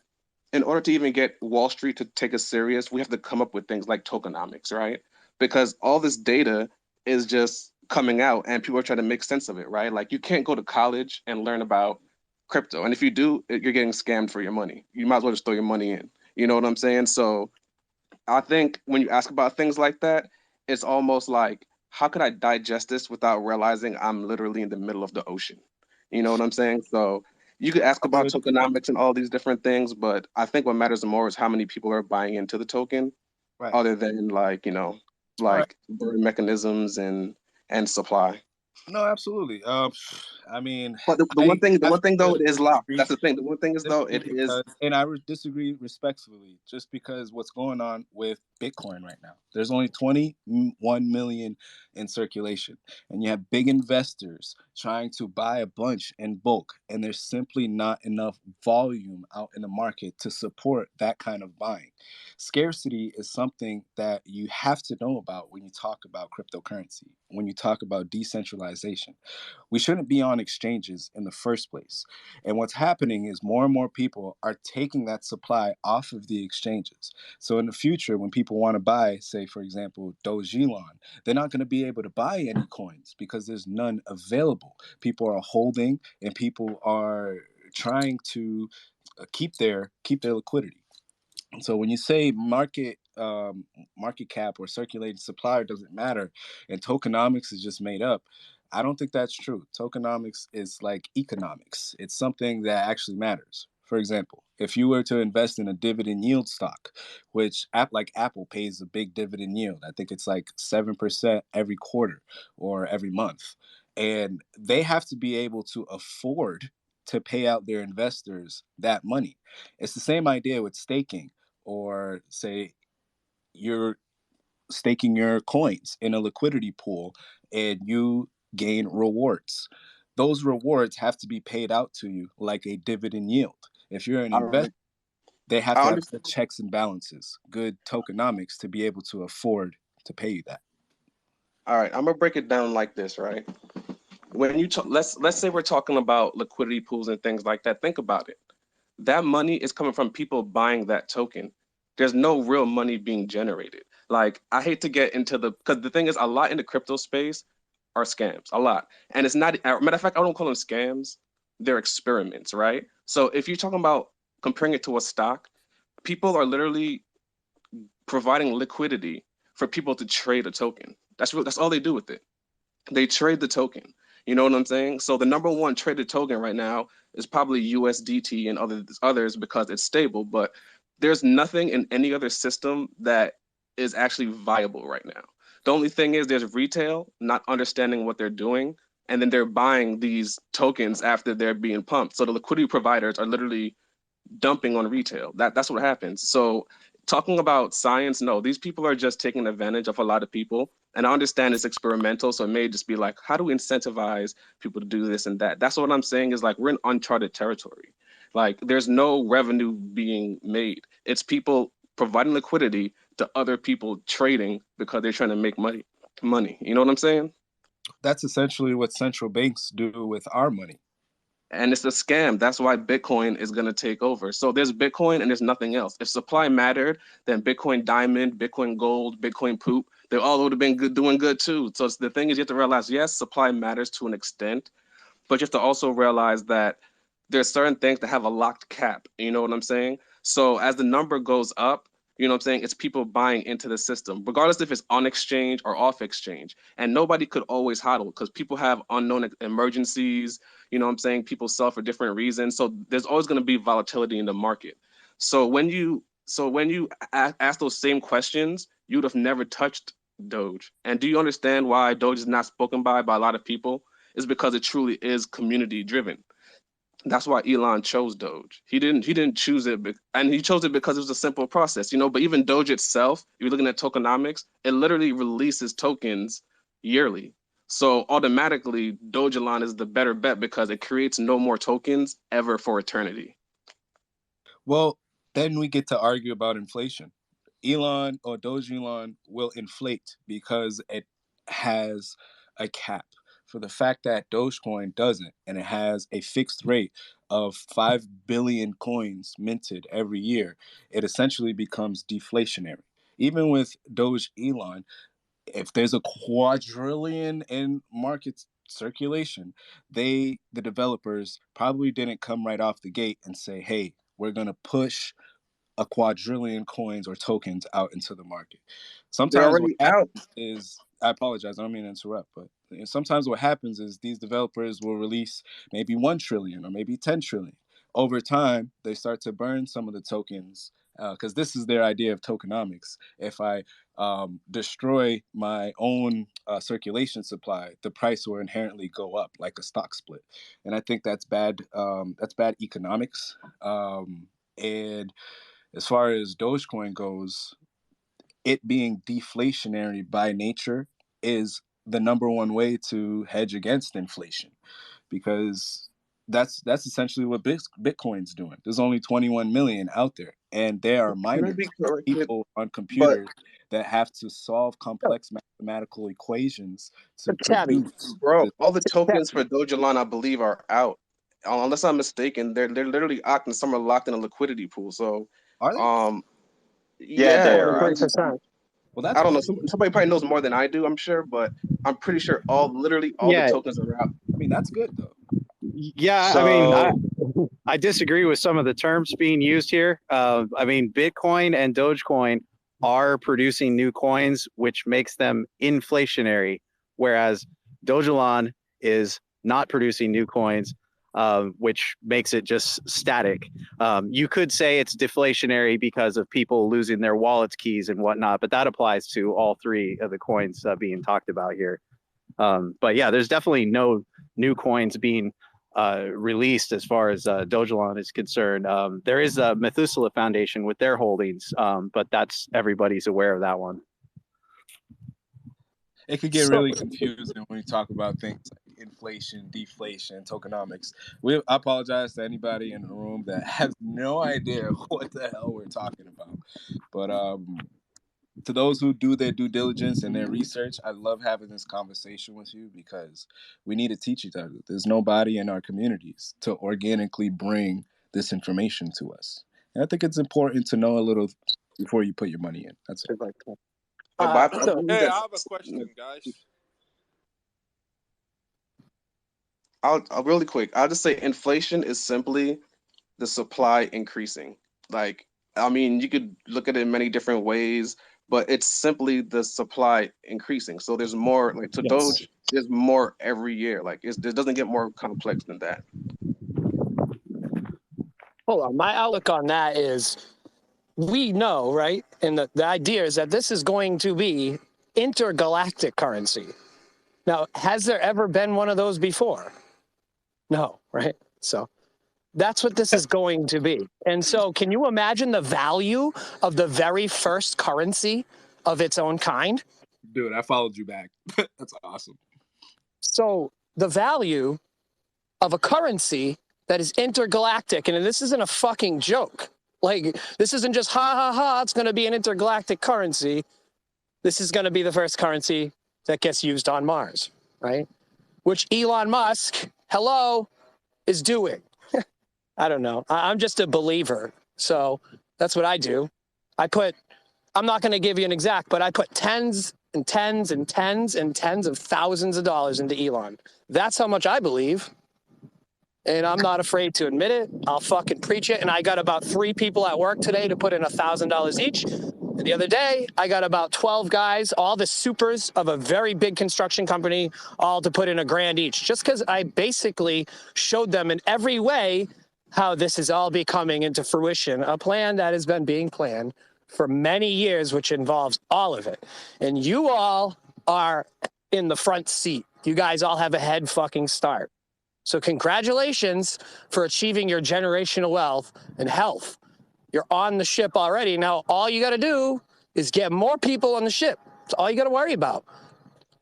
I: in order to even get Wall Street to take us serious, we have to come up with things like tokenomics, right? Because all this data is just coming out and people are trying to make sense of it, right? Like you can't go to college and learn about crypto. And if you do, you're getting scammed for your money. You might as well just throw your money in. You know what I'm saying? So I think when you ask about things like that, it's almost like, how could I digest this without realizing I'm literally in the middle of the ocean? You know what I'm saying? So you could ask about tokenomics and all these different things, but I think what matters more is how many people are buying into the token,
O: right,
I: other than like, burn mechanisms and supply.
O: No, absolutely. I mean,
I: But the one thing though, it is locked. That's the thing. The one thing is though, it is.
O: And I disagree respectfully, just because what's going on with Bitcoin right now. There's only 21 million in circulation, and you have big investors trying to buy a bunch in bulk, and there's simply not enough volume out in the market to support that kind of buying. Scarcity is something that you have to know about when you talk about cryptocurrency, when you talk about decentralization. We shouldn't be on exchanges in the first place. And what's happening is more and more people are taking that supply off of the exchanges. So in the future, when people want to buy, say, for example, Dogelon, they're not going to be able to buy any coins because there's none available. People are holding and people are trying to keep their liquidity. So when you say market cap or circulating supply doesn't matter and tokenomics is just made up, I don't think that's true. Tokenomics is like economics. It's something that actually matters. For example, if you were to invest in a dividend yield stock, which like Apple pays a big dividend yield, I think it's like 7% every quarter or every month. And they have to be able to afford to pay out their investors that money. It's the same idea with staking, or say you're staking your coins in a liquidity pool and you gain rewards. Those rewards have to be paid out to you like a dividend yield. If you're an
I: All right.
O: investor, they have
I: I
O: to have
I: understand.
O: good checks and balances, good tokenomics to be able to afford to pay you that.
I: All right, I'm gonna break it down like this, right? When you talk, let's say we're talking about liquidity pools and things like that. Think about it. That money is coming from people buying that token. There's no real money being generated. Like, I hate to get into because the thing is, a lot in the crypto space are scams, a lot. And it's not, matter of fact, I don't call them scams, they're experiments, right? So if you're talking about comparing it to a stock, people are literally providing liquidity for people to trade a token. That's all they do with it. They trade the token. You know what I'm saying? So the number one traded token right now is probably USDT and others because it's stable. But there's nothing in any other system that is actually viable right now. The only thing is there's retail not understanding what they're doing, and then they're buying these tokens after they're being pumped. So the liquidity providers are literally dumping on retail. That's what happens. So talking about science, no, these people are just taking advantage of a lot of people. And I understand it's experimental, so it may just be like, how do we incentivize people to do this and that? That's what I'm saying is like we're in uncharted territory. Like there's no revenue being made. It's people providing liquidity to other people trading because they're trying to make money. Money. You know what I'm saying?
O: That's essentially what central banks do with our money.
I: And it's a scam. That's why Bitcoin is going to take over. So there's Bitcoin and there's nothing else. If supply mattered, then Bitcoin Diamond, Bitcoin Gold, Bitcoin Poop, they all would have been good, doing good too. So the thing is, you have to realize, yes, supply matters to an extent, but you have to also realize that there's certain things that have a locked cap. You know what I'm saying? So as the number goes up, you know what I'm saying? It's people buying into the system, regardless if it's on exchange or off exchange. And nobody could always hodl because people have unknown emergencies. You know what I'm saying? People sell for different reasons. So there's always going to be volatility in the market. So when you ask those same questions, you would have never touched Doge. And do you understand why Doge is not spoken by a lot of people? Is because it truly is community driven. That's why Elon chose Doge. He didn't choose it, and he chose it because it was a simple process, you know. But even Doge itself, if you're looking at tokenomics, it literally releases tokens yearly. So automatically, Dogelon is the better bet because it creates no more tokens ever for eternity.
O: Well, then we get to argue about inflation. Elon or Dogelon will inflate because it has a cap. For the fact that Dogecoin doesn't, and it has a fixed rate of 5 billion coins minted every year, it essentially becomes deflationary. Even with Doge Elon, if there's a quadrillion in market circulation, the developers probably didn't come right off the gate and say, hey, we're going to push a quadrillion coins or tokens out into the market.
I: They're
O: Sometimes what
I: already out.
O: happens is, I apologize, I don't mean to interrupt, but sometimes what happens is these developers will release maybe 1 trillion or maybe 10 trillion. Over time, they start to burn some of the tokens because this is their idea of tokenomics. If I destroy my own circulation supply, the price will inherently go up like a stock split, and I think that's bad. That's bad economics. And as far as Dogecoin goes, it being deflationary by nature is the number one way to hedge against inflation, because that's essentially what Bitcoin's doing. There's only 21 million out there, and there are
I: Can I
O: miners,
I: be corrected?
O: people on
I: But
O: computers that have to solve complex mathematical equations to
P: Tabby.
O: produce
I: bro,
O: this.
I: all the tokens for Dogelon, I believe, are out. Unless I'm mistaken, they're literally out and some are locked in a liquidity pool. So,
O: Are they?
I: um,
M: Yeah, they
I: yeah,
M: are.
P: 3%.
O: Well, that's
I: I don't know.
O: good.
I: Somebody probably knows more than I do, I'm sure, but I'm pretty sure literally all the
M: Yeah,
I: tokens are out.
O: I mean, that's good though.
M: yeah. I mean,
I: So
M: I disagree with some of the terms being used here. I mean, Bitcoin and Dogecoin are producing new coins, which makes them inflationary, whereas Dogelon is not producing new coins. which makes it just static. You could say it's deflationary because of people losing their wallet keys and whatnot, but that applies to all three of the coins being talked about here. But yeah, there's definitely no new coins being released as far as Dogelon is concerned. There is a Methuselah Foundation with their holdings, but that's everybody's aware of that one.
O: It could get really confusing when we talk about things like inflation, deflation, tokenomics. I apologize to anybody in the room that has no idea what the hell we're talking about. But to those who do their due diligence and their research, I love having this conversation with you because we need to teach each other. There's nobody in our communities to organically bring this information to us. And I think it's important to know a little before you put your money in. That's it.
G: Hey, I have a question, guys.
I: I'll really quick. I'll just say inflation is simply the supply increasing. Like, I mean, you could look at it in many different ways, but it's simply the supply increasing. So there's more, like to Doge, there's more every year. Like it doesn't get more complex than that.
P: Hold on. My outlook on that is we know, right? And the idea is that this is going to be intergalactic currency. Now, has there ever been one of those before? No, right? So that's what this is going to be. And so can you imagine the value of the very first currency of its own kind?
O: Dude, I followed you back. That's awesome.
P: So the value of a currency that is intergalactic, and this isn't a fucking joke. Like, this isn't just ha ha ha, it's going to be an intergalactic currency. This is going to be the first currency that gets used on Mars, right? Which Elon Musk, hello, is doing. I don't know. I'm just a believer. So that's what I do. I'm not going to give you an exact, but I put tens and tens and tens and tens of thousands of dollars into Elon. That's how much I believe. And I'm not afraid to admit it. I'll fucking preach it. And I got about 3 people at work today to put in $1,000 each. And the other day, I got about 12 guys, all the supers of a very big construction company, all to put in $1,000 each. Just because I basically showed them in every way how this is all be coming into fruition. A plan that has been being planned for many years, which involves all of it. And you all are in the front seat. You guys all have a head fucking start. So congratulations for achieving your generational wealth and health. You're on the ship already. Now, all you got to do is get more people on the ship. That's all you got to worry about.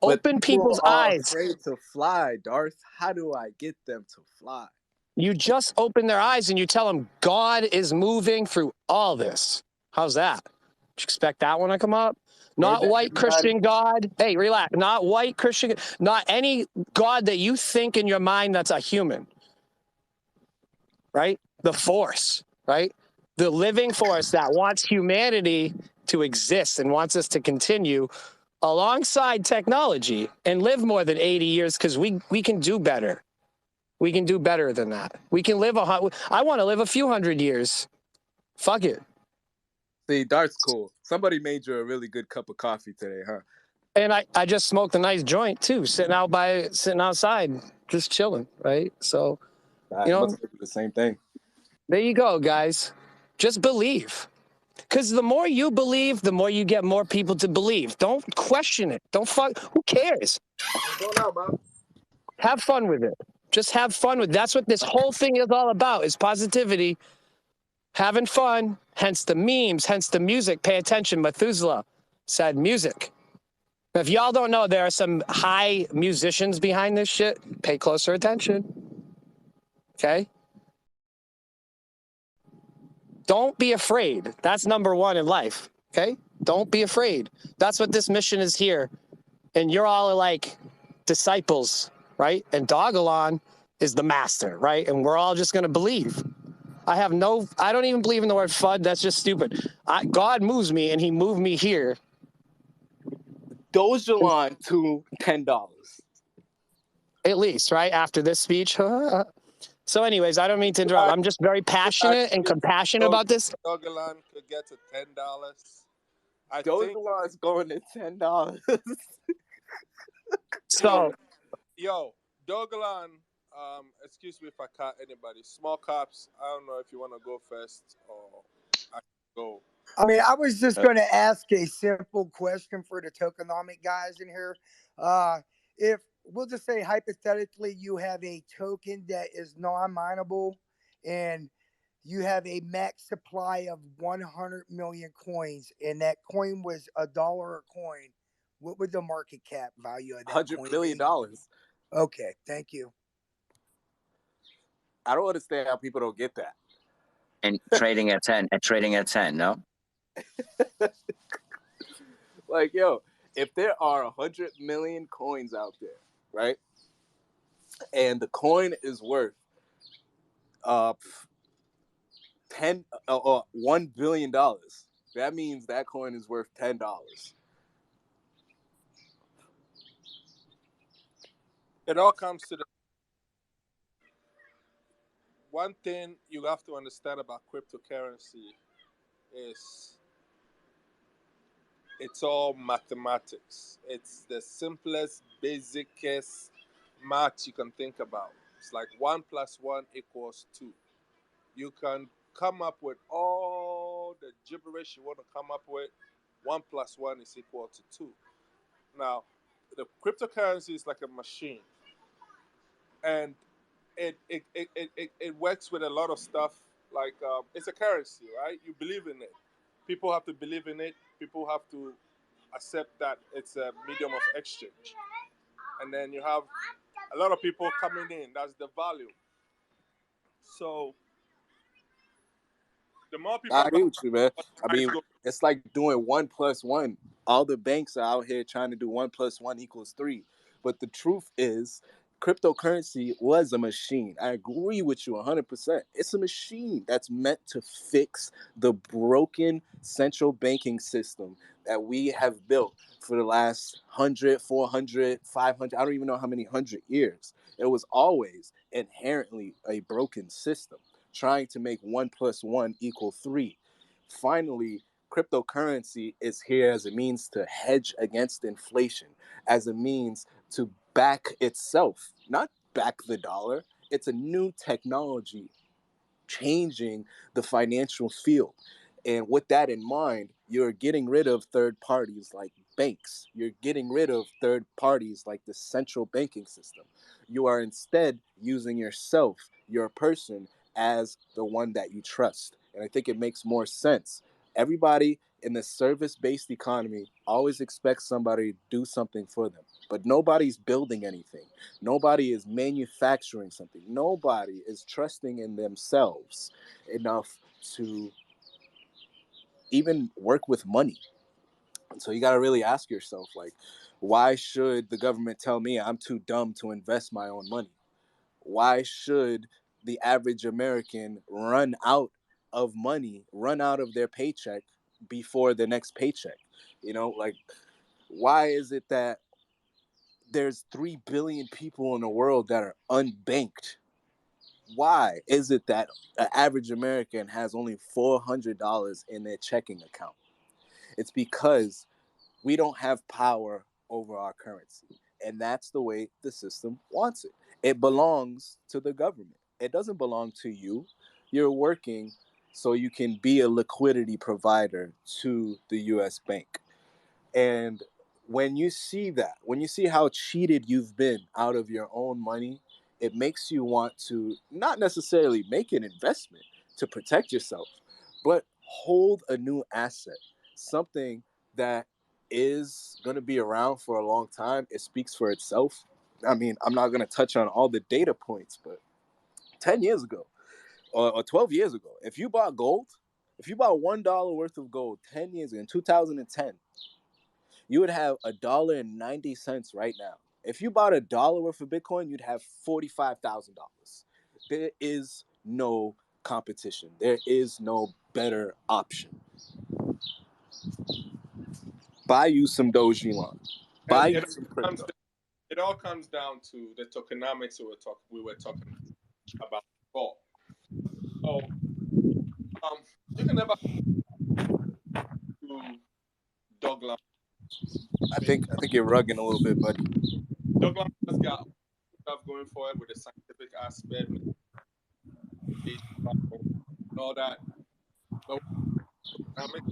P: Open people's eyes.
O: Afraid to fly, Darth. How do I get them to fly?
P: You just open their eyes and you tell them God is moving through all this. How's that? Did you expect that one to come up? Not white Christian God. Hey, relax. Not white Christian. Not any God that you think in your mind that's a human. Right? The force. Right? The living force that wants humanity to exist and wants us to continue alongside technology and live more than 80 years because we can do better. We can do better than that. We can live I want to live a few hundred years. Fuck it.
O: See, Dart's cool. Somebody made you a really good cup of coffee today, huh?
P: And I just smoked a nice joint too, sitting outside, just chilling, right? So, you know,
O: the same thing.
P: There you go, guys. Just believe. Because the more you believe, the more you get more people to believe. Don't question it. Who cares?
O: What's going on, Bob?
P: Have fun with it. Just have fun with it. That's what this whole thing is all about, is positivity. Having fun, hence the memes, hence the music. Pay attention. Methuselah said music. If y'all don't know, there are some high musicians behind this shit. Pay closer attention. Okay? Don't be afraid. That's number one in life. Okay? Don't be afraid. That's what this mission is here. And you're all like disciples, right? And Dogelon is the master, right? And we're all just going to believe. I don't even believe in the word FUD. That's just stupid. God moves me, and he moved me here.
O: Dogelon to $10.
P: At least, right? After this speech. So anyways, I don't mean to interrupt. I'm just very passionate and compassionate about this.
G: Dogelon could get to $10.
O: Dogelon's going to $10.
P: So,
G: yo, Dogelon Excuse me if I cut anybody. Small caps. I don't know if you want to go first or I can go.
Q: I mean, I was just
H: Uh,
Q: going to ask a simple question for the tokenomic guys in here. If we'll just say hypothetically, you have a token that is non-mineable, and you have a max supply of 100 million coins, and that coin was $1 a coin, what would the market cap value of that
O: $100
Q: coin
O: million.
Q: be? Okay, thank you.
O: I don't understand how people don't get that.
J: And trading at 10, no?
O: Like, yo, if there are 100 million coins out there, right? And the coin is worth $1 billion. That means that coin is worth $10.
G: It all comes to the one thing you have to understand about cryptocurrency is it's all mathematics. It's the simplest, basicest math you can think about. It's like 1+1 = 2. You can come up with all the gibberish you want to come up with. 1+1 is equal to 2. Now, the cryptocurrency is like a machine, and it works with a lot of stuff. Like it's a currency, right? You believe in it. People have to believe in it. People have to accept that it's a medium of exchange. And then you have a lot of people coming in. That's the value. So the more people
O: I agree with you, man. I mean, it's like doing 1+1. All the banks are out here trying to do 1+1 = 3. But the truth is, cryptocurrency was a machine. I agree with you 100%. It's a machine that's meant to fix the broken central banking system that we have built for the last 100, 400, 500, I don't even know how many 100 years. It was always inherently a broken system, trying to make 1+1 = 3. Finally, cryptocurrency is here as a means to hedge against inflation, as a means to back itself, not back the dollar. It's a new technology changing the financial field. And with that in mind, you're getting rid of third parties like banks. You're getting rid of third parties like the central banking system. You are instead using yourself, your person, as the one that you trust. And I think it makes more sense. Everybody in the service-based economy always expects somebody to do something for them, but nobody's building anything. Nobody is manufacturing something. Nobody is trusting in themselves enough to even work with money. And so you got to really ask yourself, like, why should the government tell me I'm too dumb to invest my own money? Why should the average American run out of money, run out of their paycheck before the next paycheck? You know, like, why is it that there's 3 billion people in the world that are unbanked? Why is it that an average American has only $400 in their checking account? It's because we don't have power over our currency. And that's the way the system wants it. It belongs to the government. It doesn't belong to you. You're working so you can be a liquidity provider to the US bank. And when you see that, when you see how cheated you've been out of your own money, it makes you want to not necessarily make an investment to protect yourself, but hold a new asset, something that is going to be around for a long time. It speaks for itself. I mean, I'm not going to touch on all the data points, but 10 years ago or 12 years ago, if you bought gold, if you bought $1 worth of gold 10 years ago in 2010, you would have $1.90 right now. If you bought $1 worth of Bitcoin, you'd have $45,000. There is no competition. There is no better option. Buy you some Dogelon. Buy
G: and
O: you some crypto.
G: it all comes down to the tokenomics we were talking about before. So you can never do Dogelon.
O: I think you're rugging a little bit, buddy.
G: Dogelon has got stuff going for it with the scientific scientific aspect, all that. But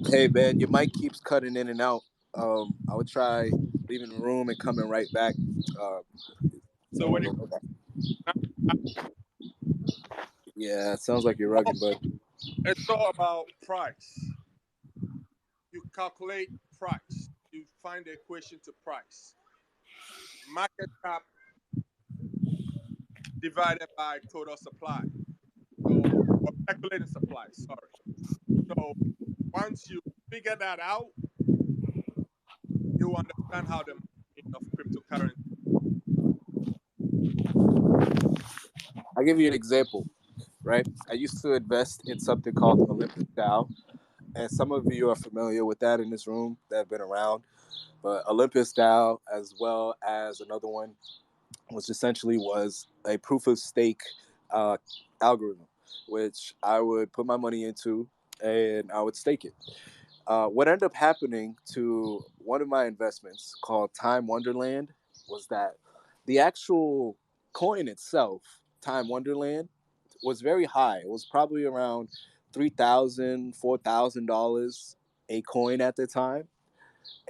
O: Hey man, your mic keeps cutting in and out. I would try leaving the room and coming right back. Uh,
G: so when you
O: yeah, it sounds like you're rugging, bud.
G: it's all about price. You calculate price. You find the equation to price. Market cap divided by total supply. So, or calculating supply, sorry. So once you figure that out, you understand how the market of cryptocurrency.
O: I'll give you an example, right? I used to invest in something called Olympus Dow, and some of you are familiar with that in this room that have been around. But Olympus Dow, as well as another one, which essentially was a proof of stake uh, algorithm, which I would put my money into and I would stake it. What ended up happening to one of my investments called Time Wonderland was that the actual coin itself, Time Wonderland, was very high. It was probably around $3,000, $4,000 a coin at the time.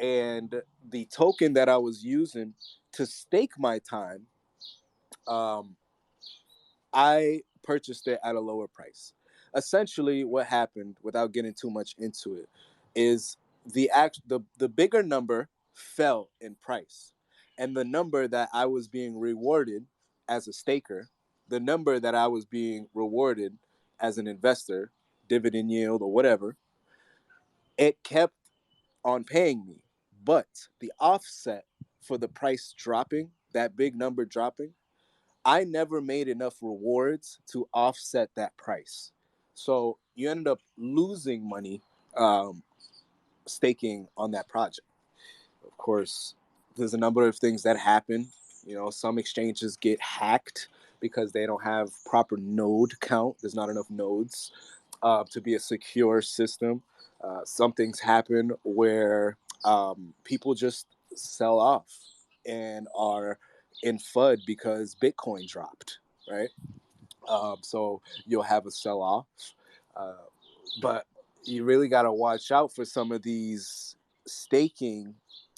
O: And the token that I was using to stake my time, um, I purchased it at a lower price. Essentially, what happened, without getting too much into it, is the bigger number fell in price, and the number that I was being rewarded as a staker, the number that I was being rewarded as an investor, dividend yield or whatever, it kept on paying me. But the offset for the price dropping, that big number dropping, I never made enough rewards to offset that price. So you ended up losing money staking on that project. Of course, there's a number of things that happen. You know, some exchanges get hacked because they don't have proper node count. There's not enough nodes to be a secure system. Some things happen where people just sell off and are in FUD because Bitcoin dropped, right? So you'll have a sell off. Uh, but you really got to watch out for some of these staking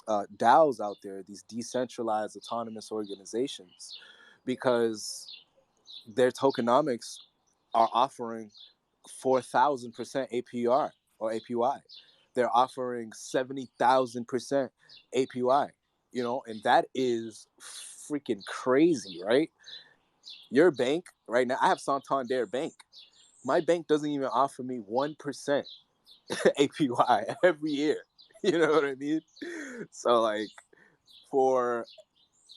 O: DAOs out there, these decentralized autonomous organizations, because their tokenomics are offering 4,000% APR or APY. They're offering 70,000% APY, you know, and that is freaking crazy, right? Your bank right now, I have Santander Bank. My bank doesn't even offer me 1% APY every year. You know what I mean? So, like, for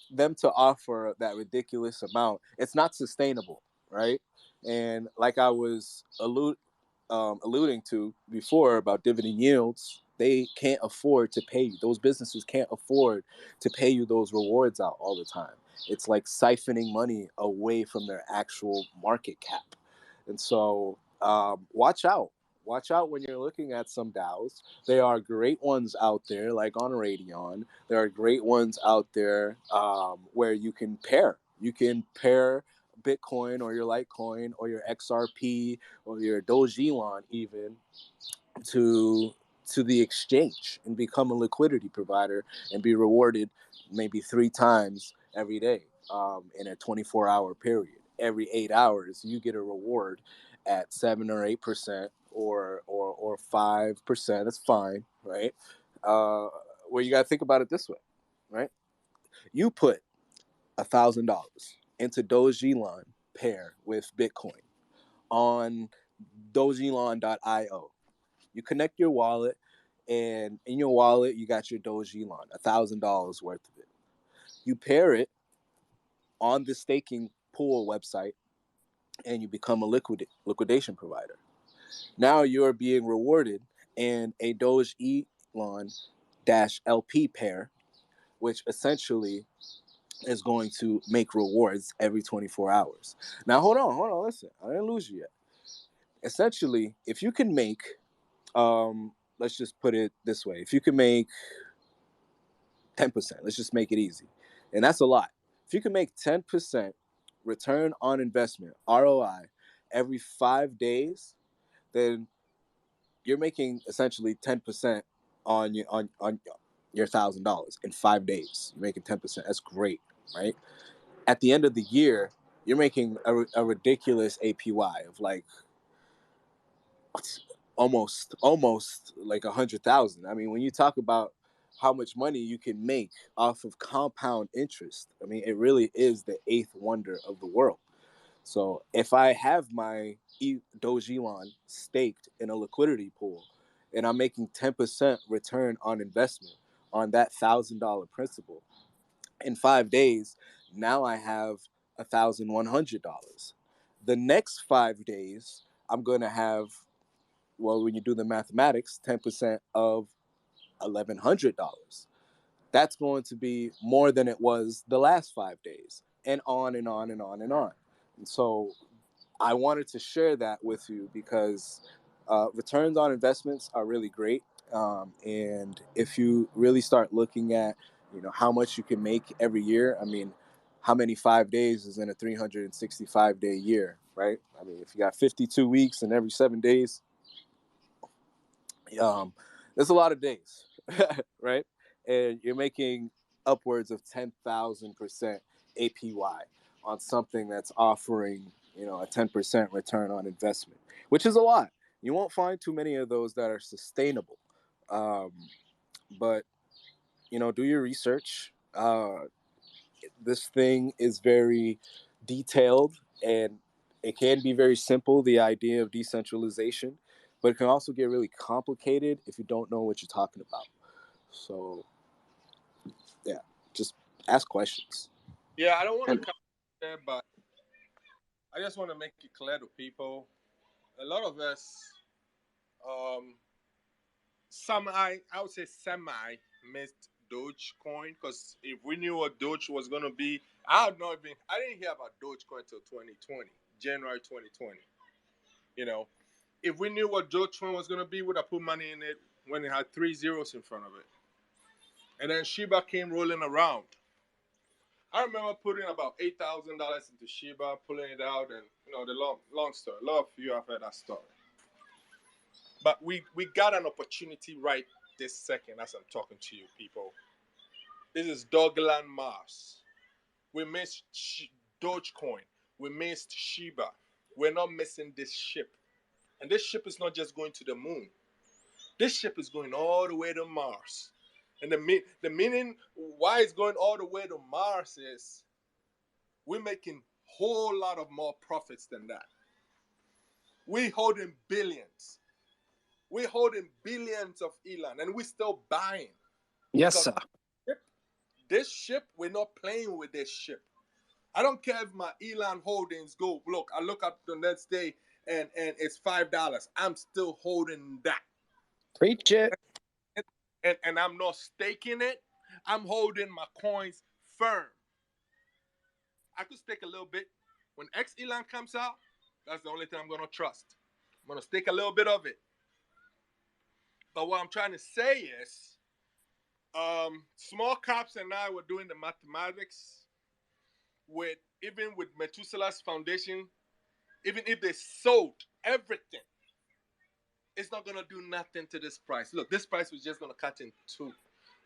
O: them to offer that ridiculous amount, it's not sustainable, right? And like I was alluding to before about dividend yields, they can't afford to pay you. Those businesses can't afford to pay you those rewards out all the time. It's like siphoning money away from their actual market cap. And so watch out. Watch out when you're looking at some DAOs. There are great ones out there, like on Radeon. There are great ones out there where you can pair. You can pair Bitcoin or your Litecoin or your XRP or your Dogelon even to the exchange and become a liquidity provider and be rewarded maybe 3 times every day in a 24-hour period. Every 8 hours, you get a reward at 7 or 8% or 5%. That's fine, right? Well, you got to think about it this way, right? You put $1,000 into Dogelon pair with Bitcoin on Dogelon.io. You connect your wallet, and in your wallet, you got your Dogelon, $1,000 worth of it. You pair it on the staking pool website, and you become a liquidation provider. Now you're being rewarded in a Dogelon -LP pair, which essentially is going to make rewards every 24 hours. Now, hold on, listen. I didn't lose you yet. Essentially, if you can make, let's just put it this way. If you can make 10%, let's just make it easy. And that's a lot. If you can make 10% return on investment (ROI) every 5 days, then you're making essentially 10% on your $1,000 in 5 days. You're making 10%. That's great, right? At the end of the year, you're making a ridiculous APY of like almost like 100,000. I mean, when you talk about how much money you can make off of compound interest, I mean, it really is the eighth wonder of the world. So if I have my Dogelon staked in a liquidity pool and I'm making 10% return on investment on that $1,000 principal in 5 days, now I have $1,100. The next 5 days, I'm going to have, well, when you do the mathematics, 10% of $1,100. That's going to be more than it was the last 5 days, and on and on and on and on. And so I wanted to share that with you because returns on investments are really great. And if you really start looking at, how much you can make every year, I mean, how many 5 days is in a 365-day year, right? I mean, if you got 52 weeks and every 7 days, there's a lot of days, right? And you're making upwards of 10,000% APY on something that's offering, a 10% return on investment, which is a lot. You won't find too many of those that are sustainable. But, do your research. This thing is very detailed and it can be very simple, the idea of decentralization, but it can also get really complicated if you don't know what you're talking about. So, yeah, just ask questions.
G: Yeah, I don't want to come there, but I just want to make it clear to people. A lot of us, I would say semi missed Dogecoin, because if we knew what Doge was gonna be, I didn't hear about Dogecoin until 2020, January 2020. If we knew what Dogecoin was gonna be, would have put money in it when it had 3 zeros in front of it. And then Shiba came rolling around. I remember putting about $8,000 into Shiba, pulling it out, and the long story. A lot of you have heard that story. But we got an opportunity right this second as I'm talking to you, people. This is Dogelon Mars. We missed Dogecoin. We missed Shiba. We're not missing this ship. And this ship is not just going to the moon. This ship is going all the way to Mars. And the meaning why it's going all the way to Mars is we're making whole lot of more profits than that. We're holding billions. We're holding billions of Elon, and we're still buying.
P: Yes, sir.
G: This ship, we're not playing with this ship. I don't care if my Elon holdings go. Look, I look up the next day and it's $5. I'm still holding that.
P: Preach it.
G: And I'm not staking it. I'm holding my coins firm. I could stake a little bit. When X Elon comes out, that's the only thing I'm gonna trust. I'm gonna stake a little bit of it. But what I'm trying to say is, small caps and I were doing the mathematics even with Methuselah's foundation. Even if they sold everything, it's not gonna do nothing to this price. Look, this price was just gonna cut in two.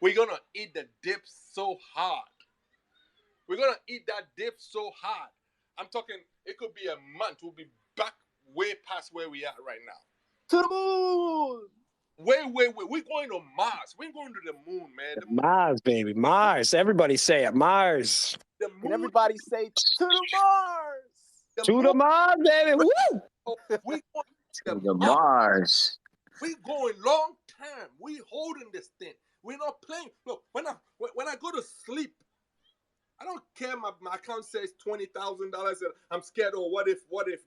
G: We're gonna eat the dip so hard. We're gonna eat that dip so hard. I'm talking, it could be a month. We'll be back way past where we are right now.
O: To the moon!
G: Wait. We're going to Mars. We're going to the moon, man.
P: Mars, baby. Mars. Everybody say it. Mars.
G: The moon.
O: Can everybody say to the Mars?
P: To the Mars, baby. Woo!
G: We going
J: to the Mars.
G: We going long term. We holding this thing. We're not playing. Look, when I go to sleep, I don't care. My account says $20,000, and I'm scared. Or what if?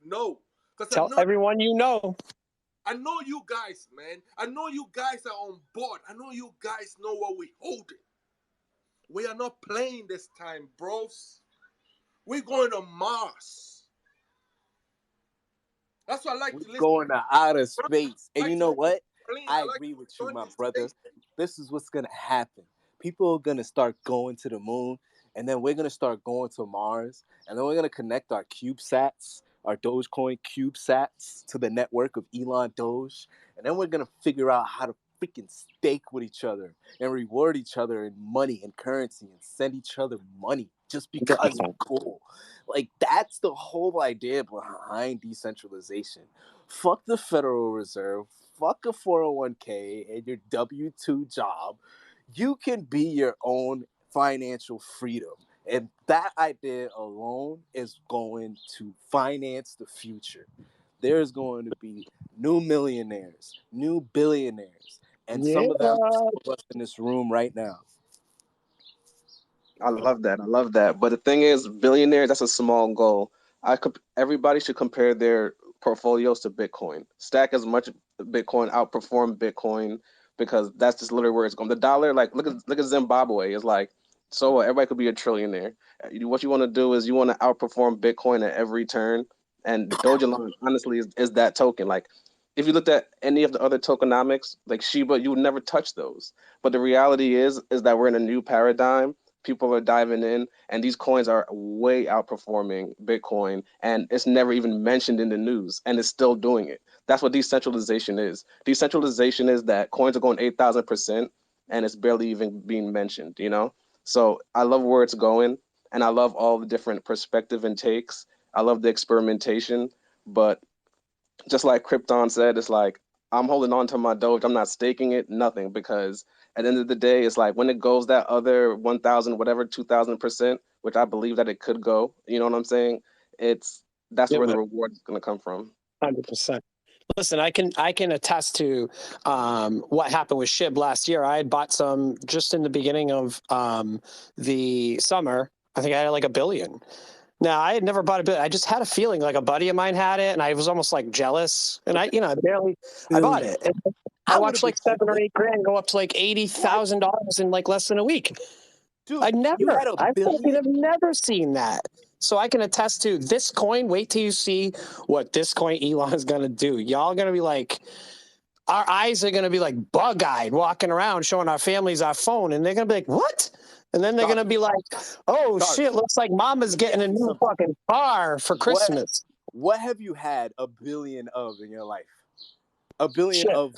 G: No? Because
P: Tell everyone you know.
G: I know you guys, man. I know you guys are on board. I know you guys know what we holding. We are not playing this time, bros. We're going to Mars. That's what I like to listen.
O: Going to outer space. And you know what? I agree with you, my brother. This is what's going to happen. People are going to start going to the moon, and then we're gonna start going to Mars, and then we're gonna connect our CubeSats, our Dogecoin CubeSats, to the network of Elon Doge, and then we're gonna figure out how to freaking stake with each other and reward each other in money and currency and send each other money just because we're cool. Like, that's the whole idea behind decentralization. Fuck the Federal Reserve, fuck a 401k and your W-2 job. You can be your own financial freedom. And that idea alone is going to finance the future. There's going to be new millionaires, new billionaires, and
P: Yeah.
O: some of them are some of us in this room right now.
I: I love that. I love that. But the thing is, billionaires, that's a small goal. Everybody should compare their portfolios to Bitcoin. Stack as much Bitcoin, outperform Bitcoin, because that's just literally where it's going. The dollar, like look at Zimbabwe. It's like, so what? Everybody could be a trillionaire. What you want to do is you want to outperform Bitcoin at every turn. And Dogelon, honestly, is that token. Like, if you looked at any of the other tokenomics, like Shiba, you would never touch those. But the reality is that we're in a new paradigm. People are diving in, and these coins are way outperforming Bitcoin, and it's never even mentioned in the news, and it's still doing it. That's what decentralization is. Decentralization is that coins are going 8,000%, and it's barely even being mentioned, you know? So I love where it's going, and I love all the different perspective and takes. I love the experimentation, but just like Krypton said, it's like I'm holding on to my Doge. I'm not staking it, nothing, because at the end of the day, it's like when it goes that other 1,000, whatever, 2,000%, which I believe that it could go. You know what I'm saying? That's
P: Yeah,
I: where the
P: but
I: reward is going to come from.
P: 100%. Listen, I can attest to what happened with SHIB last year. I had bought some just in the beginning of the summer. I think I had like $1 billion. Now, I had never bought a billion. I just had a feeling like a buddy of mine had it, and I was almost like jealous. And I bought it. And I
O: I would have
P: watched
O: been
P: like 7 or
O: jealous.
P: 8 grand go up to like $80,000 in like less than a week.
O: Dude,
P: I
O: you had a
P: fucking
O: billion?
P: have never seen that. So I can attest to this coin. Wait till you see what this coin Elon is going to do. Y'all going to be like, our eyes are going to be like bug eyed walking around showing our families our phone. And they're going to be like, what? And then they're going to be like, oh shit, looks like mama's getting a new fucking car for Christmas.
O: What have you had $1 billion of in your life? $1 billion
P: Shit.
O: of.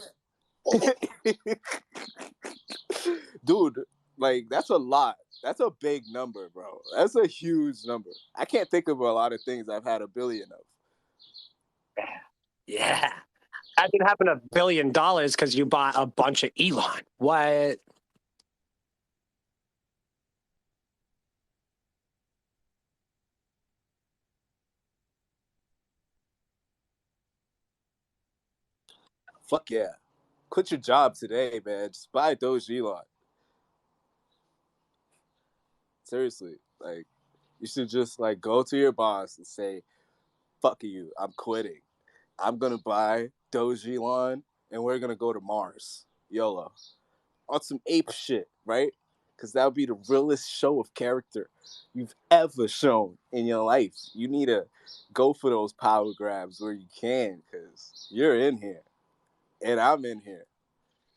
O: Dude, like, that's a lot. That's a big number, bro. That's a huge number. I can't think of a lot of things I've had $1 billion of.
P: Yeah. Imagine having $1 billion because you bought a bunch of Elon. What?
O: Fuck yeah. Quit your job today, man. Just buy Doge Elon. Seriously. Like, you should just like go to your boss and say, fuck you, I'm quitting. I'm gonna buy Doge Elon and we're gonna go to Mars. YOLO. On some ape shit, right? Because that would be the realest show of character you've ever shown in your life. You need to go for those power grabs where you can, because you're in here and I'm in here.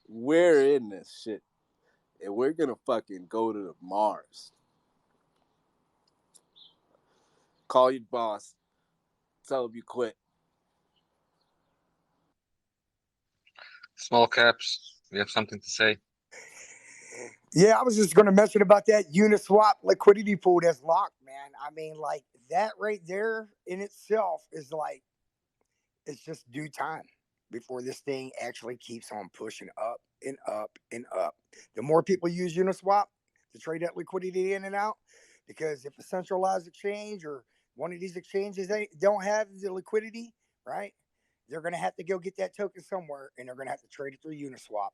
O: We're in this shit and we're gonna fucking go to the Mars. Call your boss, tell him you quit.
D: Small caps, we have something to say.
Q: Yeah, I was just going to mention about that Uniswap liquidity pool that's locked, man. I mean, like that right there in itself is like, it's just due time before this thing actually keeps on pushing up and up and up. The more people use Uniswap to trade that liquidity in and out, because if a centralized exchange or one of these exchanges they don't have the liquidity, right? They're going to have to go get that token somewhere, and they're going to have to trade it through Uniswap,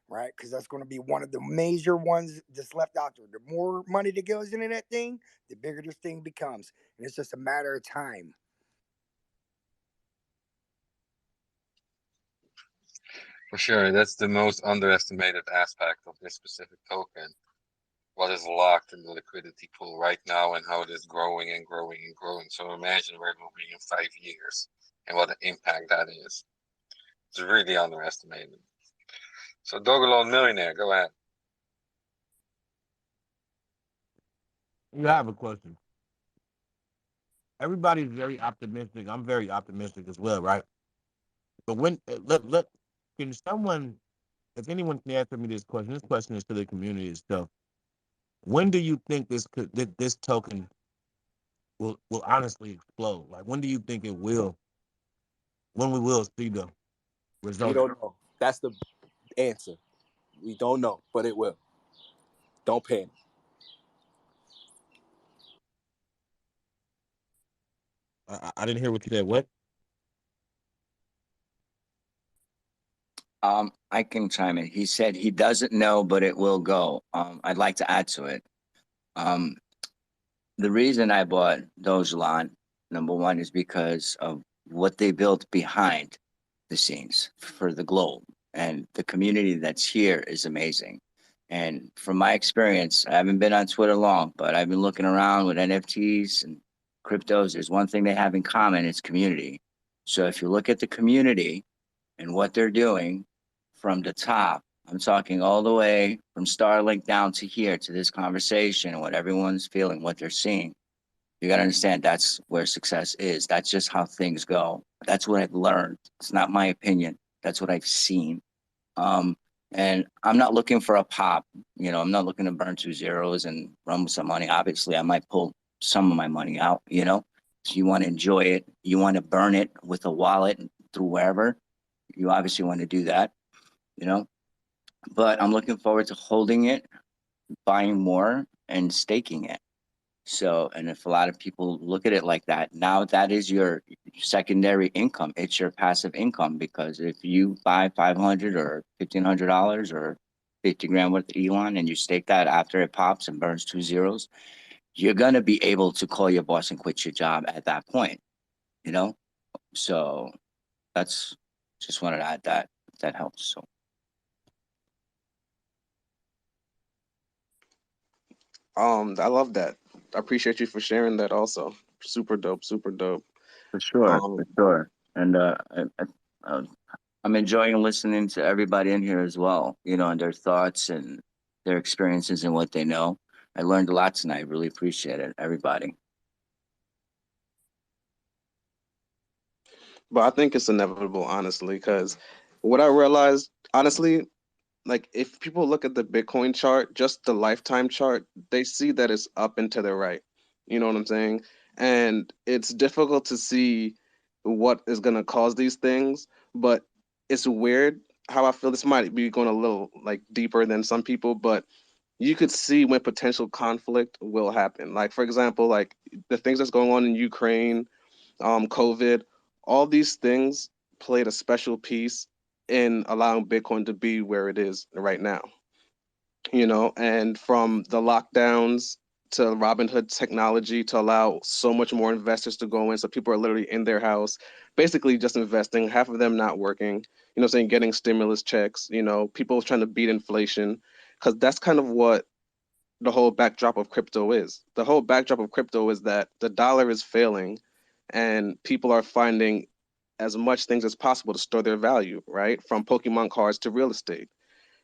Q: right? Because that's going to be one of the major ones that's left out there. The more money that goes into that thing, the bigger this thing becomes, and it's just a matter of time.
D: For sure, that's the most underestimated aspect of this specific token. What is locked in the liquidity pool right now and how it is growing and growing and growing. So imagine where it will be in 5 years and what the impact that is. It's really underestimated. So Dogelon Millionaire, go ahead.
R: You have a question. Everybody's very optimistic. I'm very optimistic as well, right? But when let can someone, if anyone can answer me this question is to the community itself. When do you think this token will honestly explode? Like when do you think it will? When we will see the
O: We
R: results?
O: don't know. That's the answer. We don't know, but it will. Don't panic.
R: I didn't hear what you said. What?
J: I can chime in. He said he doesn't know, but it will go. I'd like to add to it. Um, the reason I bought Dogelon, number one, is because of what they built behind the scenes for the globe. And the community that's here is amazing. And from my experience, I haven't been on Twitter long, but I've been looking around with NFTs and cryptos. There's one thing they have in common, it's community. So if you look at the community and what they're doing from the top, I'm talking all the way from Starlink down to here to this conversation and what everyone's feeling, what they're seeing. You got to understand that's where success is. That's just how things go. That's what I've learned. It's not my opinion. That's what I've seen. And I'm not looking for a pop. I'm not looking to burn 2 zeros and run with some money. Obviously, I might pull some of my money out, So you want to enjoy it. You want to burn it with a wallet through wherever. You obviously want to do that, you know. But I'm looking forward to holding it, buying more, and staking it. So, and if a lot of people look at it like that, now that is your secondary income. It's your passive income because if you buy $500 or $1,500 or 50 grand worth of Elon and you stake that after it pops and burns 2 zeros, you're gonna be able to call your boss and quit your job at that point, you know. So that's just wanted to add that if that helps. So.
I: I love that. I appreciate you for sharing that also. Super dope, super dope.
J: For sure, for sure. And uh, I'm enjoying listening to everybody in here as well, and their thoughts and their experiences and what they know. I learned a lot tonight. Really appreciate it, everybody.
I: But I think it's inevitable, honestly, because what I realized, honestly, like if people look at the Bitcoin chart, just the lifetime chart, they see that it's up and to the right. You know what I'm saying? And it's difficult to see what is going to cause these things, but it's weird how I feel. This might be going a little like deeper than some people, but you could see when potential conflict will happen. Like for example, like the things that's going on in Ukraine, COVID, all these things played a special piece in allowing Bitcoin to be where it is right now. And from the lockdowns to Robinhood technology to allow so much more investors to go in. So people are literally in their house, basically just investing, half of them not working, saying getting stimulus checks, people trying to beat inflation. Because that's kind of what the whole backdrop of crypto is. The whole backdrop of crypto is that the dollar is failing and people are finding as much things as possible to store their value, right? From Pokemon cards to real estate.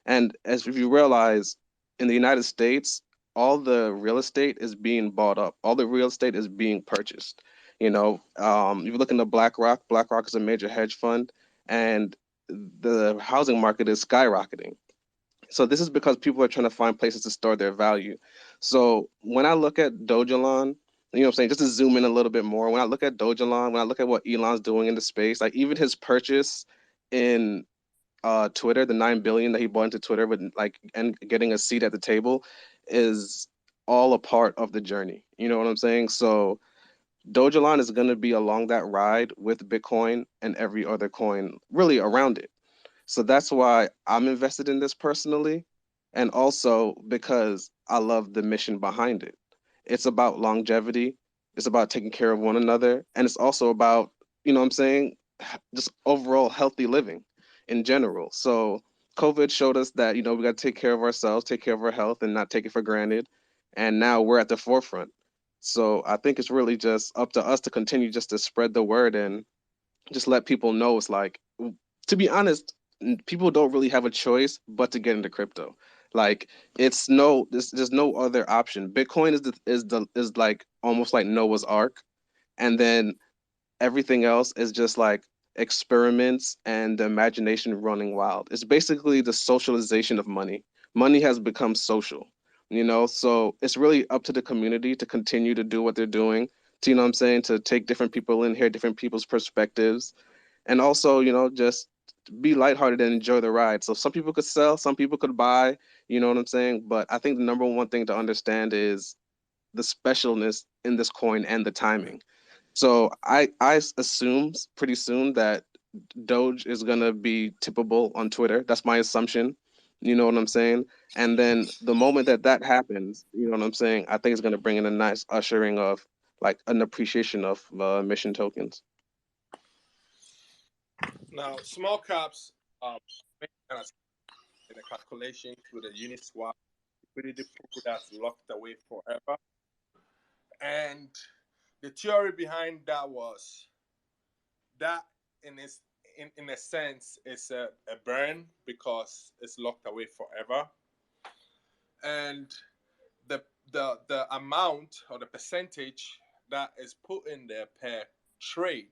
I: And as if you realize in the United States, all the real estate is being bought up. All the real estate is being purchased. You look into BlackRock. BlackRock is a major hedge fund, and the housing market is skyrocketing. So this is because people are trying to find places to store their value. So when I look at Dogelon, what I'm saying, just to zoom in a little bit more, when I look at Dogelon, when I look at what Elon's doing in the space, like even his purchase in Twitter, the 9 billion that he bought into Twitter with like and getting a seat at the table is all a part of the journey. You know what I'm saying? So Dogelon is going to be along that ride with Bitcoin and every other coin really around it. So that's why I'm invested in this personally. And also because I love the mission behind it. It's about longevity, it's about taking care of one another. And it's also about, what I'm saying, just overall healthy living in general. So COVID showed us that, we got to take care of ourselves, take care of our health, and not take it for granted. And now we're at the forefront. So I think it's really just up to us to continue just to spread the word and just let people know it's like, to be honest, people don't really have a choice but to get into crypto. Like there's no other option. Bitcoin is like almost like Noah's Ark, and then everything else is just like experiments and the imagination running wild. It's basically the socialization of money. Money has become social, so it's really up to the community to continue to do what they're doing, to, what I'm saying, to take different people in, hear different people's perspectives, and also, just be lighthearted and enjoy the ride. So some people could sell, some people could buy, you know what I'm saying? But I think the number one thing to understand is the specialness in this coin and the timing. So I assume pretty soon that Doge is gonna be tippable on Twitter. That's my assumption. You know what I'm saying? And then the moment that happens, you know what I'm saying? I think it's gonna bring in a nice ushering of like an appreciation of mission tokens.
G: Now, small caps make kind of in the calculation with the Uniswap liquidity pool that's locked away forever. And the theory behind that was that in a sense is a burn because it's locked away forever. And the amount or the percentage that is put in there per trade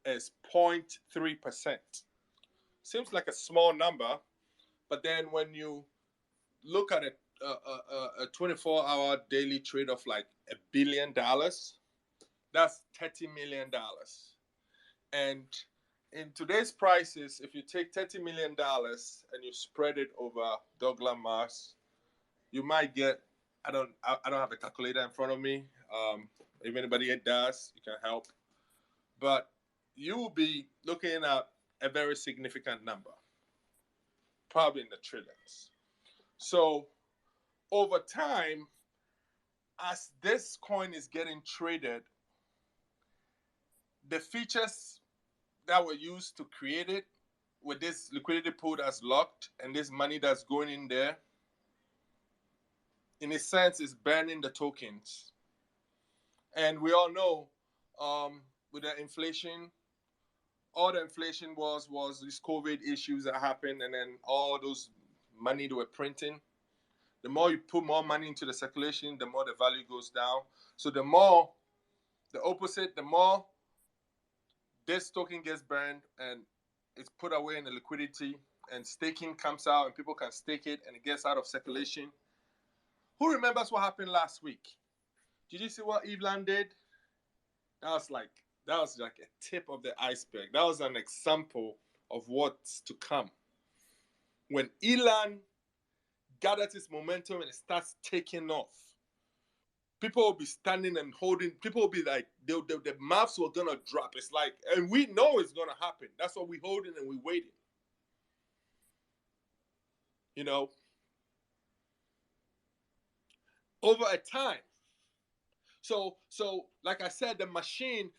G: is 0.3%. Seems like a small number, but then when you look at a 24-hour daily trade of like $1 billion, that's $30 million. And in today's prices, if you take $30 million and you spread it over Dogelon Mars, you might get, I don't have a calculator in front of me. If anybody does, you can help. But you will be looking at a very significant number, probably in the trillions. So over time, as this coin is getting traded, the features that were used to create it, with this liquidity pool that's locked and this money that's going in there, in a sense, is burning the tokens. And we all know, with the inflation, all the inflation was these COVID issues that happened, and then all those money they were printing. The more you put more money into the circulation, the more the value goes down. So the more, the opposite, the more this token gets burned and it's put away in the liquidity, and staking comes out and people can stake it and it gets out of circulation. Who remembers what happened last week? Did you see what Elon did? That was like a tip of the iceberg. That was an example of what's to come. When Elon gathers its momentum and it starts taking off, people will be standing and holding. People will be like, the mouths were gonna drop. It's like, and we know it's gonna happen. That's what we're holding and we're waiting. You know, over a time. So like I said, the machine.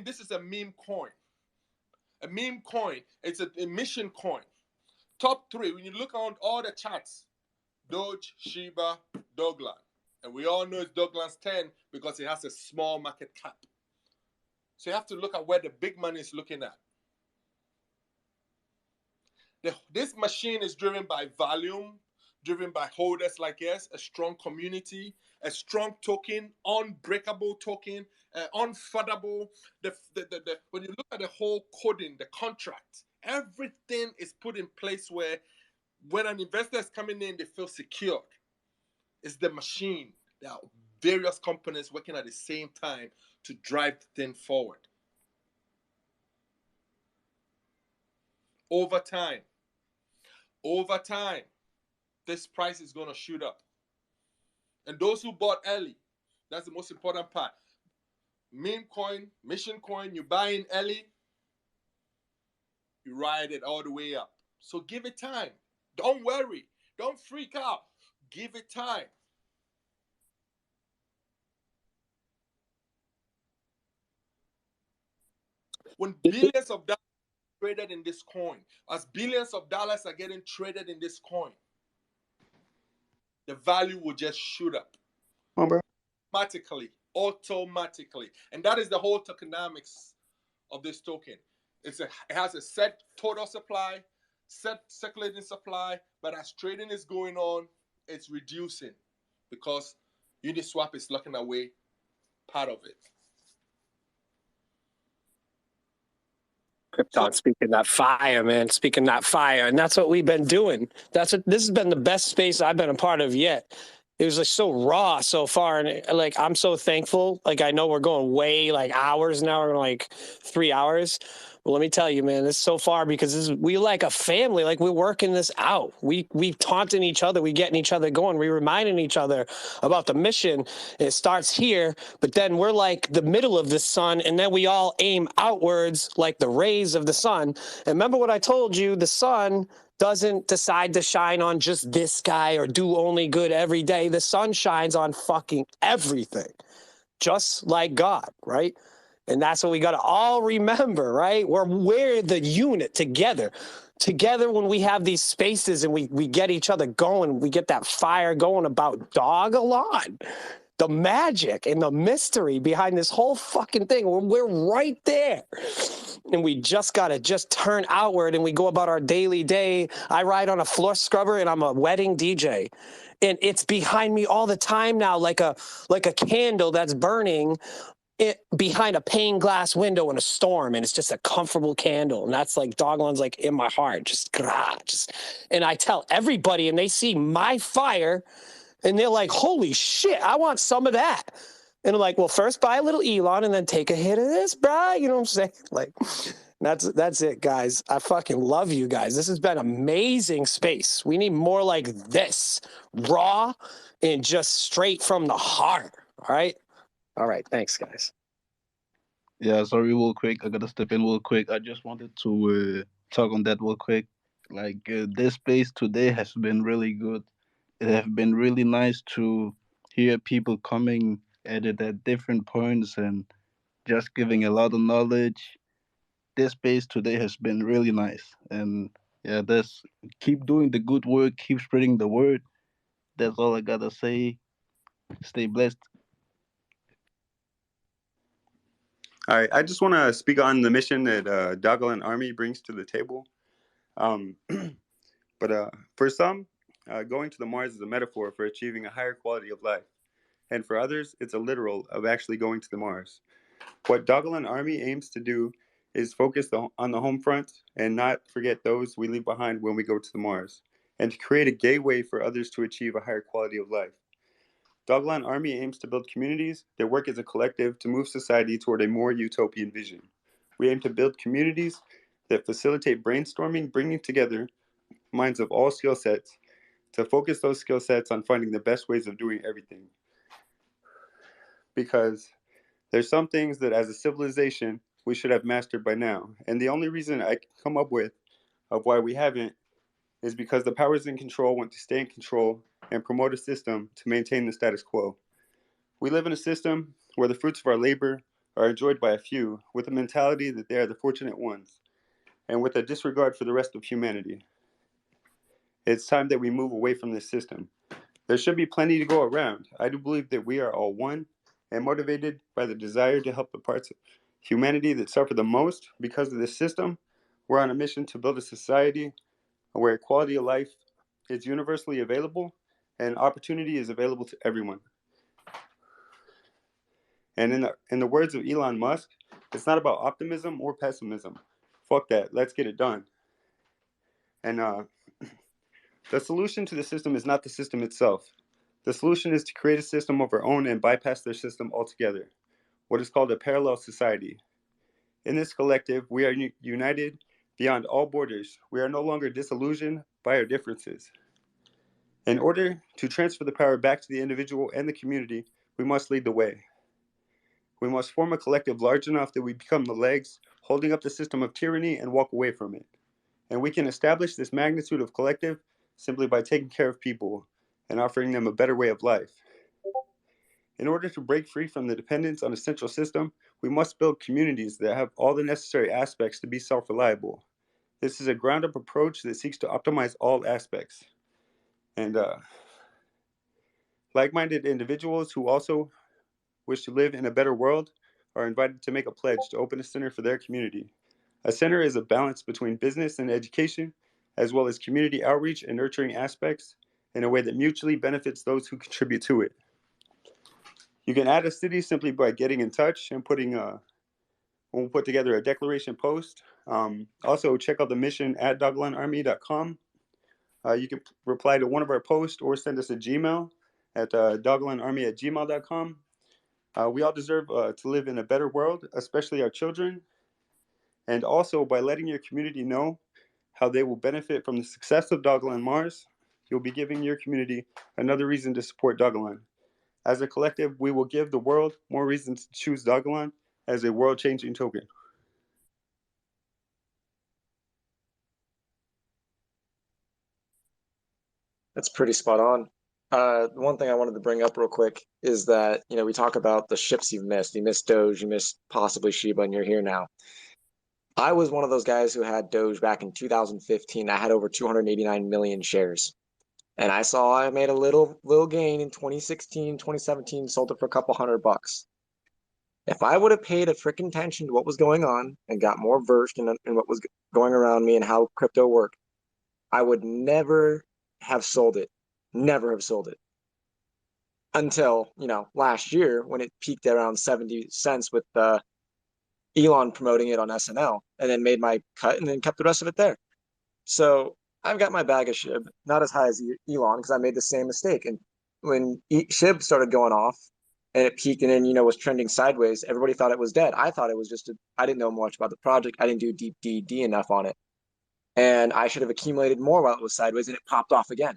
G: This is a meme coin. A meme coin. It's a mission coin. Top three. When you look on all the charts, Doge, Shiba, Dogelon. And we all know it's Dogelon's 10 because it has a small market cap. So you have to look at where the big money is looking at. This machine is driven by volume, driven by holders like us, a strong community, a strong token, unbreakable token, unfundable. When you look at the whole coding, the contract, everything is put in place where when an investor is coming in, they feel secure. It's the machine. There are various companies working at the same time to drive the thing forward. Over time, this price is going to shoot up. And those who bought early, that's the most important part. Meme coin, mission coin, you buy in early, you ride it all the way up. So give it time. Don't worry. Don't freak out. Give it time. When billions of dollars are traded in this coin, as billions of dollars are getting traded in this coin, the value will just shoot up. Automatically. And that is the whole tokenomics of this token. It has a set total supply, circulating supply, but as trading is going on, it's reducing because Uniswap is locking away part of it.
P: Krypton speaking that fire, man. Speaking that fire. And that's what we've been doing. This has been the best space I've been a part of yet. It was like so raw so far. And like, I'm so thankful. Like, I know we're going way like hours now. We're going like 3 hours. Well, let me tell you, man, this is so far because we like a family. Like we're working this out. We taunting each other. We getting each other going. We reminding each other about the mission. It starts here, but then we're like the middle of the sun, and then we all aim outwards like the rays of the sun. And remember what I told you, the sun doesn't decide to shine on just this guy or do only good every day. The sun shines on fucking everything, just like God, right? And that's what we got to all remember, right? We're the unit together. Together when we have these spaces and we get each other going, we get that fire going about Dogelon. The magic and the mystery behind this whole fucking thing. We're right there. And we just got to just turn outward and we go about our daily day. I ride on a floor scrubber and I'm a wedding DJ. And it's behind me all the time now, like a candle that's burning behind a pane glass window in a storm, and it's just a comfortable candle, and that's like Dogelon's like in my heart, just and I tell everybody, and they see my fire, and they're like, "Holy shit, I want some of that." And I'm like, "Well, first buy a little Elon, and then take a hit of this, bro." You know what I'm saying? Like, that's it, guys. I fucking love you guys. This has been amazing space. We need more like this, raw and just straight from the heart. All right, thanks, guys.
O: Yeah, sorry, real quick. I gotta step in real quick. I just wanted to talk on that real quick. Like this space today has been really good. It has been really nice to hear people coming at it at different points and just giving a lot of knowledge. This space today has been really nice, and yeah, that's keep doing the good work, keep spreading the word. That's all I gotta say. Stay blessed.
S: All right, I just want to speak on the mission that Dogelon Army brings to the table. But for some, going to the Mars is a metaphor for achieving a higher quality of life. And for others, it's a literal of actually going to the Mars. What Dogelon Army aims to do is focus on the home front and not forget those we leave behind when we go to the Mars, and to create a gateway for others to achieve a higher quality of life. Dogelon Army aims to build communities that work as a collective to move society toward a more utopian vision. We aim to build communities that facilitate brainstorming, bringing together minds of all skill sets to focus those skill sets on finding the best ways of doing everything. Because there's some things that as a civilization we should have mastered by now. And the only reason I can come up with of why we haven't is because the powers in control want to stay in control and promote a system to maintain the status quo. We live in a system where the fruits of our labor are enjoyed by a few with a mentality that they are the fortunate ones and with a disregard for the rest of humanity. It's time that we move away from this system. There should be plenty to go around. I do believe that we are all one and motivated by the desire to help the parts of humanity that suffer the most because of this system. We're on a mission to build a society where quality of life is universally available and opportunity is available to everyone. And in the words of Elon Musk, it's not about optimism or pessimism. Fuck that. Let's get it done. And the solution to the system is not the system itself. The solution is to create a system of our own and bypass their system altogether, what is called a parallel society. In this collective, we are united beyond all borders. We are no longer disillusioned by our differences. In order to transfer the power back to the individual and the community, we must lead the way. We must form a collective large enough that we become the legs holding up the system of tyranny and walk away from it. And we can establish this magnitude of collective simply by taking care of people and offering them a better way of life. In order to break free from the dependence on a central system, we must build communities that have all the necessary aspects to be self-reliable. This is a ground-up approach that seeks to optimize all aspects. And like-minded individuals who also wish to live in a better world are invited to make a pledge to open a center for their community. A center is a balance between business and education, as well as community outreach and nurturing aspects in a way that mutually benefits those who contribute to it. You can add a city simply by getting in touch and we'll put together a declaration post. Also, check out the mission at dogelonarmy.com. You can reply to one of our posts or send us a Gmail at dogelonarmy@gmail.com. We all deserve to live in a better world, especially our children. And also, by letting your community know how they will benefit from the success of Dogelon Mars, you'll be giving your community another reason to support Dogelon. As a collective, we will give the world more reasons to choose Dogelon as a world-changing token.
T: That's pretty spot on. One thing I wanted to bring up real quick is that, we talk about the ships you've missed. You missed Doge, you missed possibly Shiba, and you're here now. I was one of those guys who had Doge back in 2015. I had over 289 million shares. And I made a little gain in 2016, 2017, sold it for a couple $100. If I would have paid a freaking attention to what was going on and got more versed in what was going around me and how crypto worked, I would never have sold it. Never have sold it. Until, last year when it peaked around 70 cents with Elon promoting it on SNL, and then made my cut and then kept the rest of it there. So I've got my bag of SHIB, not as high as Elon because I made the same mistake. And when SHIB started going off and it peaked and then, was trending sideways, everybody thought it was dead. I thought it was I didn't know much about the project. I didn't do deep DD enough on it. And I should have accumulated more while it was sideways and it popped off again.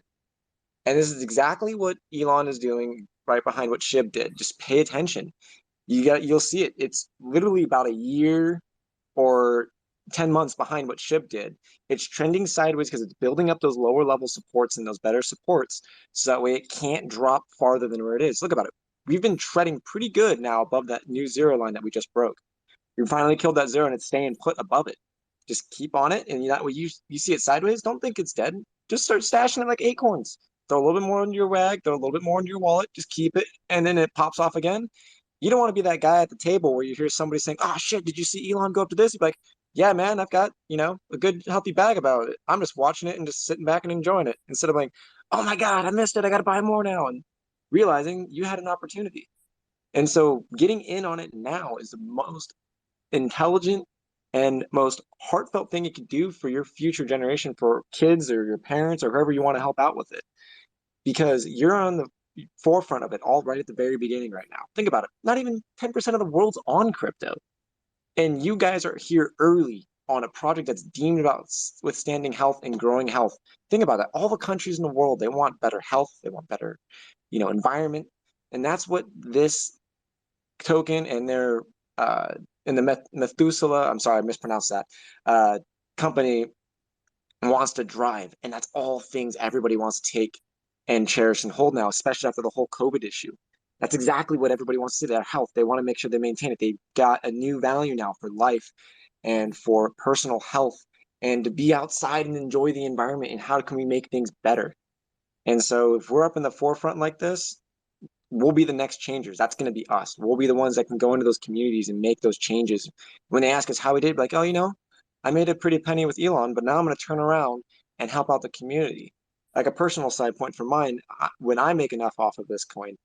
T: And this is exactly what Elon is doing right behind what SHIB did. Just pay attention. You'll see it. It's literally about a year or 10 months behind what SHIB did. It's trending sideways because it's building up those lower level supports and those better supports so that way it can't drop farther than where it is. Look about it. We've been treading pretty good now above that new zero line that we just broke. We finally killed that zero and it's staying put above it. Just keep on it, and that way you see it sideways, don't think it's dead. Just start stashing it like acorns. Throw a little bit more into your WAG, throw a little bit more into your wallet, just keep it, and then it pops off again. You don't want to be that guy at the table where you hear somebody saying, "Oh shit, did you see Elon go up to this?" You're like, "Yeah, man, I've got, a good healthy bag about it. I'm just watching it and just sitting back and enjoying it." Instead of like, "Oh my God, I missed it. I got to buy more now." And realizing you had an opportunity. And so getting in on it now is the most intelligent and most heartfelt thing you can do for your future generation, for kids or your parents or whoever you want to help out with it. Because you're on the forefront of it all right at the very beginning right now. Think about it. Not even 10% of the world's on crypto. And you guys are here early on a project that's deemed about withstanding health and growing health. Think about that. All the countries in the world, they want better health. They want better, environment. And that's what this token and their in the Methuselah, I'm sorry, I mispronounced that, company wants to drive. And that's all things everybody wants to take and cherish and hold now, especially after the whole COVID issue. That's exactly what everybody wants to see, their health. They want to make sure they maintain it. They've got a new value now for life and for personal health and to be outside and enjoy the environment and how can we make things better. And so if we're up in the forefront like this, we'll be the next changers. That's going to be us. We'll be the ones that can go into those communities and make those changes. When they ask us how we did, like, "Oh, I made a pretty penny with Elon, but now I'm going to turn around and help out the community." Like a personal side point for mine, when I make enough off of this coin,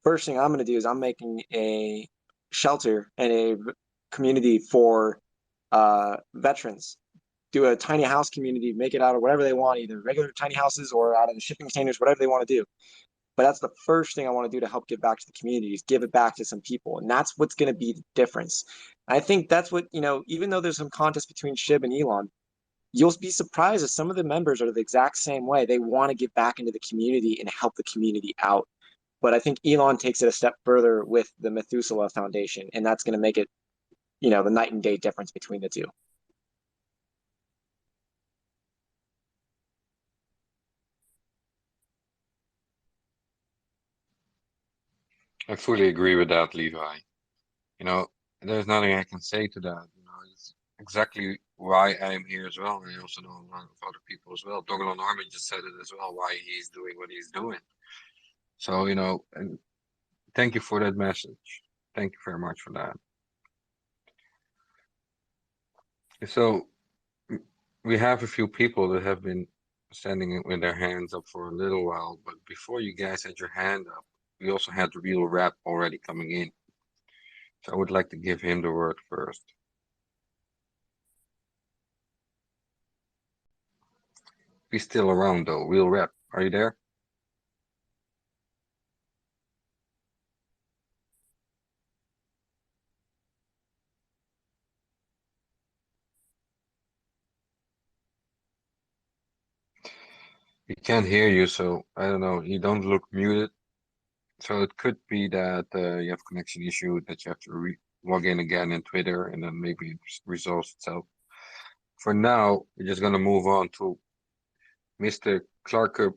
T: first thing I'm going to do is I'm making a shelter and a community for veterans. Do a tiny house community, make it out of whatever they want, either regular tiny houses or out of the shipping containers, whatever they want to do. But that's the first thing I want to do to help give back to the communities, give it back to some people. And that's what's going to be the difference. I think that's what, even though there's some contest between SHIB and Elon, you'll be surprised that some of the members are the exact same way. They want to give back into the community and help the community out. But I think Elon takes it a step further with the Methuselah Foundation, and that's going to make it, the night and day difference between the two.
D: I fully agree with that, Levi. There's nothing I can say to that. It's exactly why I'm here as well. And I also know a lot of other people as well. Dogelon Army just said it as well, why he's doing what he's doing. So, and thank you for that message. Thank you very much for that. So
L: We have a few people that have been standing with their hands up for a little while, but before you guys had your hand up, we also had Real Rap already coming in. So I would like to give him the word first. He's still around though. Real Rap, are you there? We can't hear you, so I don't know. You don't look muted. So it could be that you have connection issue, that you have to log in again in Twitter, and then maybe it resolves itself. For now, we're just gonna move on to Mr. Clarker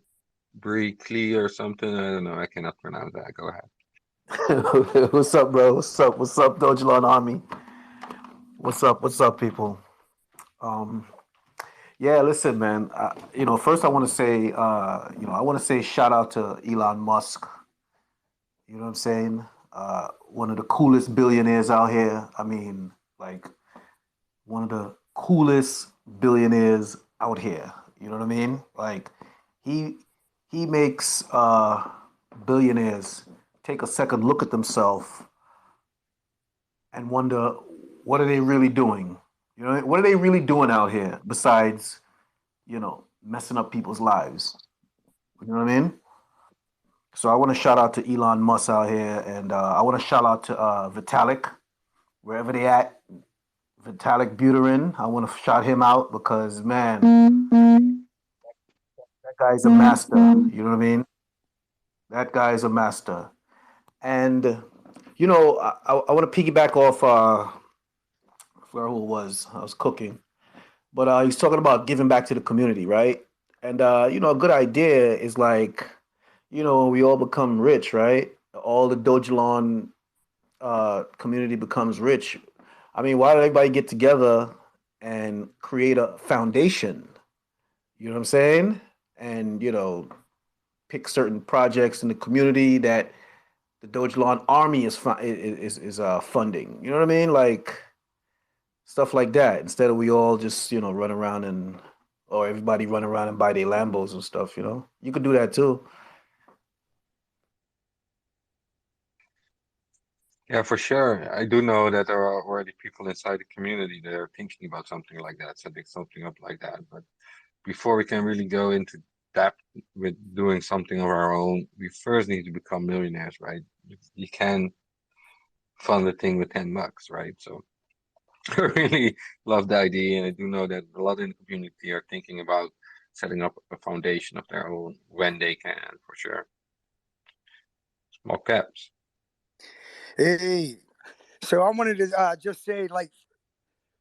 L: Bree or something. I don't know. I cannot pronounce that. Go ahead.
B: What's up, bro? What's up? What's up, Dogelon Army? What's up? What's up, people? Um, yeah, listen, man. First I want to say, I want to say shout out to Elon Musk. You know what I'm saying? One of the coolest billionaires out here. I mean, like one of the coolest billionaires out here. You know what I mean? Like he he makes billionaires take a second look at themselves and wonder, what are they really doing? You know, what are they really doing out here besides, messing up people's lives? You know what I mean? So I want to shout out to Elon Musk out here, and I want to shout out to Vitalik, wherever they at. Vitalik Buterin, I want to shout him out because, man, that guy's a master. You know what I mean? That guy's a master. And, I want to piggyback off, I forgot who it was. I was cooking. But he's talking about giving back to the community, right? And, a good idea is like, we all become rich, right? All the Dogelon community becomes rich. I mean, why don't everybody get together and create a foundation? You know what I'm saying? And, pick certain projects in the community that the Dogelon Army is funding. You know what I mean? Like stuff like that. Instead of we all just run around or everybody run around and buy their Lambos and stuff. You could do that too.
L: Yeah, for sure. I do know that there are already people inside the community that are thinking about something like that, setting something up like that. But before we can really go into depth with doing something of our own, we first need to become millionaires, right? You can fund the thing with 10 bucks, right? So I really love the idea, and I do know that a lot in the community are thinking about setting up a foundation of their own when they can, for sure. Small caps.
Q: Hey, so I wanted to just say, like,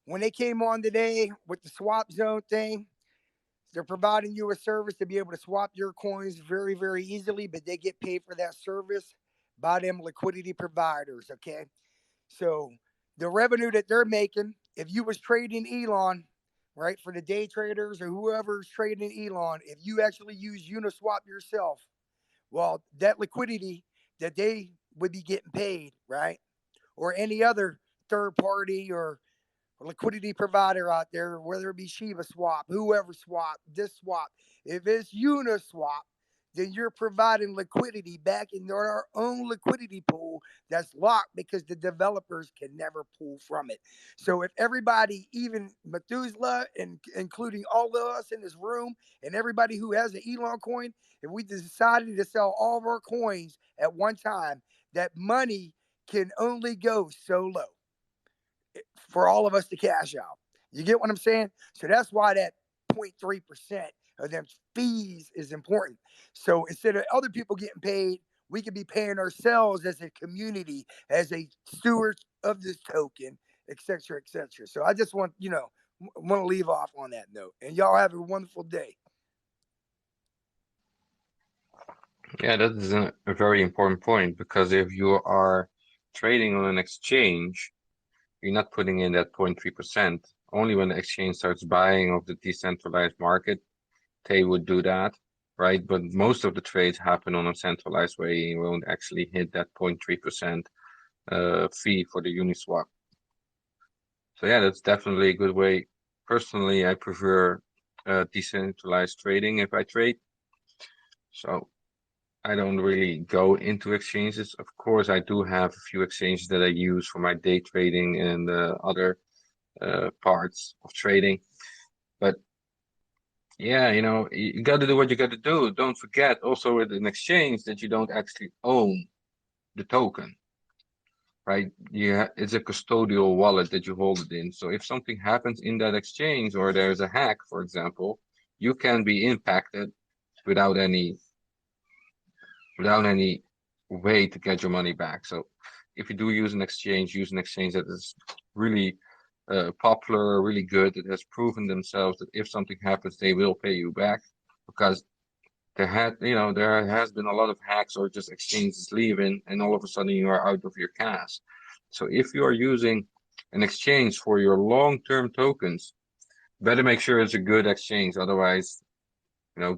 Q: when they came on today with the swap zone thing, they're providing you a service to be able to swap your coins very, very easily, but they get paid for that service by them liquidity providers. Okay, so the revenue that they're making, if you was trading Elon, right, for the day traders or whoever's trading Elon, if you actually use Uniswap yourself, well, that liquidity that they would be getting paid, right, or any other third party or liquidity provider out there, whether it be Shiba Swap, whoever swap, this swap, if it's Uniswap, then you're providing liquidity back in our own liquidity pool that's locked because the developers can never pull from it. So if everybody, even Methuselah and including all of us in this room and everybody who has an Elon coin, if we decided to sell all of our coins at one time, that money can only go so low for all of us to cash out. You get what I'm saying? So that's why that 0.3% of them fees is important. So instead of other people getting paid, we could be paying ourselves as a community, as a steward of this token, et cetera, et cetera. So I just want to leave off on that note. And y'all have a wonderful day.
L: Yeah, that is a very important point, because if you are trading on an exchange, you're not putting in that 0.3%. Only when the exchange starts buying of the decentralized market, they would do that, right? But most of the trades happen on a centralized way. You won't actually hit that 0.3% fee for the Uniswap. So yeah, that's definitely a good way personally, I prefer decentralized trading if I trade. So I don't really go into exchanges. Of course, I do have a few exchanges that I use for my day trading and other parts of trading. But yeah, you got to do what you got to do. Don't forget also with an exchange that you don't actually own the token, right? Yeah, it's a custodial wallet that you hold it in. So if something happens in that exchange or there's a hack, for example, you can be impacted without any way to get your money back. So if you do use an exchange that is really popular, really good, that has proven themselves that if something happens, they will pay you back, because there has been a lot of hacks or just exchanges leaving, and all of a sudden you are out of your cash. So if you are using an exchange for your long-term tokens, better make sure it's a good exchange. Otherwise,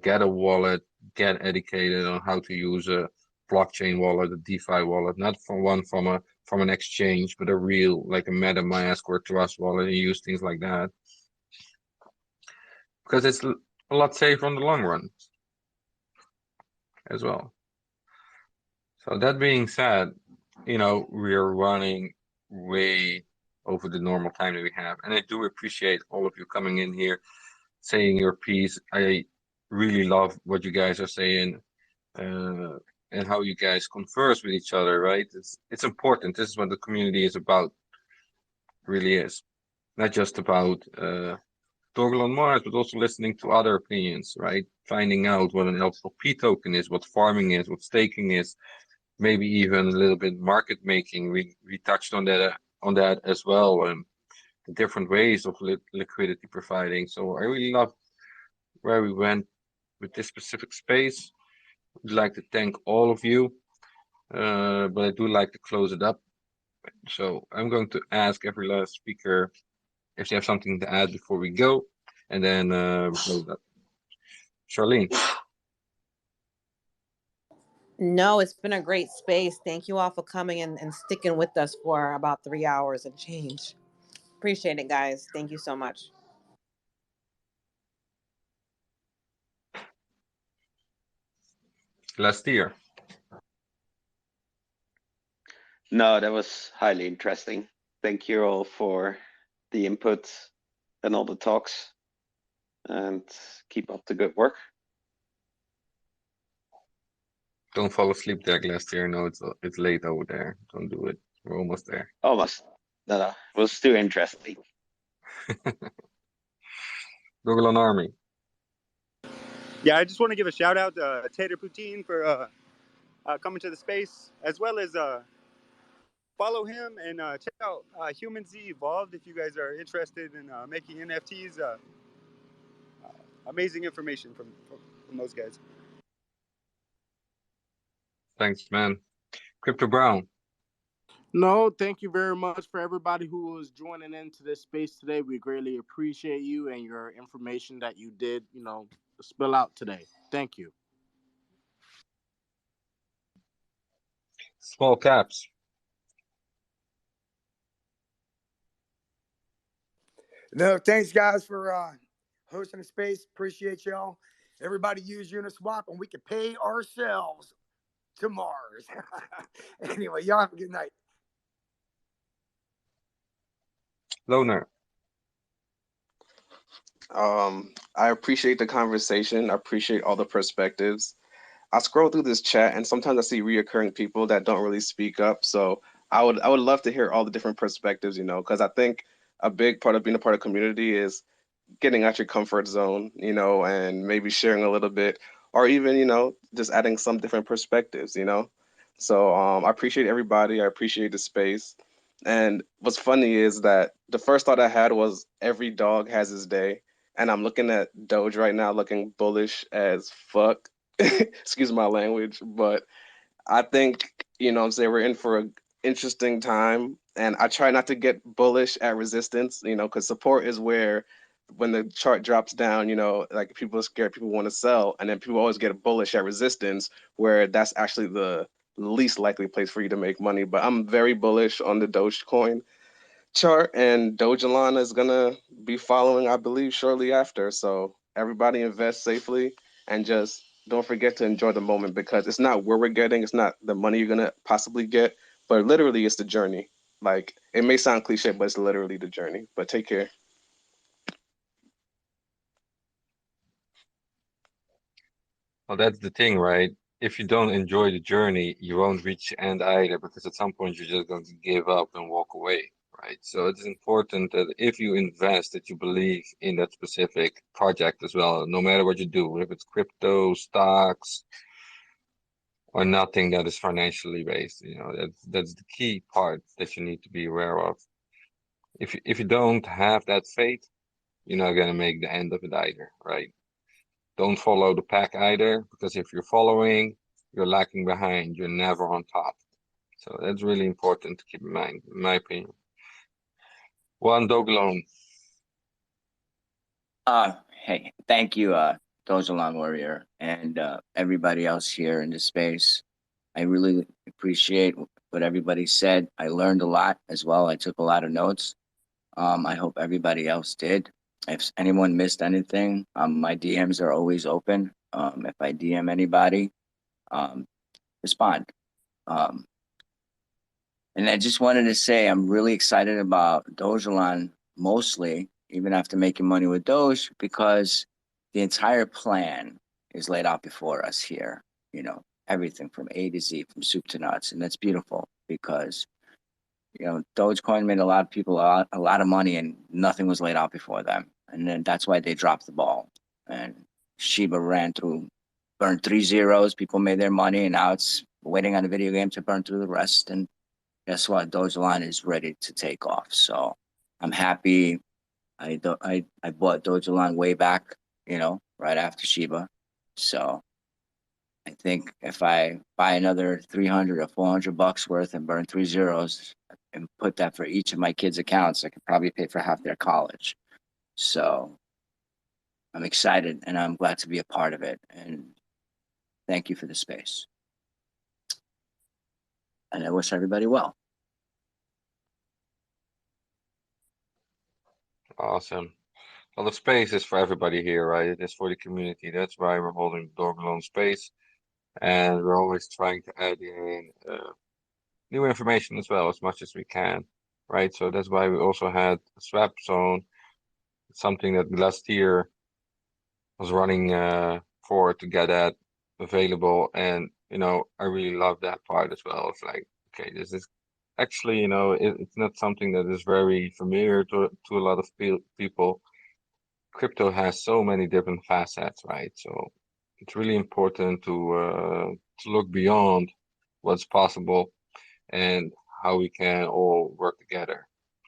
L: get a wallet, get educated on how to use a blockchain wallet, a DeFi wallet, not from an exchange, but a real, like a MetaMask or Trust wallet, and use things like that, because it's a lot safer in the long run as well. So that being said, we are running way over the normal time that we have, and I do appreciate all of you coming in here, saying your piece. I really love what you guys are saying, and how you guys converse with each other, right? It's important. This is what the community is about, really is. Not just about Dogelon Mars, but also listening to other opinions, right? Finding out what an LP token is, what farming is, what staking is, maybe even a little bit market making. We touched on that as well, and the different ways of liquidity providing. So I really love where we went with this specific space. I'd like to thank all of you, but I do like to close it up. So I'm going to ask every last speaker if they have something to add before we go, and then we close up. Charlene.
E: No, it's been a great space. Thank you all for coming and sticking with us for about 3 hours and change. Appreciate it, guys. Thank you so much.
L: Last year.
B: No, that was highly interesting. Thank you all for the input and all the talks, and keep up the good work.
L: Don't fall asleep there, Glastier. No, it's late over there. Don't do it. We're almost there.
B: Almost. No, it was too interesting.
L: Dogelon Army.
S: Yeah, I just want to give a shout out to Tater Poutine for coming to the space, as well as follow him and check out Human Z Evolved if you guys are interested in making NFTs. Amazing information from those guys.
L: Thanks, man. Crypto Brown.
C: No, thank you very much for everybody who was joining into this space today. We greatly appreciate you and your information that you did, spill out today. Thank you.
L: Small caps.
Q: No, thanks guys for hosting the space. Appreciate y'all. Everybody use Uniswap and we can pay ourselves to Mars. Anyway, y'all have a good night.
L: Loner.
I: I appreciate the conversation. I appreciate all the perspectives. I scroll through this chat and sometimes I see reoccurring people that don't really speak up. So I would love to hear all the different perspectives, because I think a big part of being a part of community is getting out your comfort zone, and maybe sharing a little bit, or even, just adding some different perspectives. So I appreciate everybody. I appreciate the space. And what's funny is that the first thought I had was every dog has his day. And I'm looking at Doge right now, looking bullish as fuck. Excuse my language, but I think, I'm saying, we're in for an interesting time. And I try not to get bullish at resistance, because support is where when the chart drops down, like people are scared, people want to sell. And then people always get bullish at resistance, where that's actually the least likely place for you to make money. But I'm very bullish on the Dogecoin chart, and Dogelon is gonna be following, I believe, shortly after. So everybody invest safely and just don't forget to enjoy the moment, because it's not where we're getting, it's not the money you're gonna possibly get, but literally it's the journey. Like, it may sound cliche, but it's literally the journey. But take care.
D: Well, that's the thing, right? If you don't enjoy the journey, you won't reach the end either, because at some point you're just going to give up and walk away, right? So it's important that if you invest, that you believe in that specific project as well, no matter what you do, if it's crypto, stocks, or nothing that is financially based. You know, that's the key part that you need to be aware of. If you don't have that faith, you're not gonna make the end of it either, right? Don't follow the pack either, because if you're following, you're lacking behind. You're never on top. So that's really important to keep in mind, in my opinion. One Dogelon.
J: Hey, thank you, Dogelon Warrior, and everybody else here in the space. I really appreciate what everybody said. I learned a lot as well. I took a lot of notes. I hope everybody else did. If anyone missed anything, my DMs are always open. If I DM anybody, respond. And I just wanted to say I'm really excited about Dogelon, mostly, even after making money with Doge, because the entire plan is laid out before us here. You know, everything from A to Z, from soup to nuts. And that's beautiful because, you know, Dogecoin made a lot of people a lot of money and nothing was laid out before them. And then that's why they dropped the ball. And Shiba burned 3 zeros. People made their money, and now it's waiting on the video game to burn through the rest. And guess what? Dogelon is ready to take off. So I'm happy. I bought Dogelon way back, you know, right after Shiba. So I think if I buy another 300 or 400 bucks worth and burn 3 zeros and put that for each of my kids' accounts, I could probably pay for half their college. So I'm excited and I'm glad to be a part of it. And thank you for the space. And I wish everybody well.
D: Awesome. Well, the space is for everybody here, right? It is for the community. That's why we're holding the Dogelon space. And we're always trying to add in new information as well, as much as we can, right? So that's why we also had a swap zone, something that last year was running for to get that available. And, you know, I really love that part as well. It's like, okay, this is actually, you know, it's not something that is very familiar to a lot of people. Crypto has so many different facets, right? So it's really important to look beyond what's possible and how we can all work together,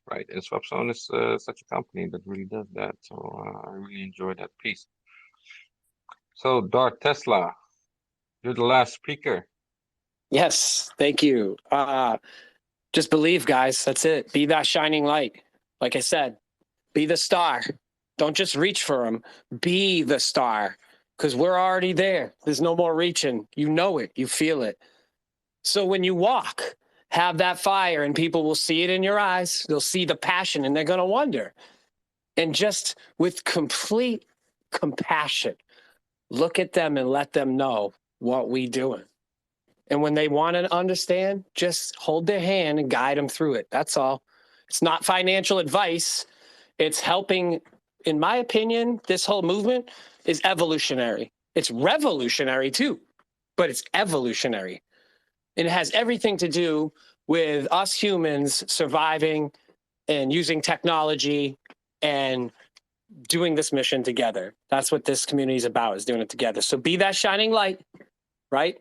D: right? And SwapZone is such a company that really does that. So I really enjoy that piece. So Dart Tesla, you're the last speaker.
P: Yes, thank you. Just believe, guys. That's it. Be that shining light. Like I said, be the star. Don't just reach for them. Be the star, because we're already there. There's no more reaching. You know it. You feel it. So when you walk, have that fire, and people will see it in your eyes. They'll see the passion, and they're going to wonder. And just with complete compassion, look at them and let them know what we doing. And when they want to understand, just hold their hand and guide them through it. That's all. It's not financial advice. It's helping. In my opinion, this whole movement is evolutionary. It's revolutionary too, but it's evolutionary. And it has everything to do with us humans surviving and using technology and doing this mission together. That's what this community is about, is doing it together. So be that shining light, right?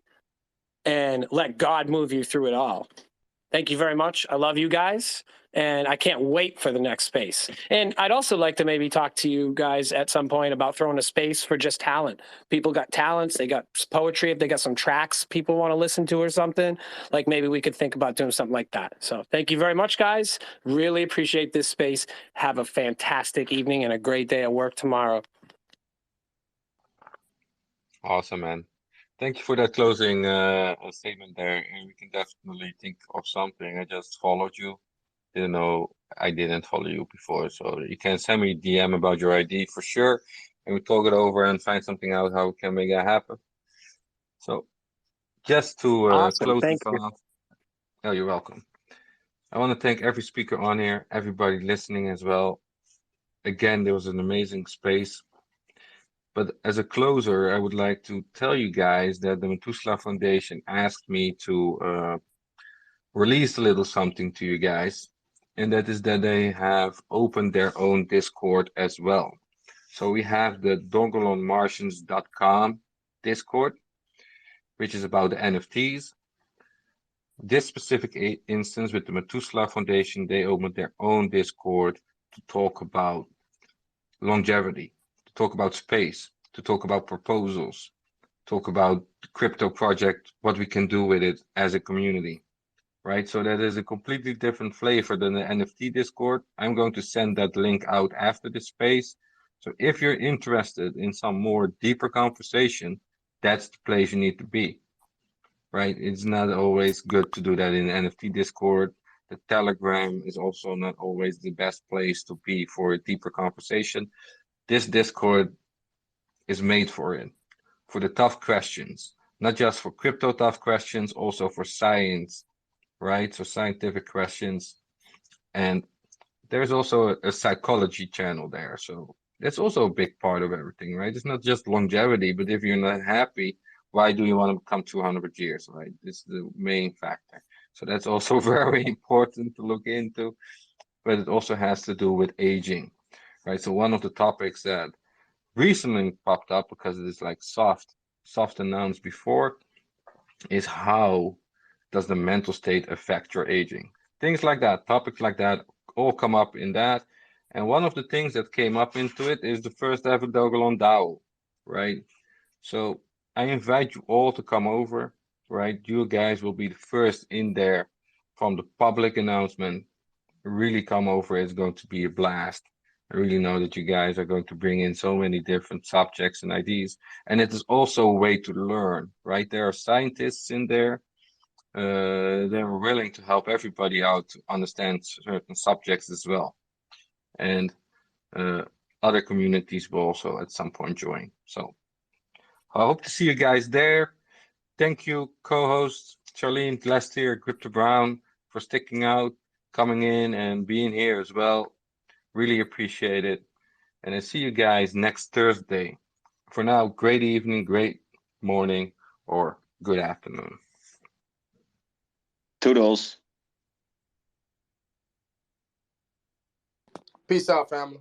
P: And let God move you through it all. Thank you very much. I love you guys, and I can't wait for the next space. And I'd also like to maybe talk to you guys at some point about throwing a space for just talent. People got talents, they got poetry, if they got some tracks people want to listen to or something, like maybe we could think about doing something like that. So thank you very much, guys. Really appreciate this space. Have a fantastic evening and a great day at work tomorrow.
D: Awesome, man. Thank you for that closing statement there. And we can definitely think of something. I just followed you
L: didn't know I didn't follow you before. So you can send me a DM about your ID for sure, and we talk it over and find something out how we can make that happen. So just to
P: Awesome.
L: close
P: Thank
L: this
P: you.
L: off, oh, you're welcome. I want to thank every speaker on here, everybody listening as well. Again, there was an amazing space. But as a closer, I would like to tell you guys that the Methuselah Foundation asked me to release a little something to you guys, and that is that they have opened their own Discord as well. So we have the dogelonmartians.com Discord, which is about the NFTs. This specific instance with the Methuselah Foundation, they opened their own Discord to talk about longevity, to talk about space, to talk about proposals, talk about the crypto project, what we can do with it as a community, right? So that is a completely different flavor than the NFT Discord. I'm going to send that link out after this space. So if you're interested in some more deeper conversation, that's the place you need to be, right? It's not always good to do that in NFT Discord. The Telegram is also not always the best place to be for a deeper conversation. This Discord is made for it, for the tough questions, not just for crypto tough questions, also for science, right? So scientific questions. And there's also a psychology channel there. So that's also a big part of everything, right? It's not just longevity, but if you're not happy, why do you want to become 200 years, right? It's the main factor. So that's also very important to look into, but it also has to do with aging, right? So one of the topics that recently popped up because it is like soft announced before is how does the mental state affect your aging? Things like that, topics like that all come up in that. And one of the things that came up into it is the first ever Dogelon DAO, right? So I invite you all to come over, right? You guys will be the first in there from the public announcement. Really come over. It's going to be a blast. I really know that you guys are going to bring in so many different subjects and ideas. And it is also a way to learn, right? There are scientists in there. They're willing to help everybody out to understand certain subjects as well. And other communities will also at some point join. So I hope to see you guys there. Thank you, co-hosts Charlene, Glastier, Crypto Brown, for sticking out, coming in and being here as well. Really appreciate it. And I see you guys next Thursday. For now, great evening, great morning, or good afternoon.
C: Toodles. Peace out, family.